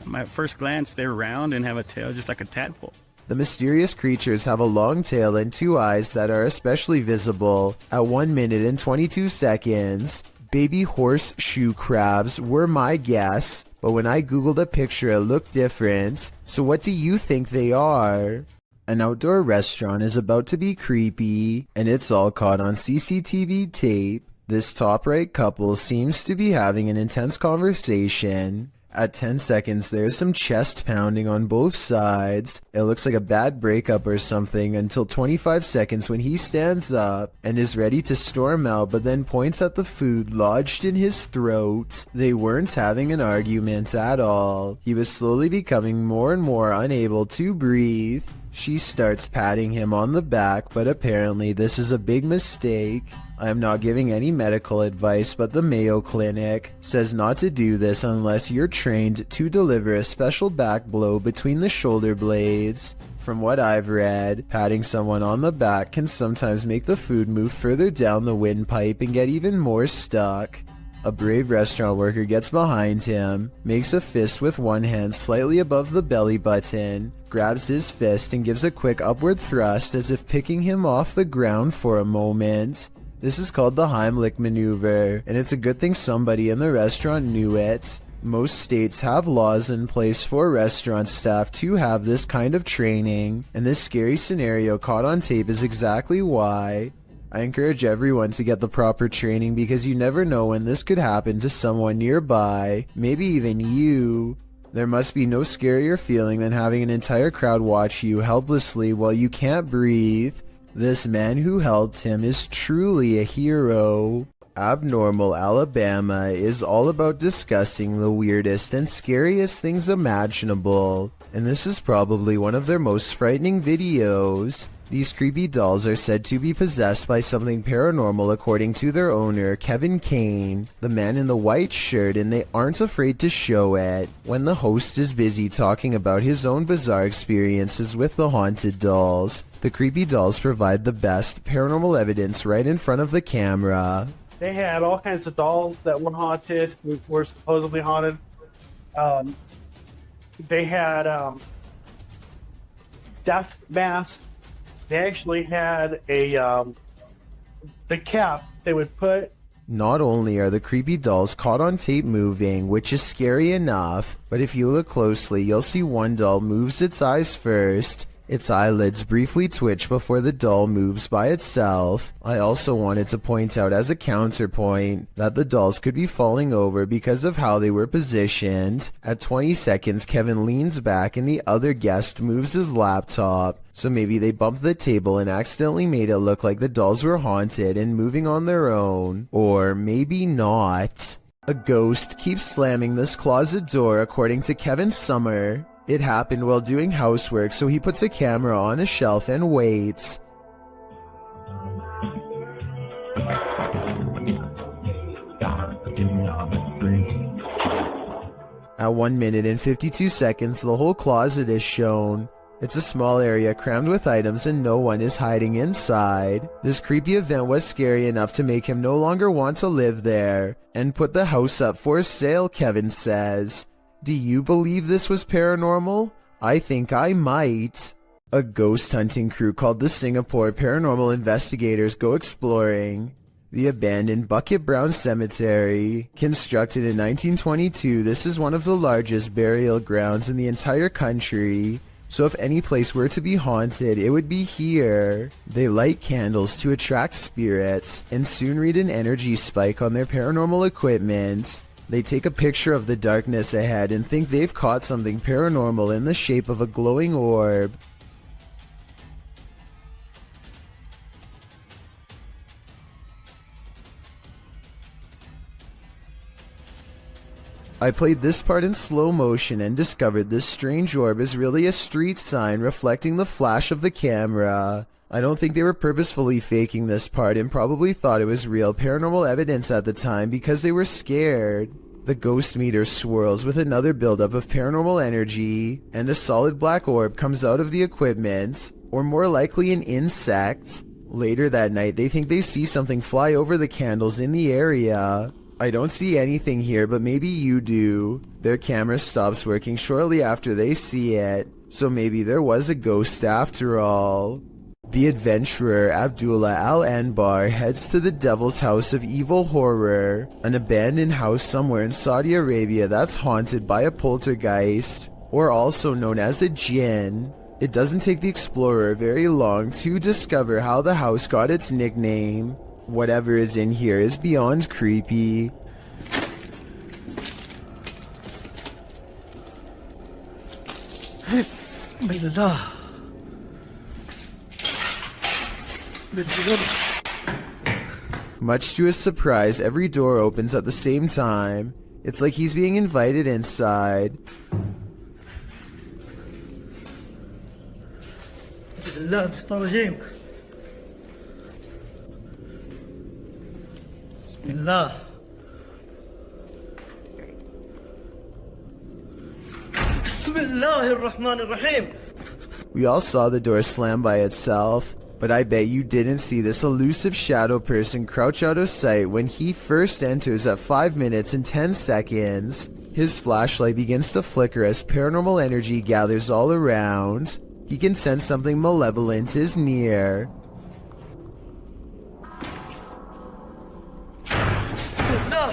my first glance, they're round and have a tail just like a tadpole. The mysterious creatures have a long tail and 2 eyes that are especially visible at 1 minute and 22 seconds. Baby horseshoe crabs were my guess, but when I googled a picture it looked different. So what do you think they are? An outdoor restaurant is about to be creepy, and it's all caught on CCTV tape. This top right couple seems to be having an intense conversation. At 10 seconds, there's some chest pounding on both sides. It looks like a bad breakup or something until 25 seconds when he stands up and is ready to storm out, but then points at the food lodged in his throat. They weren't having an argument at all. He was slowly becoming more and more unable to breathe. She starts patting him on the back, but apparently this is a big mistake. I am not giving any medical advice, but the Mayo Clinic says not to do this unless you're trained to deliver a special back blow between the shoulder blades. From what I've read, patting someone on the back can sometimes make the food move further down the windpipe and get even more stuck. A brave restaurant worker gets behind him, makes a fist with one hand slightly above the belly button, grabs his fist and gives a quick upward thrust as if picking him off the ground for a moment. This is called the Heimlich maneuver, and it's a good thing somebody in the restaurant knew it. Most states have laws in place for restaurant staff to have this kind of training, and this scary scenario caught on tape is exactly why. I encourage everyone to get the proper training because you never know when this could happen to someone nearby, maybe even you. There must be no scarier feeling than having an entire crowd watch you helplessly while you can't breathe. This man who helped him is truly a hero. Abnormal Alabama is all about discussing the weirdest and scariest things imaginable, and this is probably one of their most frightening videos. These creepy dolls are said to be possessed by something paranormal according to their owner, Kevin Kane, the man in the white shirt, and they aren't afraid to show it. When the host is busy talking about his own bizarre experiences with the haunted dolls, the creepy dolls provide the best paranormal evidence right in front of the camera. They had all kinds of dolls that were haunted, were supposedly haunted. They had death masks. They actually had a the cap they would put. Not only are the creepy dolls caught on tape moving, which is scary enough, but if you look closely, you'll see one doll moves its eyes first. Its eyelids briefly twitch before the doll moves by itself. I also wanted to point out as a counterpoint that the dolls could be falling over because of how they were positioned. At 20 seconds, Kevin leans back and the other guest moves his laptop. So maybe they bumped the table and accidentally made it look like the dolls were haunted and moving on their own. Or maybe not. A ghost keeps slamming this closet door according to Kevin Summer. It happened while doing housework, so he puts a camera on a shelf and waits. At 1 minute and 52 seconds, the whole closet is shown. It's a small area crammed with items and no one is hiding inside. This creepy event was scary enough to make him no longer want to live there and put the house up for sale, Kevin says. Do you believe this was paranormal? I think I might. A ghost hunting crew called the Singapore Paranormal Investigators go exploring the abandoned Bucket Brown Cemetery. Constructed in 1922, this is one of the largest burial grounds in the entire country. So if any place were to be haunted, it would be here. They light candles to attract spirits and soon read an energy spike on their paranormal equipment. They take a picture of the darkness ahead and think they've caught something paranormal in the shape of a glowing orb. I played this part in slow motion and discovered this strange orb is really a street sign reflecting the flash of the camera. I don't think they were purposefully faking this part and probably thought it was real paranormal evidence at the time because they were scared. The ghost meter swirls with another buildup of paranormal energy, and a solid black orb comes out of the equipment, or more likely an insect. Later that night, they think they see something fly over the candles in the area. I don't see anything here, but maybe you do. Their camera stops working shortly after they see it, so maybe there was a ghost after all. The adventurer Abdullah Al-Anbar heads to the Devil's House of Evil Horror, an abandoned house somewhere in Saudi Arabia that's haunted by a poltergeist, or also known as a jinn. It doesn't take the explorer very long to discover how the house got its nickname. Whatever is in here is beyond creepy. Bismillah. Much to his surprise, every door opens at the same time. It's like he's being invited inside. Bismillah. Bismillahirrahmanirrahim. We all saw the door slam by itself, but I bet you didn't see this elusive shadow person crouch out of sight when he first enters at 5 minutes and 10 seconds. His flashlight begins to flicker as paranormal energy gathers all around. He can sense something malevolent is near.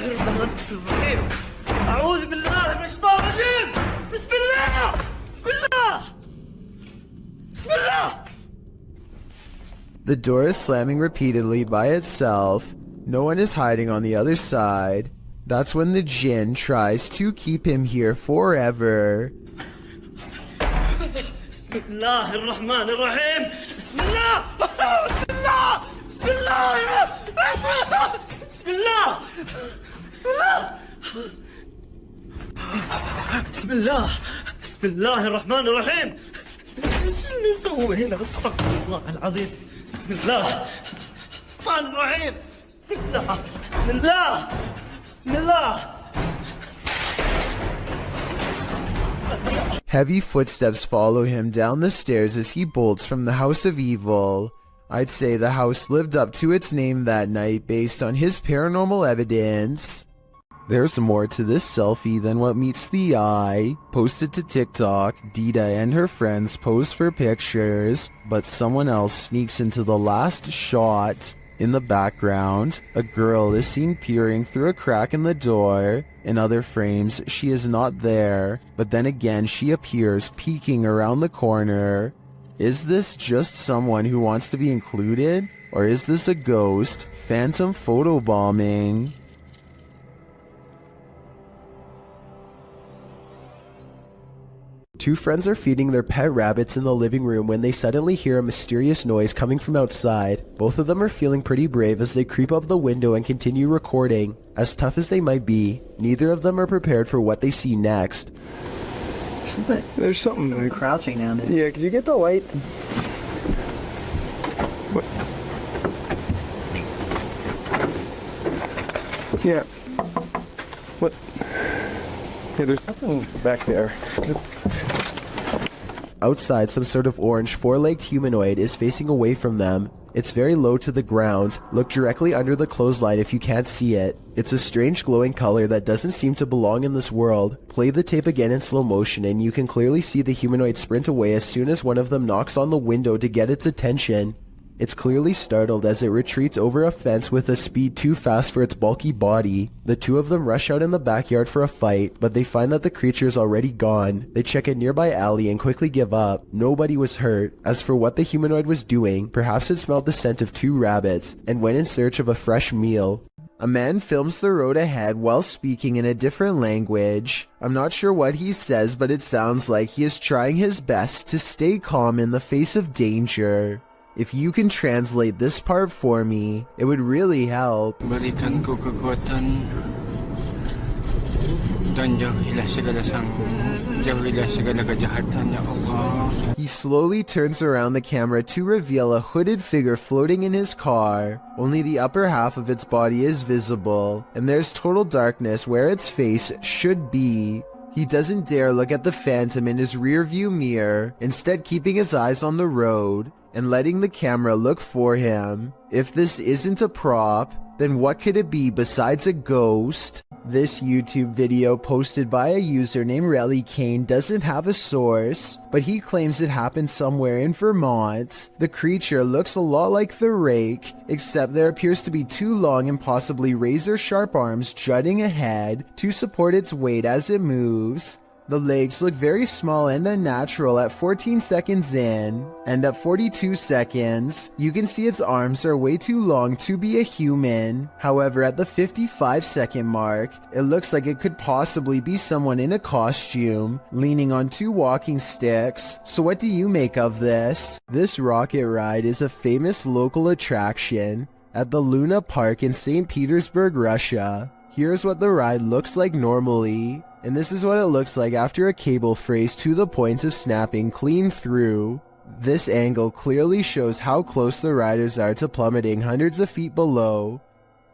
Bismillahirrahmanirrahim. A'udhu billahi minash shaitanir rajim. Bismillah. Bismillah. Bismillah. The door is slamming repeatedly by itself. No one is hiding on the other side. That's when the jinn tries to keep him here forever. Bismillahirrahmanirrahim. Bismillah. Bismillah. Bismillah. Bismillah. Bismillah. Bismillah. Bismillahirrahmanirrahim. ايش اللي سوى هنا؟ استغفر الله العظيم. بسم الله الرحمن الرحيم. بسم الله. بسم الله. بسم الله. Heavy footsteps follow him down the stairs as he bolts from the House of Evil. I'd say the house lived up to its name that night based on his paranormal evidence. There's more to this selfie than what meets the eye. Posted to TikTok, Dita and her friends pose for pictures, but someone else sneaks into the last shot. In the background, a girl is seen peering through a crack in the door. In other frames, she is not there, but then again she appears peeking around the corner. Is this just someone who wants to be included? Or is this a ghost? Phantom photobombing? Two friends are feeding their pet rabbits in the living room when they suddenly hear a mysterious noise coming from outside. Both of them are feeling pretty brave as they creep up the window and continue recording. As tough as they might be, neither of them are prepared for what they see next. There's something We're crouching down there. Yeah, could you get the light? What? Yeah. What? Yeah, there's nothing back there. Outside, some sort of orange four-legged humanoid is facing away from them. It's very low to the ground. Look directly under the clothesline if you can't see it. It's a strange glowing color that doesn't seem to belong in this world. Play the tape again in slow motion and you can clearly see the humanoid sprint away as soon as one of them knocks on the window to get its attention. It's clearly startled as it retreats over a fence with a speed too fast for its bulky body. The two of them rush out in the backyard for a fight, but they find that the creature is already gone. They check a nearby alley and quickly give up. Nobody was hurt. As for what the humanoid was doing, perhaps it smelled the scent of 2 rabbits and went in search of a fresh meal. A man films the road ahead while speaking in a different language. I'm not sure what he says, but it sounds like he is trying his best to stay calm in the face of danger. If you can translate this part for me, it would really help. Balikan ko kekuatan dan jauhilah segala jauhilah segala kejahatan ya Allah. He slowly turns around the camera to reveal a hooded figure floating in his car. Only the upper half of its body is visible, and there's total darkness where its face should be. He doesn't dare look at the phantom in his rearview mirror, instead keeping his eyes on the road and letting the camera look for him. If this isn't a prop, then what could it be besides a ghost? This YouTube video posted by a user named Relly Kane doesn't have a source, but he claims it happened somewhere in Vermont. The creature looks a lot like the Rake, except there appears to be 2 long and possibly razor-sharp arms jutting ahead to support its weight as it moves. The legs look very small and unnatural at 14 seconds in, and at 42 seconds, you can see its arms are way too long to be a human. However, at the 55-second mark, it looks like it could possibly be someone in a costume, leaning on 2 walking sticks. So what do you make of this? This rocket ride is a famous local attraction at the Luna Park in St. Petersburg, Russia. Here's what the ride looks like normally. And this is what it looks like after a cable frays to the point of snapping clean through. This angle clearly shows how close the riders are to plummeting hundreds of feet below.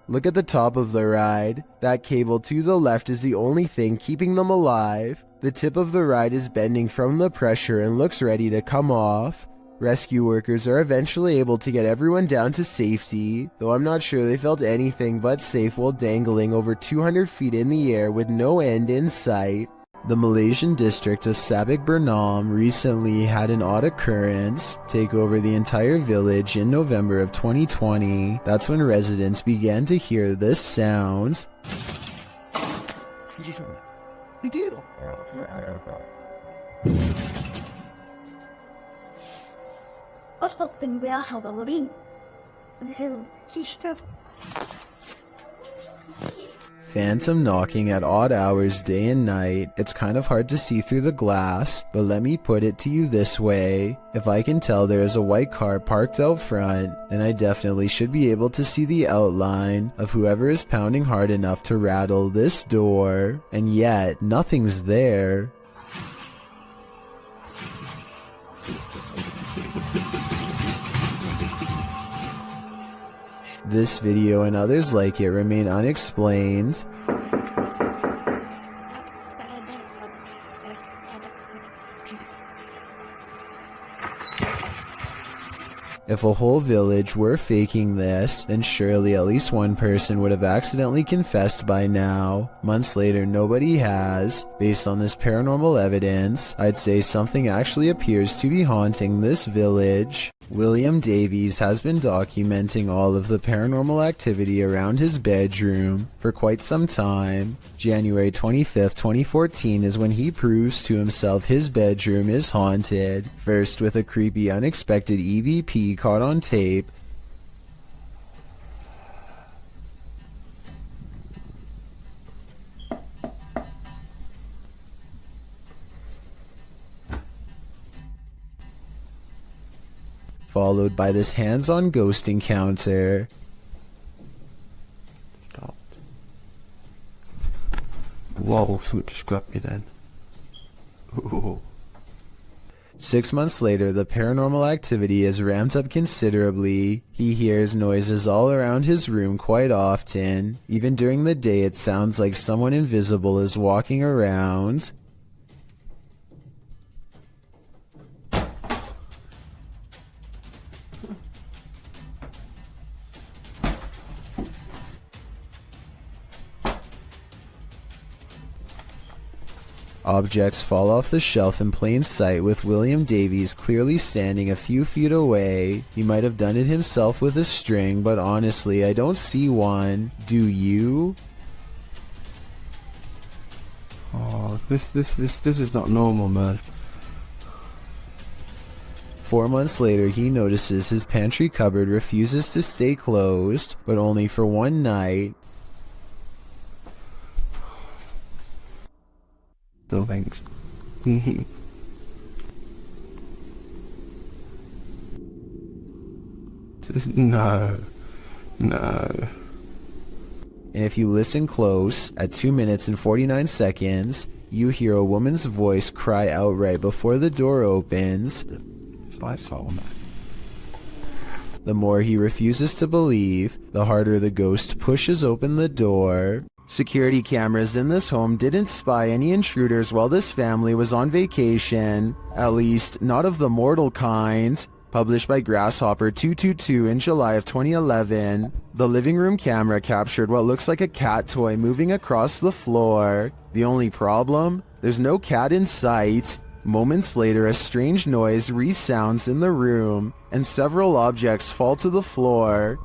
Look at the top of the ride. That cable to the left is the only thing keeping them alive. The tip of the ride is bending from the pressure and looks ready to come off. Rescue workers are eventually able to get everyone down to safety, though I'm not sure they felt anything but safe while dangling over 200 feet in the air with no end in sight. The Malaysian district of Sabak Bernam recently had an odd occurrence take over the entire village in November of 2020. That's when residents began to hear this sound. Phantom knocking at odd hours day and night. It's kind of hard to see through the glass, but let me put it to you this way. If I can tell there is a white car parked out front, then I definitely should be able to see the outline of whoever is pounding hard enough to rattle this door, and yet nothing's there. This video and others like it remain unexplained. If a whole village were faking this, then surely at least one person would have accidentally confessed by now. Months later, nobody has. Based on this paranormal evidence, I'd say something actually appears to be haunting this village. William Davies has been documenting all of the paranormal activity around his bedroom for quite some time. January 25th, 2014 is when he proves to himself his bedroom is haunted, first with a creepy unexpected EVP caught on tape, followed by this hands-on ghost encounter. Stopped. Whoa, something just grabbed me then. Ooh. 6 months later, the paranormal activity is ramped up considerably. He hears noises all around his room quite often. Even during the day, it sounds like someone invisible is walking around. Objects fall off the shelf in plain sight with William Davies clearly standing a few feet away. He might have done it himself with a string, but honestly, I don't see one. Do you? Oh, this is not normal, man. 4 months later, he notices his pantry cupboard refuses to stay closed, but only for one night. No thanks. No. No. And if you listen close, at 2 minutes and 49 seconds, you hear a woman's voice cry out right before the door opens. The more he refuses to believe, the harder the ghost pushes open the door. Security cameras in this home didn't spy any intruders while this family was on vacation, at least not of the mortal kind. Published by Grasshopper 222 in July of 2011, the living room camera captured what looks like a cat toy moving across the floor. The only problem? There's no cat in sight. Moments later, a strange noise resounds in the room, and several objects fall to the floor.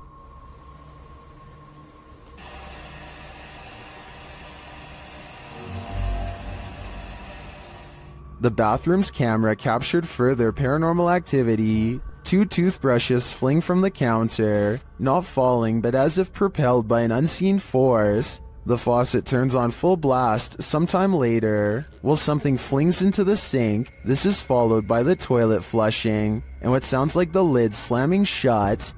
The bathroom's camera captured further paranormal activity. 2 toothbrushes fling from the counter, not falling but as if propelled by an unseen force. The faucet turns on full blast sometime later, while something flings into the sink. This is followed by the toilet flushing, and what sounds like the lid slamming shut.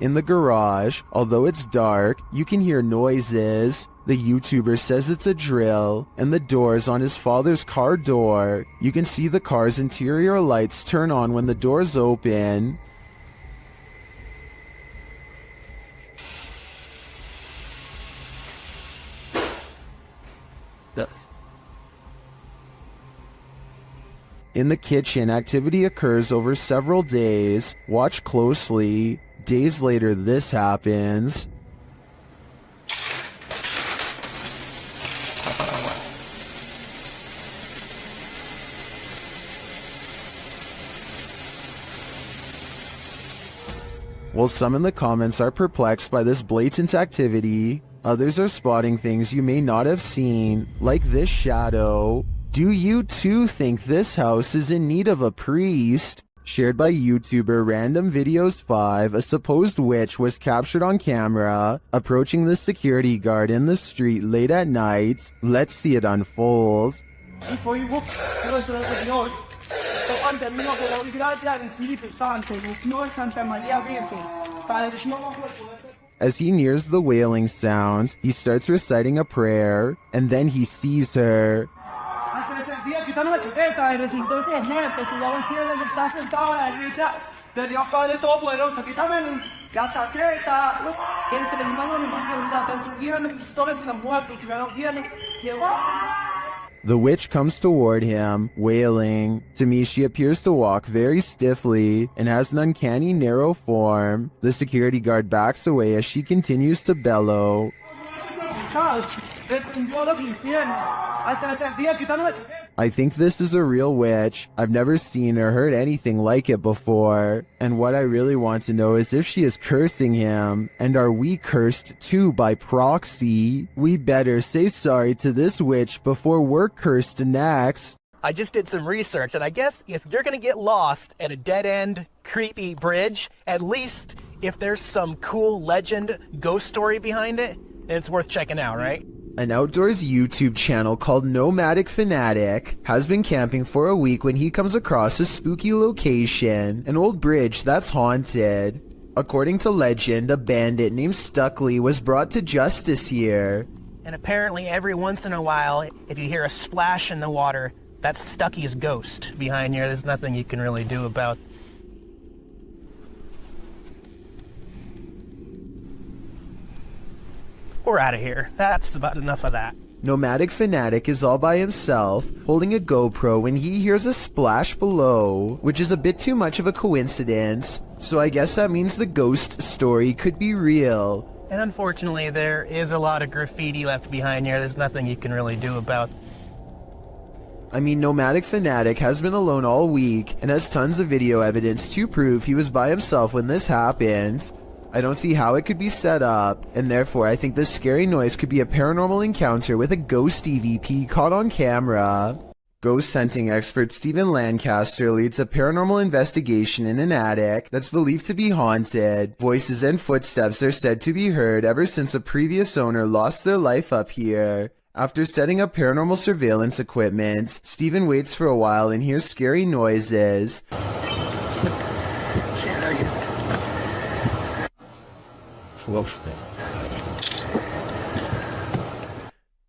In the garage, although it's dark, you can hear noises. The YouTuber says it's a drill, and the doors on his father's car door. You can see the car's interior lights turn on when the doors open. In the kitchen, activity occurs over several days. Watch closely. Days later, this happens. While some in the comments are perplexed by this blatant activity, others are spotting things you may not have seen, like this shadow. Do you too think this house is in need of a priest? Shared by YouTuber Random Videos 5, a supposed witch was captured on camera approaching the security guard in the street late at night. Let's see it unfold. As he nears the wailing sound, he starts reciting a prayer, and then he sees her. The witch comes toward him, wailing. To me, she appears to walk very stiffly and has an uncanny narrow form. The security guard backs away as she continues to bellow. I think this is a real witch. I've never seen or heard anything like it before. And what I really want to know is if she is cursing him. And are we cursed too by proxy? We better say sorry to this witch before we're cursed next. I just did some research, and I guess if you're gonna get lost at a dead-end, creepy bridge, at least if there's some cool legend, ghost story behind it, then it's worth checking out, right? An outdoors YouTube channel called Nomadic Fanatic has been camping for a week when he comes across a spooky location, an old bridge that's haunted. According to legend, a bandit named Stuckley was brought to justice here. And apparently every once in a while, if you hear a splash in the water, that's Stucky's ghost behind here. There's nothing you can really do about. We're out of here. That's about enough of that. Nomadic Fanatic is all by himself, holding a GoPro when he hears a splash below, which is a bit too much of a coincidence, so I guess that means the ghost story could be real. And unfortunately, there is a lot of graffiti left behind here. There's nothing you can really do about. I mean, Nomadic Fanatic has been alone all week and has tons of video evidence to prove he was by himself when this happened. I don't see how it could be set up, and therefore I think this scary noise could be a paranormal encounter with a ghost EVP caught on camera. Ghost hunting expert Stephen Lancaster leads a paranormal investigation in an attic that's believed to be haunted. Voices and footsteps are said to be heard ever since a previous owner lost their life up here. After setting up paranormal surveillance equipment, Stephen waits for a while and hears scary noises.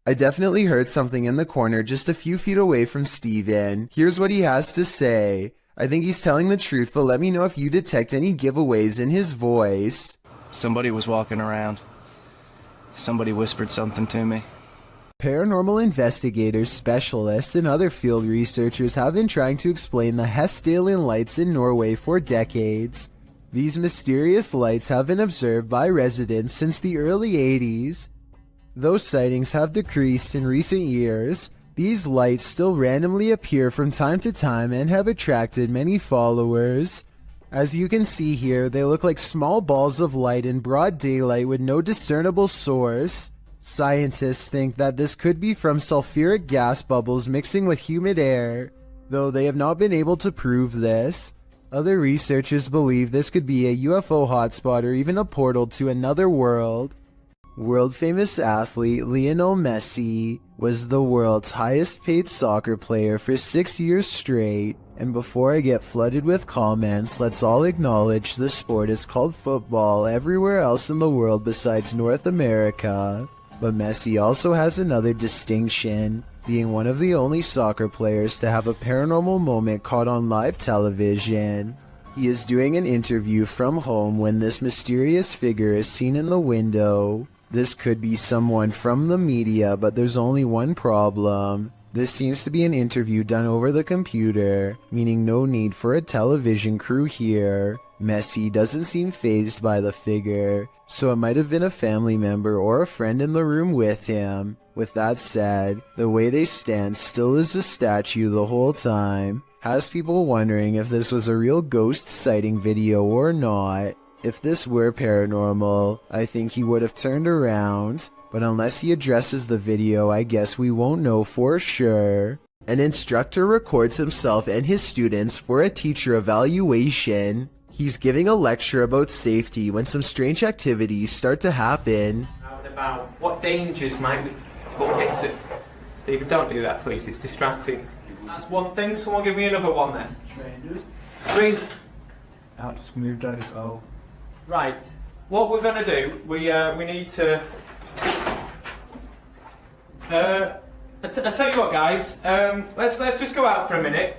I definitely heard something in the corner just a few feet away from Steven. Here's what he has to say. I think he's telling the truth, but let me know if you detect any giveaways in his voice. Somebody was walking around. Somebody whispered something to me. Paranormal investigators, specialists, and other field researchers have been trying to explain the Hestalian lights in Norway for decades. These mysterious lights have been observed by residents since the early 80s. Though sightings have decreased in recent years, these lights still randomly appear from time to time and have attracted many followers. As you can see here, they look like small balls of light in broad daylight with no discernible source. Scientists think that this could be from sulfuric gas bubbles mixing with humid air, though they have not been able to prove this. Other researchers believe this could be a UFO hotspot or even a portal to another world. World-famous athlete Lionel Messi was the world's highest-paid soccer player for 6 years straight, and before I get flooded with comments, let's all acknowledge the sport is called football everywhere else in the world besides North America. But Messi also has another distinction, being one of the only soccer players to have a paranormal moment caught on live television. He is doing an interview from home when this mysterious figure is seen in the window. This could be someone from the media, but there's only one problem. This seems to be an interview done over the computer, meaning no need for a television crew here. Messi doesn't seem fazed by the figure, so it might have been a family member or a friend in the room with him. With that said, the way they stand still as a statue the whole time has people wondering if this was a real ghost sighting video or not. If this were paranormal, I think he would have turned around, but unless he addresses the video, I guess we won't know for sure. An instructor records himself and his students for a teacher evaluation. He's giving a lecture about safety when some strange activities start to happen. About what dangers might we... What is it? Stephen, don't do that, please. It's distracting. That's one thing. Someone give me another one then. Strangers. Just moved out as well. Right. What we're going to do, we need to... I tell you what, guys. Let's just go out for a minute.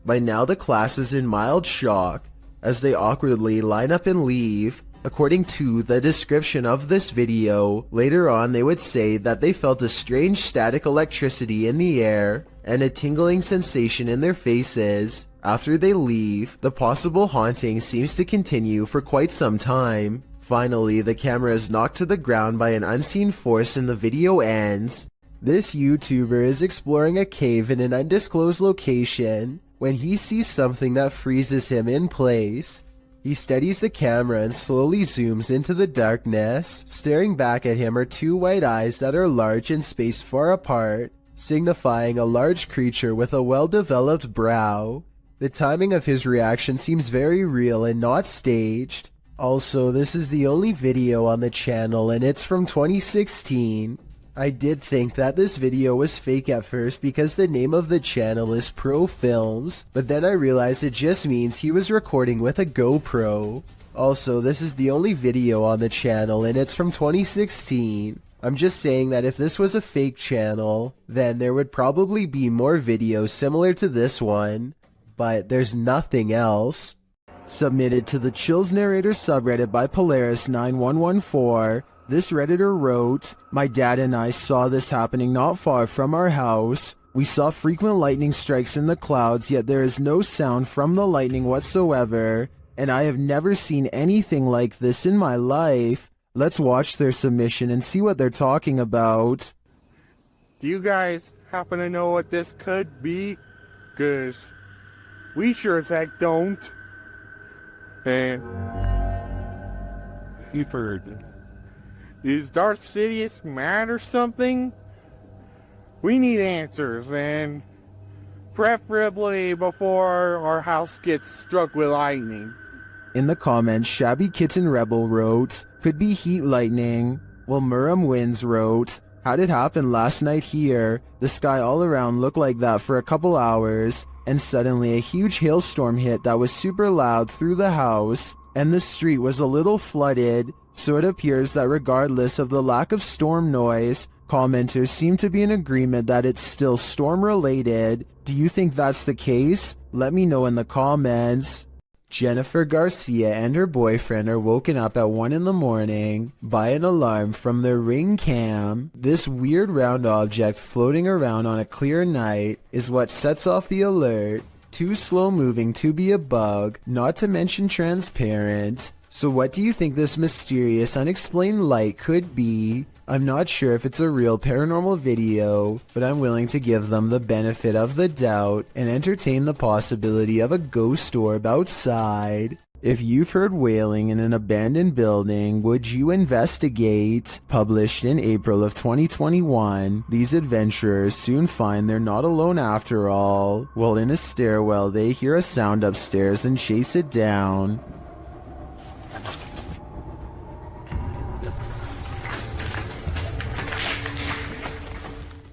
By now, the class is in mild shock as they awkwardly line up and leave. According to the description of this video, later on they would say that they felt a strange static electricity in the air and a tingling sensation in their faces. After they leave, the possible haunting seems to continue for quite some time. Finally, the camera is knocked to the ground by an unseen force and the video ends. This YouTuber is exploring a cave in an undisclosed location when he sees something that freezes him in place. He steadies the camera and slowly zooms into the darkness. Staring back at him are two white eyes that are large and spaced far apart, signifying a large creature with a well-developed brow. The timing of his reaction seems very real and not staged. Also, this is the only video on the channel and it's from 2016. I did think that this video was fake at first because the name of the channel is Pro Films, but then I realized it just means he was recording with a GoPro. Also, this is the only video on the channel and it's from 2016. I'm just saying that if this was a fake channel, then there would probably be more videos similar to this one, but there's nothing else. Submitted to the Chills Narrator subreddit by Polaris9114, This Redditor wrote, "My dad and I saw this happening not far from our house. We saw frequent lightning strikes in the clouds, yet there is no sound from the lightning whatsoever, and I have never seen anything like this in my life." Let's watch their submission and see what they're talking about. Do you guys happen to know what this could be? 'Cause we sure as heck don't. And you've heard. Is Darth Sidious mad or something? We need answers, and preferably before our house gets struck with lightning. In the comments, Shabby Kitten Rebel wrote, "Could be heat lightning." While Muram Wins wrote, "How'd it happen last night here? The sky all around looked like that for a couple hours, and suddenly a huge hailstorm hit that was super loud through the house, and the street was a little flooded, so it appears that regardless of the lack of storm noise, commenters seem to be in agreement that it's still storm related. Do you think that's the case? Let me know in the comments." Jennifer Garcia and her boyfriend are woken up at 1 in the morning by an alarm from their Ring cam. This weird round object floating around on a clear night is what sets off the alert. Too slow moving to be a bug, not to mention transparent. So what do you think this mysterious unexplained light could be? I'm not sure if it's a real paranormal video, but I'm willing to give them the benefit of the doubt and entertain the possibility of a ghost orb outside. If you've heard wailing in an abandoned building, would you investigate? Published in April of 2021, these adventurers soon find they're not alone after all. While in a stairwell, they hear a sound upstairs and chase it down.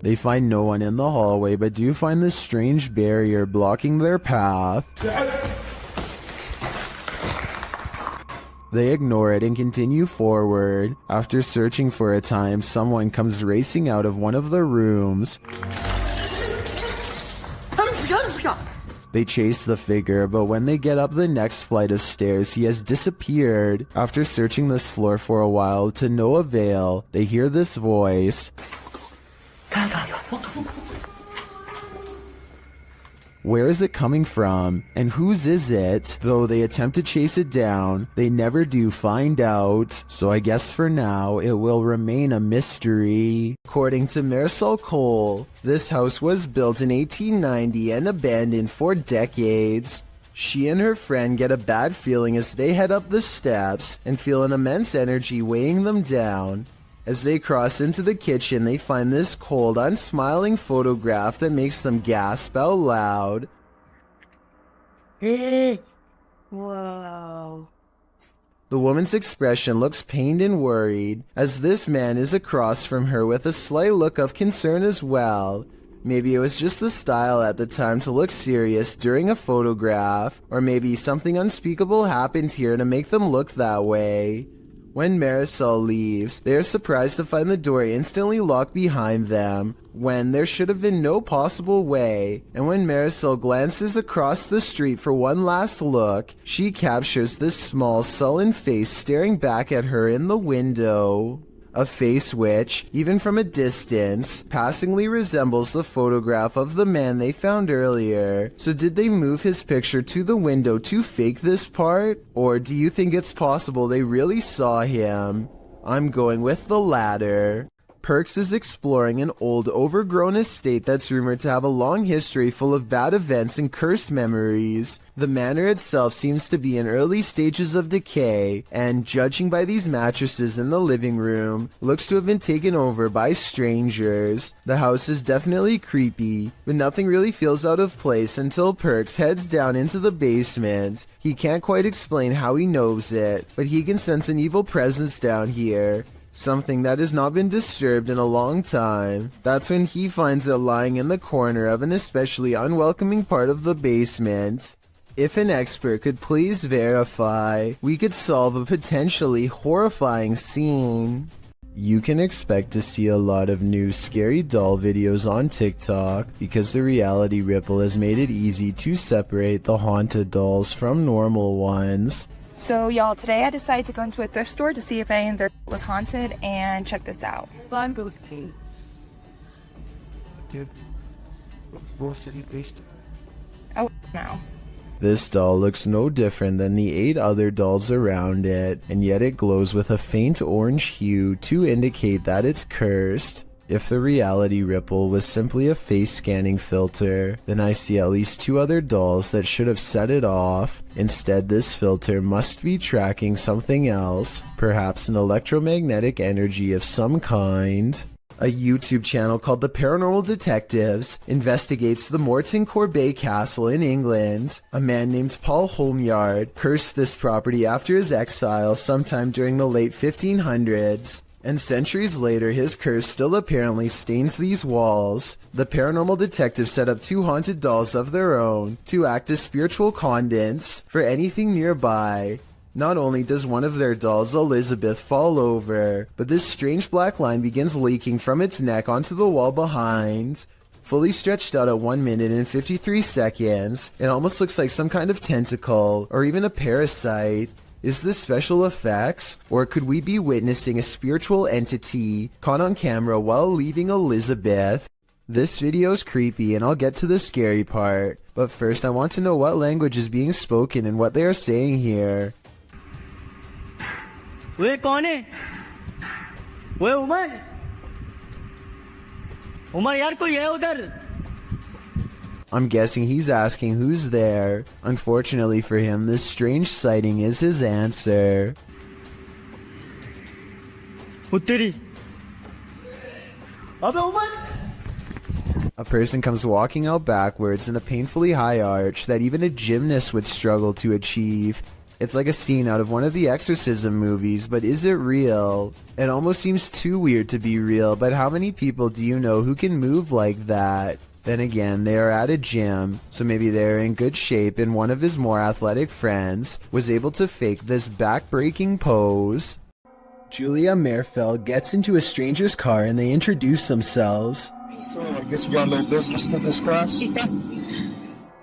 They find no one in the hallway, but do find this strange barrier blocking their path. They ignore it and continue forward. After searching for a time, someone comes racing out of one of the rooms. They chase the figure, but when they get up the next flight of stairs, he has disappeared. After searching this floor for a while to no avail, they hear this voice. Where is it coming from, and whose is it? Though they attempt to chase it down, they never do find out, so I guess for now it will remain a mystery. According to Marisol Cole, this house was built in 1890 and abandoned for decades. She and her friend get a bad feeling as they head up the steps and feel an immense energy weighing them down. As they cross into the kitchen, they find this cold, unsmiling photograph that makes them gasp out loud. Whoa. The woman's expression looks pained and worried, as this man is across from her with a slight look of concern as well. Maybe it was just the style at the time to look serious during a photograph, or maybe something unspeakable happened here to make them look that way. When Marisol leaves, they are surprised to find the door instantly locked behind them, when there should have been no possible way. And when Marisol glances across the street for one last look, she captures this small, sullen face staring back at her in the window. A face which, even from a distance, passingly resembles the photograph of the man they found earlier. So did they move his picture to the window to fake this part? Or do you think it's possible they really saw him? I'm going with the latter. Perks is exploring an old, overgrown estate that's rumored to have a long history full of bad events and cursed memories. The manor itself seems to be in early stages of decay, and judging by these mattresses in the living room, looks to have been taken over by strangers. The house is definitely creepy, but nothing really feels out of place until Perks heads down into the basement. He can't quite explain how he knows it, but he can sense an evil presence down here. Something that has not been disturbed in a long time. That's when he finds it lying in the corner of an especially unwelcoming part of the basement. If an expert could please verify, we could solve a potentially horrifying scene. You can expect to see a lot of new scary doll videos on TikTok because the reality ripple has made it easy to separate the haunted dolls from normal ones. So y'all, today I decided to go into a thrift store to see if any of their was haunted, and check this out. Oh, no. This doll looks no different than the 8 other dolls around it, and yet it glows with a faint orange hue to indicate that it's cursed. If the reality ripple was simply a face scanning filter, then I see at least 2 other dolls that should have set it off. Instead, this filter must be tracking something else, perhaps an electromagnetic energy of some kind. A YouTube channel called The Paranormal Detectives investigates the Morton Corbet Castle in England. A man named Paul Holmyard cursed this property after his exile sometime during the late 1500s. And centuries later, his curse still apparently stains these walls. The paranormal detectives set up 2 haunted dolls of their own to act as spiritual conduits for anything nearby. Not only does one of their dolls, Elizabeth, fall over, but this strange black line begins leaking from its neck onto the wall behind. Fully stretched out at 1 minute and 53 seconds, it almost looks like some kind of tentacle, or even a parasite. Is this special effects, or could we be witnessing a spiritual entity caught on camera while leaving Elizabeth? This video's creepy, and I'll get to the scary part, but first I want to know what language is being spoken and what they are saying here. वे कौन है? वे उमर? उमर यार कोई है उधर? I'm guessing he's asking who's there. Unfortunately for him, this strange sighting is his answer. उत्तरी. अबे Umar? A person comes walking out backwards in a painfully high arch that even a gymnast would struggle to achieve. It's like a scene out of one of the exorcism movies, but is it real? It almost seems too weird to be real, but how many people do you know who can move like that? Then again, they are at a gym, so maybe they're in good shape and one of his more athletic friends was able to fake this back-breaking pose. Julia Merfeld gets into a stranger's car and they introduce themselves. So, I guess you got a little business to discuss?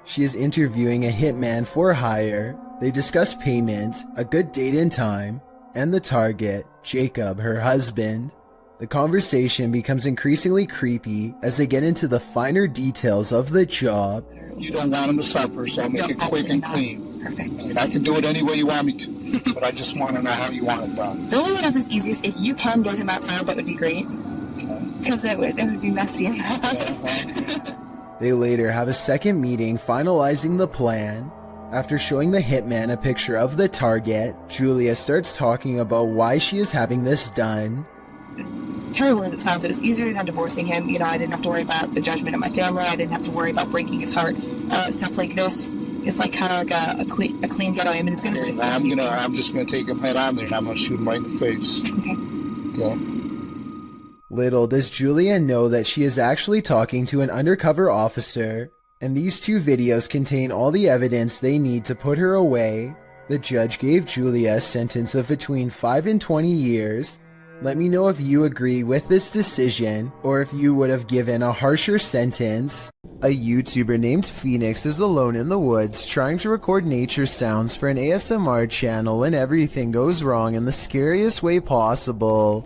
She is interviewing a hitman for hire. They discuss payment, a good date and time, and the target, Jacob, her husband. The conversation becomes increasingly creepy as they get into the finer details of the job. You don't want him to suffer, so I'll make it quick and clean. Perfect. I mean, I can do it any way you want me to, but I just want to know how you want it done. Really, whatever's easiest. If you can get him outside, that would be great. Because it would be messy in the house. They later have a second meeting finalizing the plan. After showing the hitman a picture of the target, Julia starts talking about why she is having this done. As terrible as it sounds, it was easier than divorcing him. You know, I didn't have to worry about the judgment of my family. I didn't have to worry about breaking his heart. Stuff like this is like kind of like a clean getaway. I mean, it's gonna. I'm just gonna take him head on there, and I'm gonna shoot him right in the face. Okay. Little does Julia know that she is actually talking to an undercover officer, and these 2 videos contain all the evidence they need to put her away. The judge gave Julia a sentence of between 5 and 20 years. Let me know if you agree with this decision, or if you would have given a harsher sentence. A YouTuber named Phoenix is alone in the woods trying to record nature sounds for an ASMR channel when everything goes wrong in the scariest way possible.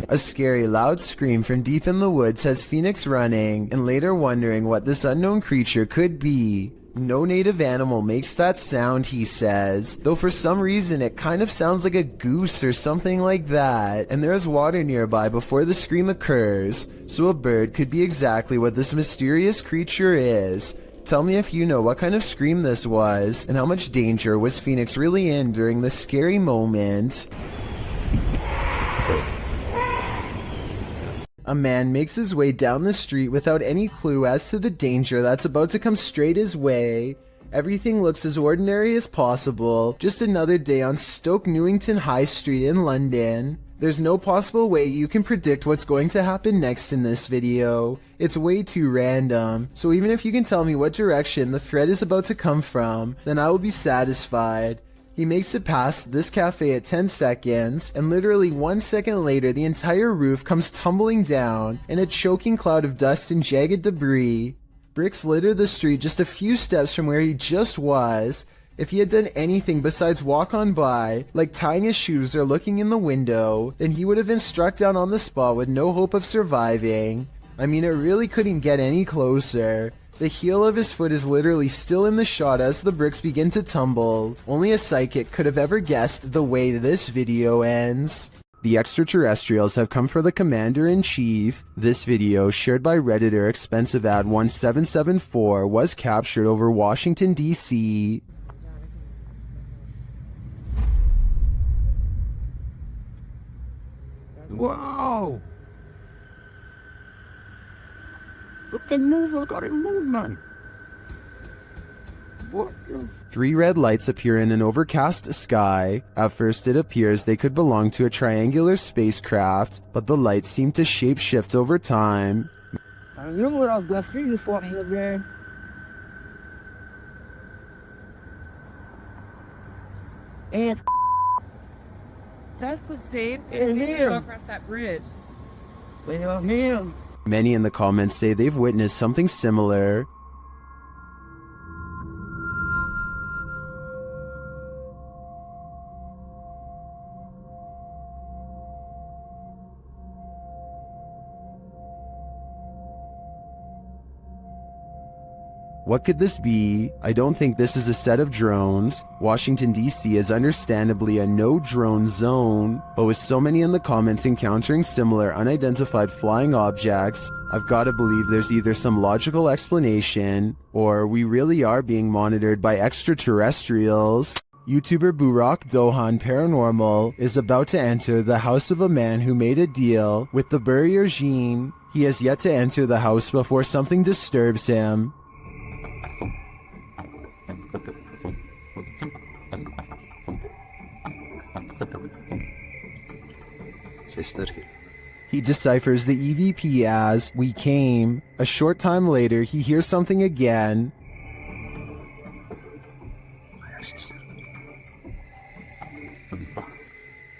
A scary loud scream from deep in the woods has Phoenix running and later wondering what this unknown creature could be. No native animal makes that sound, he says, though for some reason it kind of sounds like a goose or something like that, and there is water nearby before the scream occurs, so a bird could be exactly what this mysterious creature is. Tell me if you know what kind of scream this was, and how much danger was Phoenix really in during this scary moment. A man makes his way down the street without any clue as to the danger that's about to come straight his way. Everything looks as ordinary as possible, just another day on Stoke Newington High Street in London. There's no possible way you can predict what's going to happen next in this video. It's way too random, so even if you can tell me what direction the thread is about to come from, then I will be satisfied. He makes it past this cafe at 10 seconds, and literally 1 second later the entire roof comes tumbling down in a choking cloud of dust and jagged debris. Bricks litter the street just a few steps from where he just was. If he had done anything besides walk on by, like tying his shoes or looking in the window, then he would have been struck down on the spot with no hope of surviving. I mean, it really couldn't get any closer. The heel of his foot is literally still in the shot as the bricks begin to tumble. Only a psychic could have ever guessed the way this video ends. The extraterrestrials have come for the Commander-in-Chief. This video, shared by Redditor ExpensiveAd1774, was captured over Washington, D.C. Wow! Look, the move, got it movement. What the? 3 red lights appear in an overcast sky. At first it appears they could belong to a triangular spacecraft, but the lights seem to shapeshift over time. I knew what I was going to figure for me, man. And that's the same and him across that bridge. Well, him. Many in the comments say they've witnessed something similar. What could this be? I don't think this is a set of drones. Washington, D.C. is understandably a no-drone zone, but with so many in the comments encountering similar unidentified flying objects, I've got to believe there's either some logical explanation, or we really are being monitored by extraterrestrials. YouTuber Burak Dohan Paranormal is about to enter the house of a man who made a deal with the Burrier Jean. He has yet to enter the house before something disturbs him. Sister. He deciphers the EVP as "we came." A short time later, he hears something again.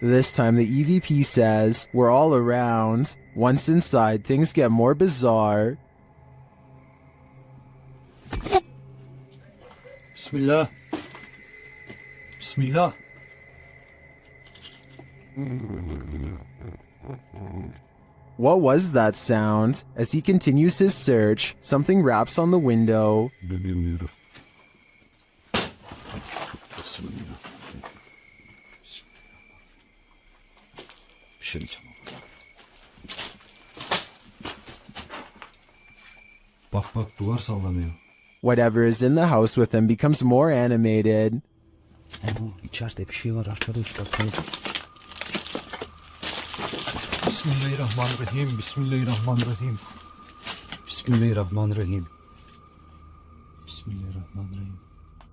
This time the EVP says, "we're all around." Once inside, things get more bizarre. Bismillah. Bismillah. What was that sound? As he continues his search, something raps on the window. Bak bak, duvar sallanıyor. Whatever is in the house with him becomes more animated. İçeride bir şey var arkadaşlar. Bismillahirrahmanirrahim. Bismillahirrahmanirrahim. Bismillahirrahmanirrahim. Bismillahirrahmanirrahim.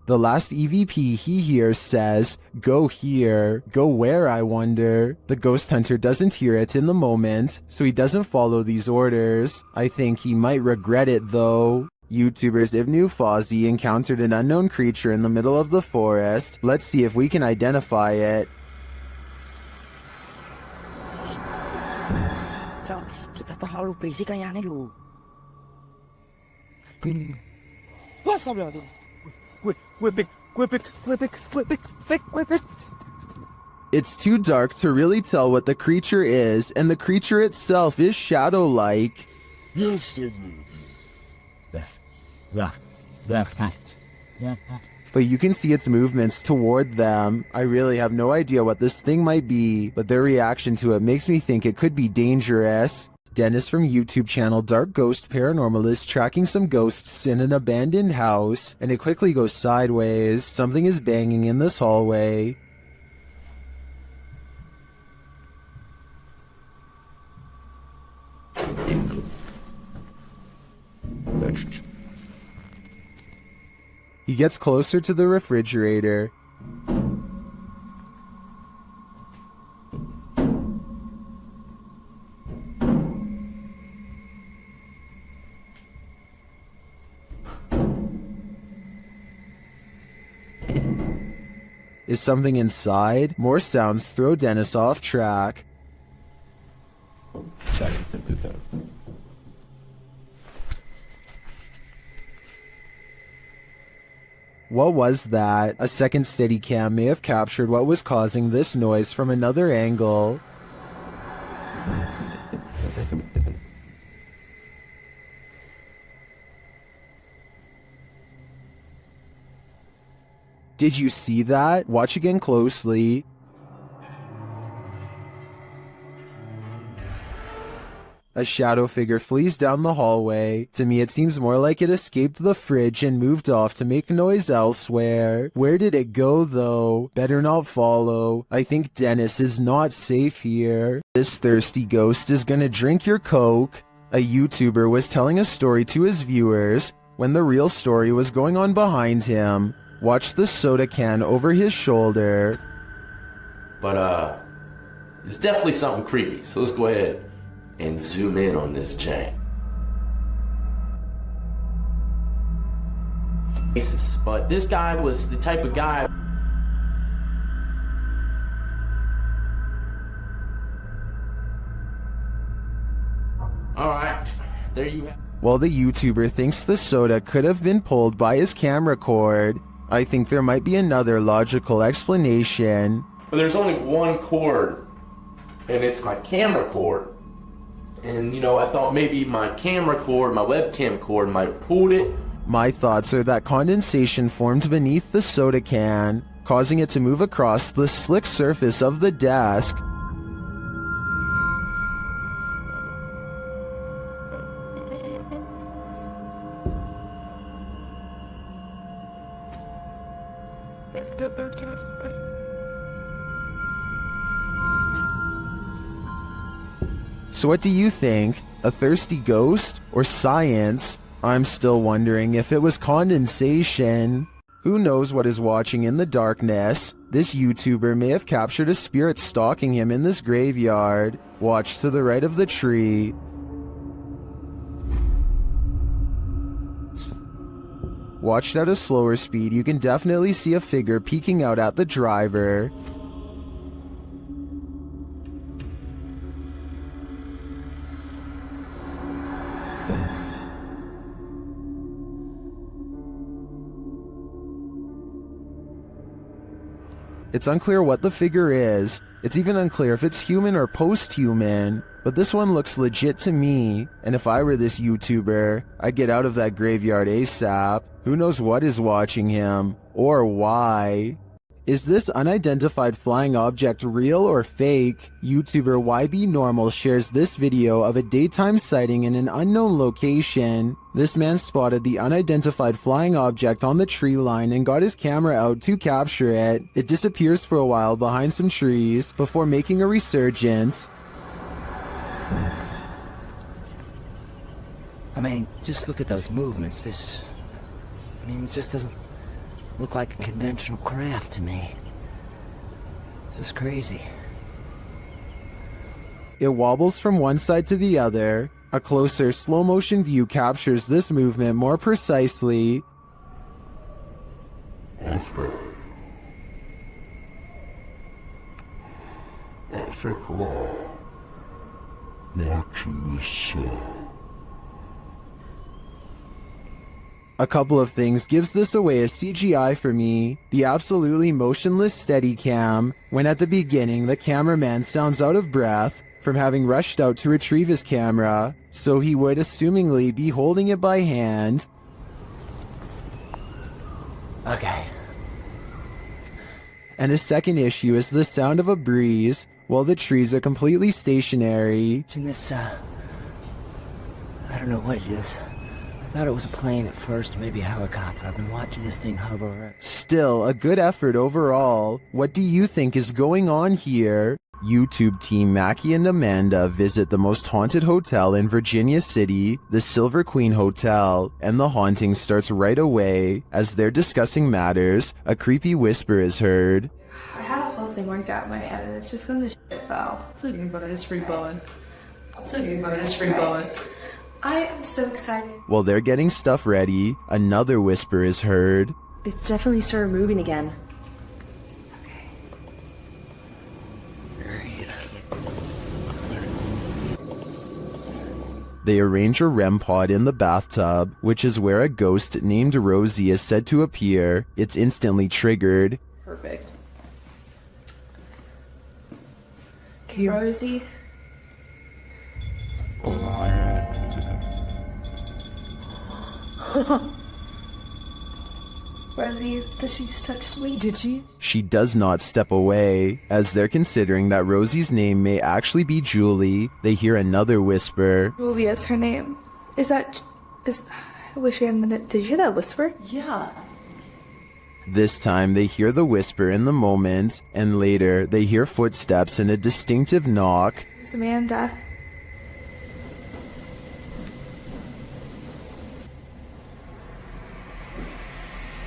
The last EVP he hears says, "Go here." Go where, I wonder? The ghost hunter doesn't hear it in the moment, so he doesn't follow these orders. I think he might regret it though. YouTubers Ibnu Fawzi encountered an unknown creature in the middle of the forest. Let's see if we can identify it. Kita terlalu berisik kayaknya lu. It's too dark to really tell what the creature is, and the creature itself is shadow-like. Yes, But you can see its movements toward them. I really have no idea what this thing might be, but their reaction to it makes me think it could be dangerous. Dennis from YouTube channel Dark Ghost Paranormal is tracking some ghosts in an abandoned house, and it quickly goes sideways. Something is banging in this hallway. He gets closer to the refrigerator. Is something inside? More sounds throw Dennis off track. What was that? A second Steadicam may have captured what was causing this noise from another angle. Did you see that? Watch again closely. A shadow figure flees down the hallway. To me, it seems more like it escaped the fridge and moved off to make noise elsewhere. Where did it go, though? Better not follow. I think Dennis is not safe here. This thirsty ghost is gonna drink your Coke. A YouTuber was telling a story to his viewers when the real story was going on behind him. Watch the soda can over his shoulder. But, it's definitely something creepy, so let's go ahead and zoom in on this jank. But this guy was the type of guy. Alright, there you have. While the YouTuber thinks the soda could have been pulled by his camera cord, I think there might be another logical explanation. But there's only one cord, and it's my camera cord. And, you know, I thought maybe my camera cord, my webcam cord might have pulled it. My thoughts are that condensation formed beneath the soda can, causing it to move across the slick surface of the desk. So what do you think? A thirsty ghost or science? I'm still wondering if it was condensation. Who knows what is watching in the darkness? This YouTuber may have captured a spirit stalking him in this graveyard. Watch to the right of the tree. Watched at a slower speed, you can definitely see a figure peeking out at the driver. It's unclear what the figure is. It's even unclear if it's human or post-human. But this one looks legit to me, and if I were this YouTuber, I'd get out of that graveyard ASAP. Who knows what is watching him, or why? Is this unidentified flying object real or fake? YouTuber YBNormal shares this video of a daytime sighting in an unknown location. This man spotted the unidentified flying object on the tree line and got his camera out to capture it. It disappears for a while behind some trees before making a resurgence. I mean, just look at those movements. It just doesn't look like a conventional craft to me. This is crazy. It wobbles from one side to the other. A closer slow motion view captures this movement more precisely. A couple of things gives this away as CGI for me. The absolutely motionless Steadicam, when at the beginning the cameraman sounds out of breath from having rushed out to retrieve his camera, so he would assumingly be holding it by hand. Okay. And a second issue is the sound of a breeze while the trees are completely stationary. This, I don't know what it is. I thought it was a plane at first, maybe a helicopter. I've been watching this thing hover. Still, a good effort overall. What do you think is going on here? YouTube team Mackie and Amanda visit the most haunted hotel in Virginia City, the Silver Queen Hotel, and the haunting starts right away. As they're discussing matters, a creepy whisper is heard. I had a whole thing worked out in my head, and it's just when the shit fell. It's okay, but it's free blowing. It's okay, but it's free blowing. I am so excited. While they're getting stuff ready, another whisper is heard. It's definitely started moving again. They arrange a REM pod in the bathtub, which is where a ghost named Rosie is said to appear. It's instantly triggered. Perfect. Okay, Rosie. Rosie, does she just touch me? Did she? She does not step away. As they're considering that Rosie's name may actually be Julie, they hear another whisper. Julia's her name. I wish we hadn't. Did you hear that whisper? Yeah. This time they hear the whisper in the moment, and later they hear footsteps and a distinctive knock. It's Amanda.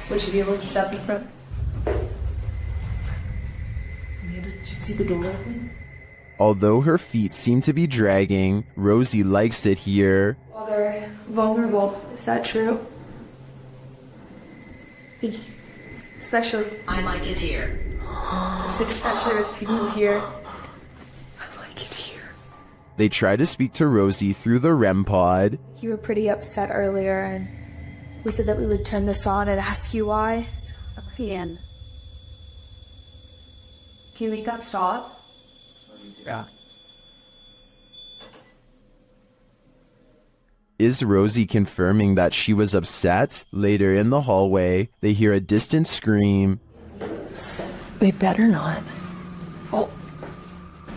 Would you be able to step in front? Amanda, did you see the door open? Although her feet seem to be dragging, Rosie likes it here. Well, they're vulnerable. Is that true? Especially. I like it here. Especially with people here. I like it here. They try to speak to Rosie through the REM pod. You were pretty upset earlier, and we said that we would turn this on and ask you why. Can you make that stop? Yeah. Is Rosie confirming that she was upset? Later in the hallway, they hear a distant scream. They better not. Oh,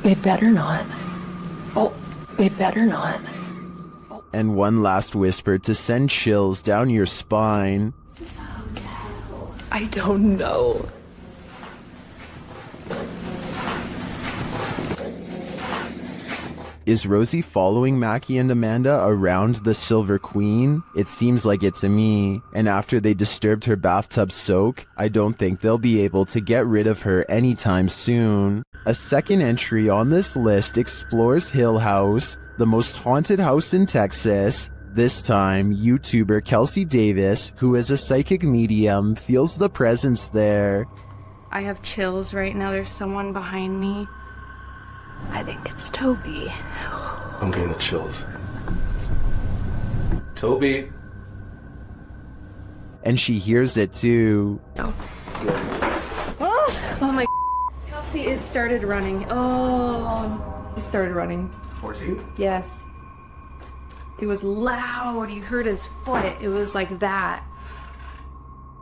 they better not. Oh, they better not. And one last whisper to send chills down your spine. I don't know. Is Rosie following Mackie and Amanda around the Silver Queen? It seems like it to me. And after they disturbed her bathtub soak, I don't think they'll be able to get rid of her anytime soon. A second entry on this list explores Hill House, the most haunted house in Texas. This time, YouTuber Kelsey Davis, who is a psychic medium, feels the presence there. I have chills right now. There's someone behind me. I think it's Toby. I'm getting the chills. Toby. And she hears it too. Oh my. Kelsey, it started running. Oh, he started running. 14? Yes. It was loud. You heard his foot. It was like that.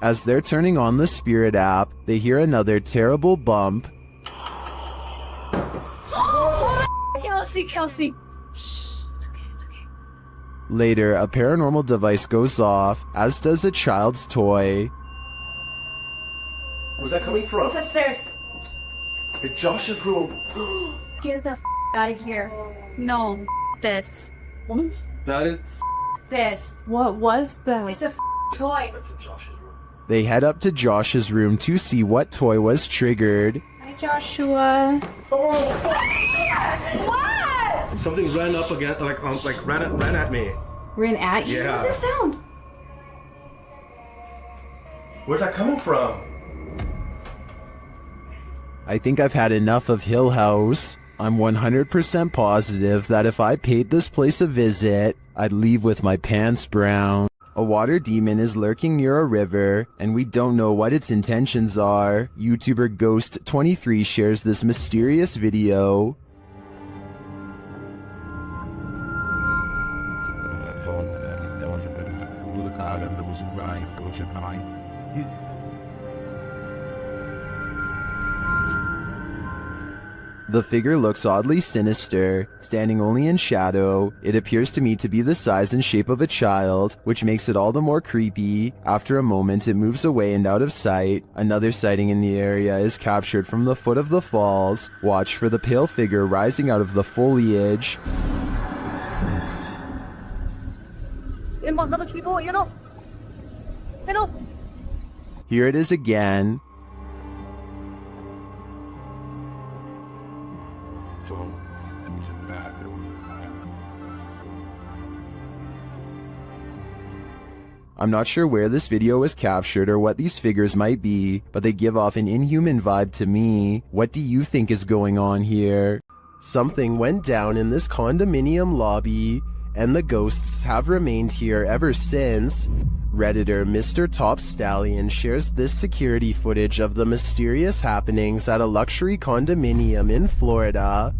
As they're turning on the Spirit app, they hear another terrible bump. Kelsey. Later, a paranormal device goes off, as does a child's toy. Where's that coming from? It's upstairs. It's Josh's room. Get the out of here. No, this. What? That is. This. What was that? It's a toy. That's in Josh's room. They head up to Josh's room to see what toy was triggered. Hi, Joshua. What? Something ran up again, ran at me. Ran at you? Yeah. What does this sound? Where's that coming from? I think I've had enough of Hill House. I'm 100% positive that if I paid this place a visit, I'd leave with my pants brown. A water demon is lurking near a river, and we don't know what its intentions are. YouTuber Ghost23 shares this mysterious video. The figure looks oddly sinister, standing only in shadow. It appears to me to be the size and shape of a child, which makes it all the more creepy. After a moment, it moves away and out of sight. Another sighting in the area is captured from the foot of the falls. Watch for the pale figure rising out of the foliage. Here it is again. I'm not sure where this video was captured or what these figures might be, but they give off an inhuman vibe to me. What do you think is going on here? Something went down in this condominium lobby, and the ghosts have remained here ever since. Redditor Mr. Top Stallion shares this security footage of the mysterious happenings at a luxury condominium in Florida.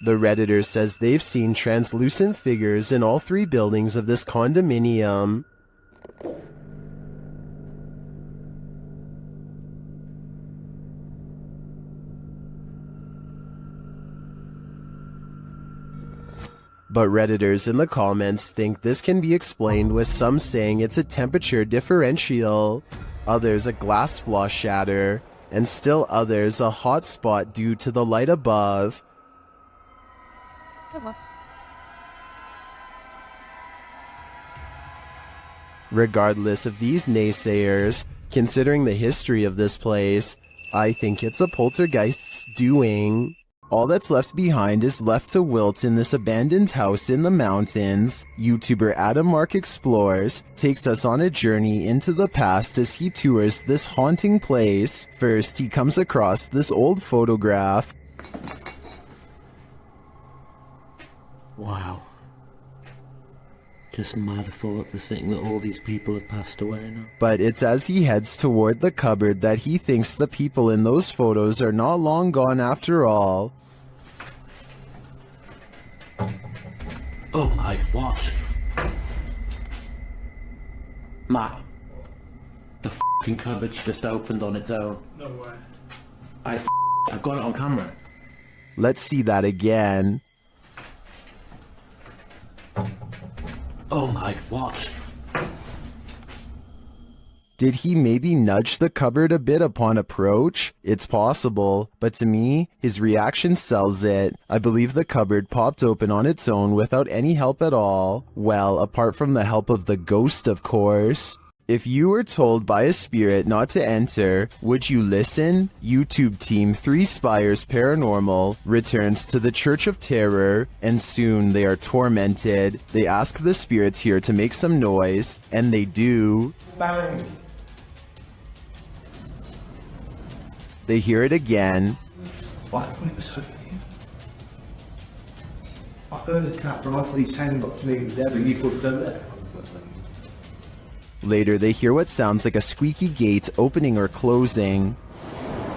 The Redditor says they've seen translucent figures in all 3 buildings of this condominium. But Redditors in the comments think this can be explained with some saying it's a temperature differential, others a glass flaw shatter, and still others a hot spot due to the light above. Regardless of these naysayers, considering the history of this place, I think it's a poltergeist's doing. All that's left behind is left to wilt in this abandoned house in the mountains. YouTuber Adam Mark Explores takes us on a journey into the past as he tours this haunting place. First, he comes across this old photograph. Wow. Just mad thought to think that all these people have passed away now. But it's as he heads toward the cupboard that he thinks the people in those photos are not long gone after all. Oh my, what? Matt, the f***ing cupboard's just opened on its own. No way. I've got it on camera. Let's see that again. Oh my, what? Did he maybe nudge the cupboard a bit upon approach? It's possible, but to me, his reaction sells it. I believe the cupboard popped open on its own without any help at all. Well, apart from the help of the ghost, of course. If you were told by a spirit not to enter, would you listen? YouTube team 3 Spires Paranormal returns to the Church of Terror, and soon they are tormented. They ask the spirits here to make some noise, and they do. Bang. They hear it again. What? I thought it was over here. I heard a tap, but I thought he sang up to me there, but you put them there. Later, they hear what sounds like a squeaky gate opening or closing.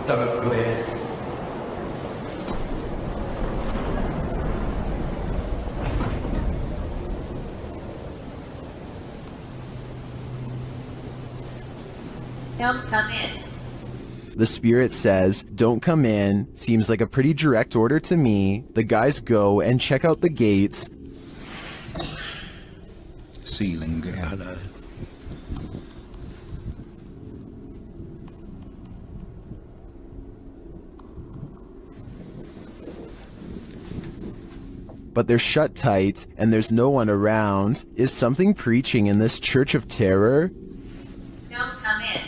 Don't go here. Don't come in. The spirit says, "Don't come in." Seems like a pretty direct order to me. The guys go and check out the gates. Ceiling, hello. But they're shut tight, and there's no one around. Is something preaching in this Church of Terror? Don't come in.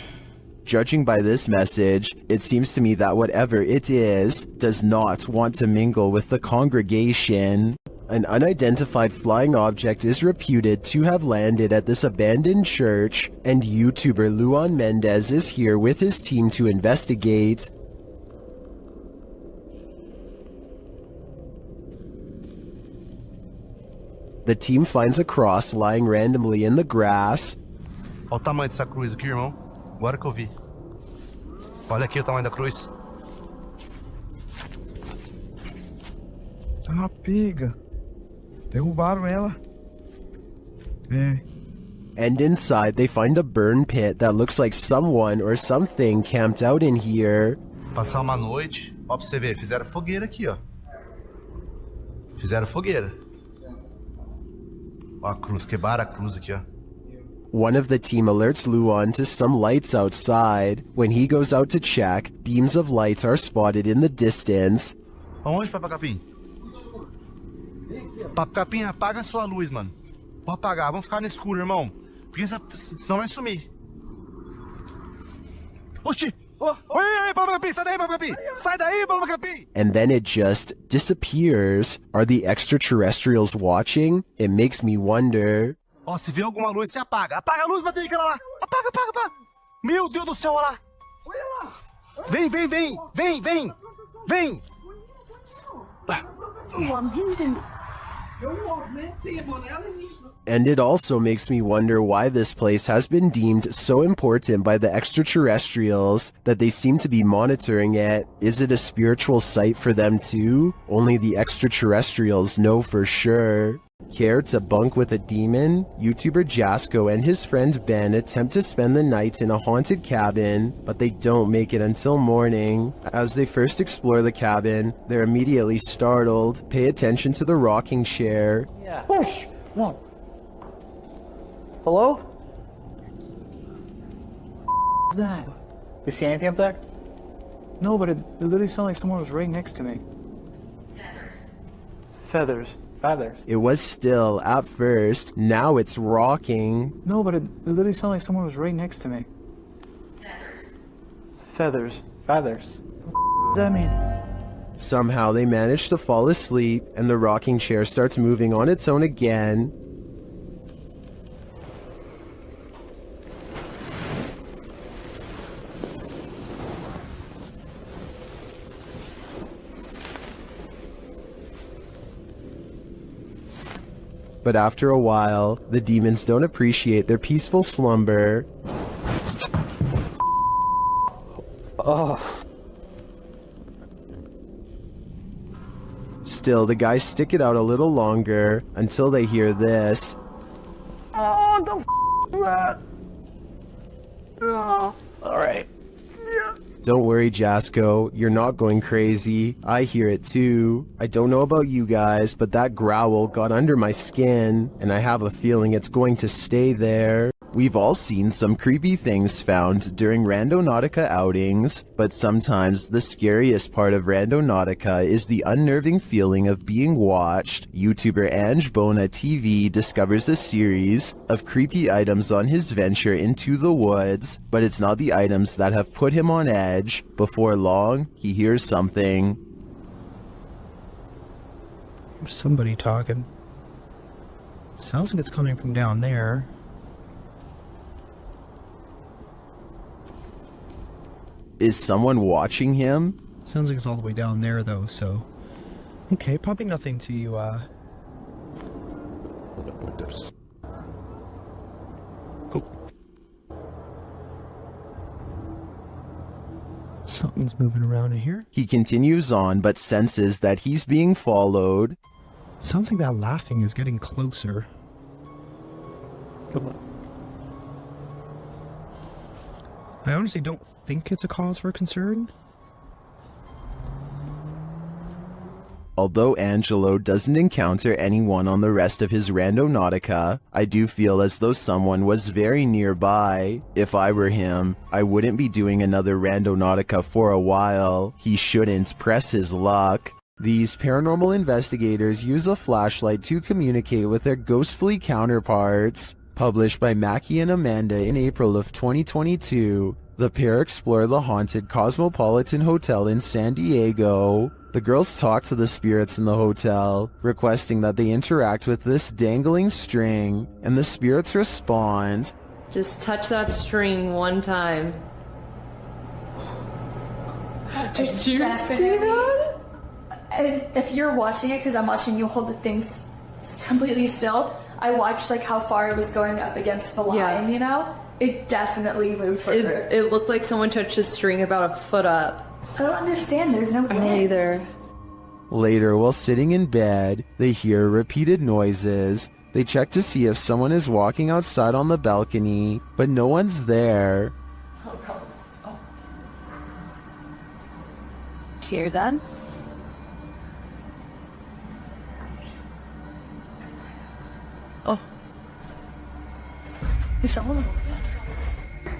Judging by this message, it seems to me that whatever it is, does not want to mingle with the congregation. An unidentified flying object is reputed to have landed at this abandoned church, and YouTuber Luan Mendez is here with his team to investigate. The team finds a cross lying randomly in the grass. Olha o tamanho dessa cruz aqui, irmão. Agora que eu vi. Olha aqui o tamanho da cruz. Ah, pega. Derrubaram ela. É. And inside, they find a burn pit that looks like someone or something camped out in here. Passar uma noite. Ó, pra você ver, fizeram fogueira aqui, ó. Fizeram fogueira. Ó, a cruz, quebraram a cruz aqui, ó. One of the team alerts Luan to some lights outside. When he goes out to check, beams of light are spotted in the distance. Aonde, Papo Capim? Papo Capim, apaga a sua luz, mano. Pode apagar, vamos ficar no escuro, irmão. Porque senão vai sumir. Oxi! Oi, Papo Capim, sai daí, Papo Capim! Sai daí, Papo Capim! And then it just disappears. Are the extraterrestrials watching? It makes me wonder. Ó, se vê alguma luz, você apaga. Apaga a luz, bater aquela lá. Apaga, apaga, apaga. Meu Deus do céu, olha lá. Olha lá. Vem, vem, vem! Vem, vem! Vem! And it also makes me wonder why this place has been deemed so important by the extraterrestrials that they seem to be monitoring it. Is it a spiritual site for them too? Only the extraterrestrials know for sure. Care to bunk with a demon? YouTuber Jasko and his friend Ben attempt to spend the night in a haunted cabin, but they don't make it until morning. As they first explore the cabin, they're immediately startled. Pay attention to the rocking chair. Yeah. Push! No. Hello? What's that? You see anything up there? No, but it literally sounded like someone was right next to me. Feathers. Feathers. Feathers. It was still at first, now it's rocking. No, but it literally sounded like someone was right next to me. Feathers. Feathers. Feathers. What does that mean? Somehow they manage to fall asleep, and the rocking chair starts moving on its own again. But after a while, the demons don't appreciate their peaceful slumber. Still, the guys stick it out a little longer until they hear this. Oh, the f that? Oh. Alright. Yeah. Don't worry, Jasko, you're not going crazy. I hear it too. I don't know about you guys, but that growl got under my skin, and I have a feeling it's going to stay there. We've all seen some creepy things found during Randonautica outings, but sometimes the scariest part of Randonautica is the unnerving feeling of being watched. YouTuber Ange Bona TV discovers a series of creepy items on his venture into the woods, but it's not the items that have put him on edge. Before long, he hears something. There's somebody talking. Sounds like it's coming from down there. Is someone watching him? Sounds like it's all the way down there, though, so... Okay, probably nothing to, Oh. Something's moving around in here. He continues on, but senses that he's being followed. Sounds like that laughing is getting closer. I honestly don't think it's a cause for concern. Although Angelo doesn't encounter anyone on the rest of his Randonautica, I do feel as though someone was very nearby. If I were him, I wouldn't be doing another Randonautica for a while. He shouldn't press his luck. These paranormal investigators use a flashlight to communicate with their ghostly counterparts. Published by Mackie and Amanda in April of 2022, the pair explore the haunted Cosmopolitan Hotel in San Diego. The girls talk to the spirits in the hotel, requesting that they interact with this dangling string, and the spirits respond. Just touch that string one time. Did you see that? And if you're watching it, because I'm watching you hold the things completely still, I watched like how far it was going up against the line, you know? It definitely moved further. It looked like someone touched the string about a foot up. I don't understand, there's no wind. I don't either. Later, while sitting in bed, they hear repeated noises. They check to see if someone is walking outside on the balcony, but no one's there. Cheers, Ed. Oh. There's someone.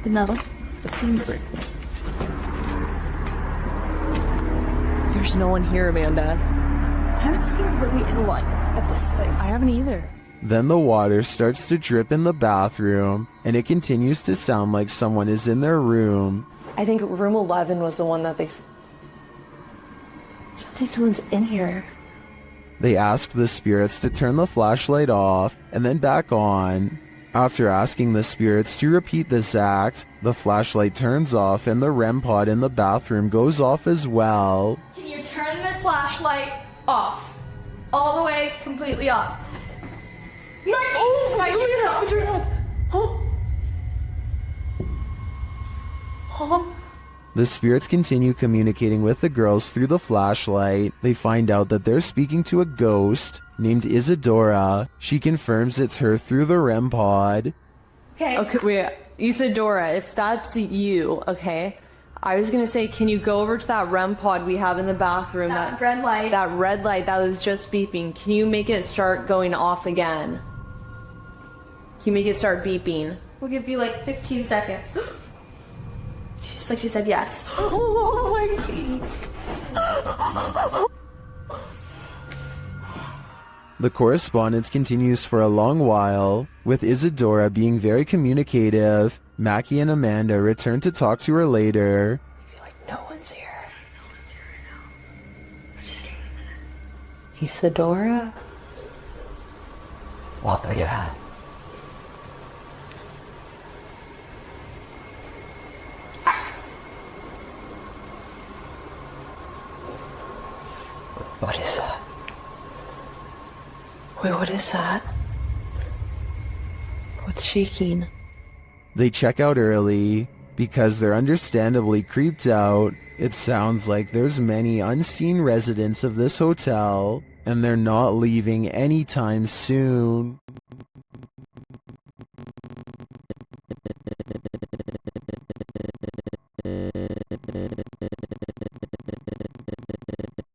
Another. There's no one here, Amanda. I haven't seen really anyone at this place. I haven't either. Then the water starts to drip in the bathroom, and it continues to sound like someone is in their room. I think room 11 was the one that they... I think someone's in here. They ask the spirits to turn the flashlight off and then back on. After asking the spirits to repeat this act, the flashlight turns off and the REM pod in the bathroom goes off as well. Can you turn the flashlight off? All the way, completely off. Mikey! Mikey, turn it off. The spirits continue communicating with the girls through the flashlight. They find out that they're speaking to a ghost named Isadora. She confirms it's her through the REM pod. Okay, wait. Isadora, if that's you, okay? I was gonna say, can you go over to that REM pod we have in the bathroom? That red light. That red light that was just beeping. Can you make it start going off again? Can you make it start beeping? We'll give you like 15 seconds. She's like, she said yes. Oh, Mikey. The correspondence continues for a long while, with Isadora being very communicative. Mackie and Amanda return to talk to her later. No one's here. Isadora? What are you at? What is that? Wait, what is that? What's shaking? They check out early because they're understandably creeped out. It sounds like there's many unseen residents of this hotel, and they're not leaving anytime soon.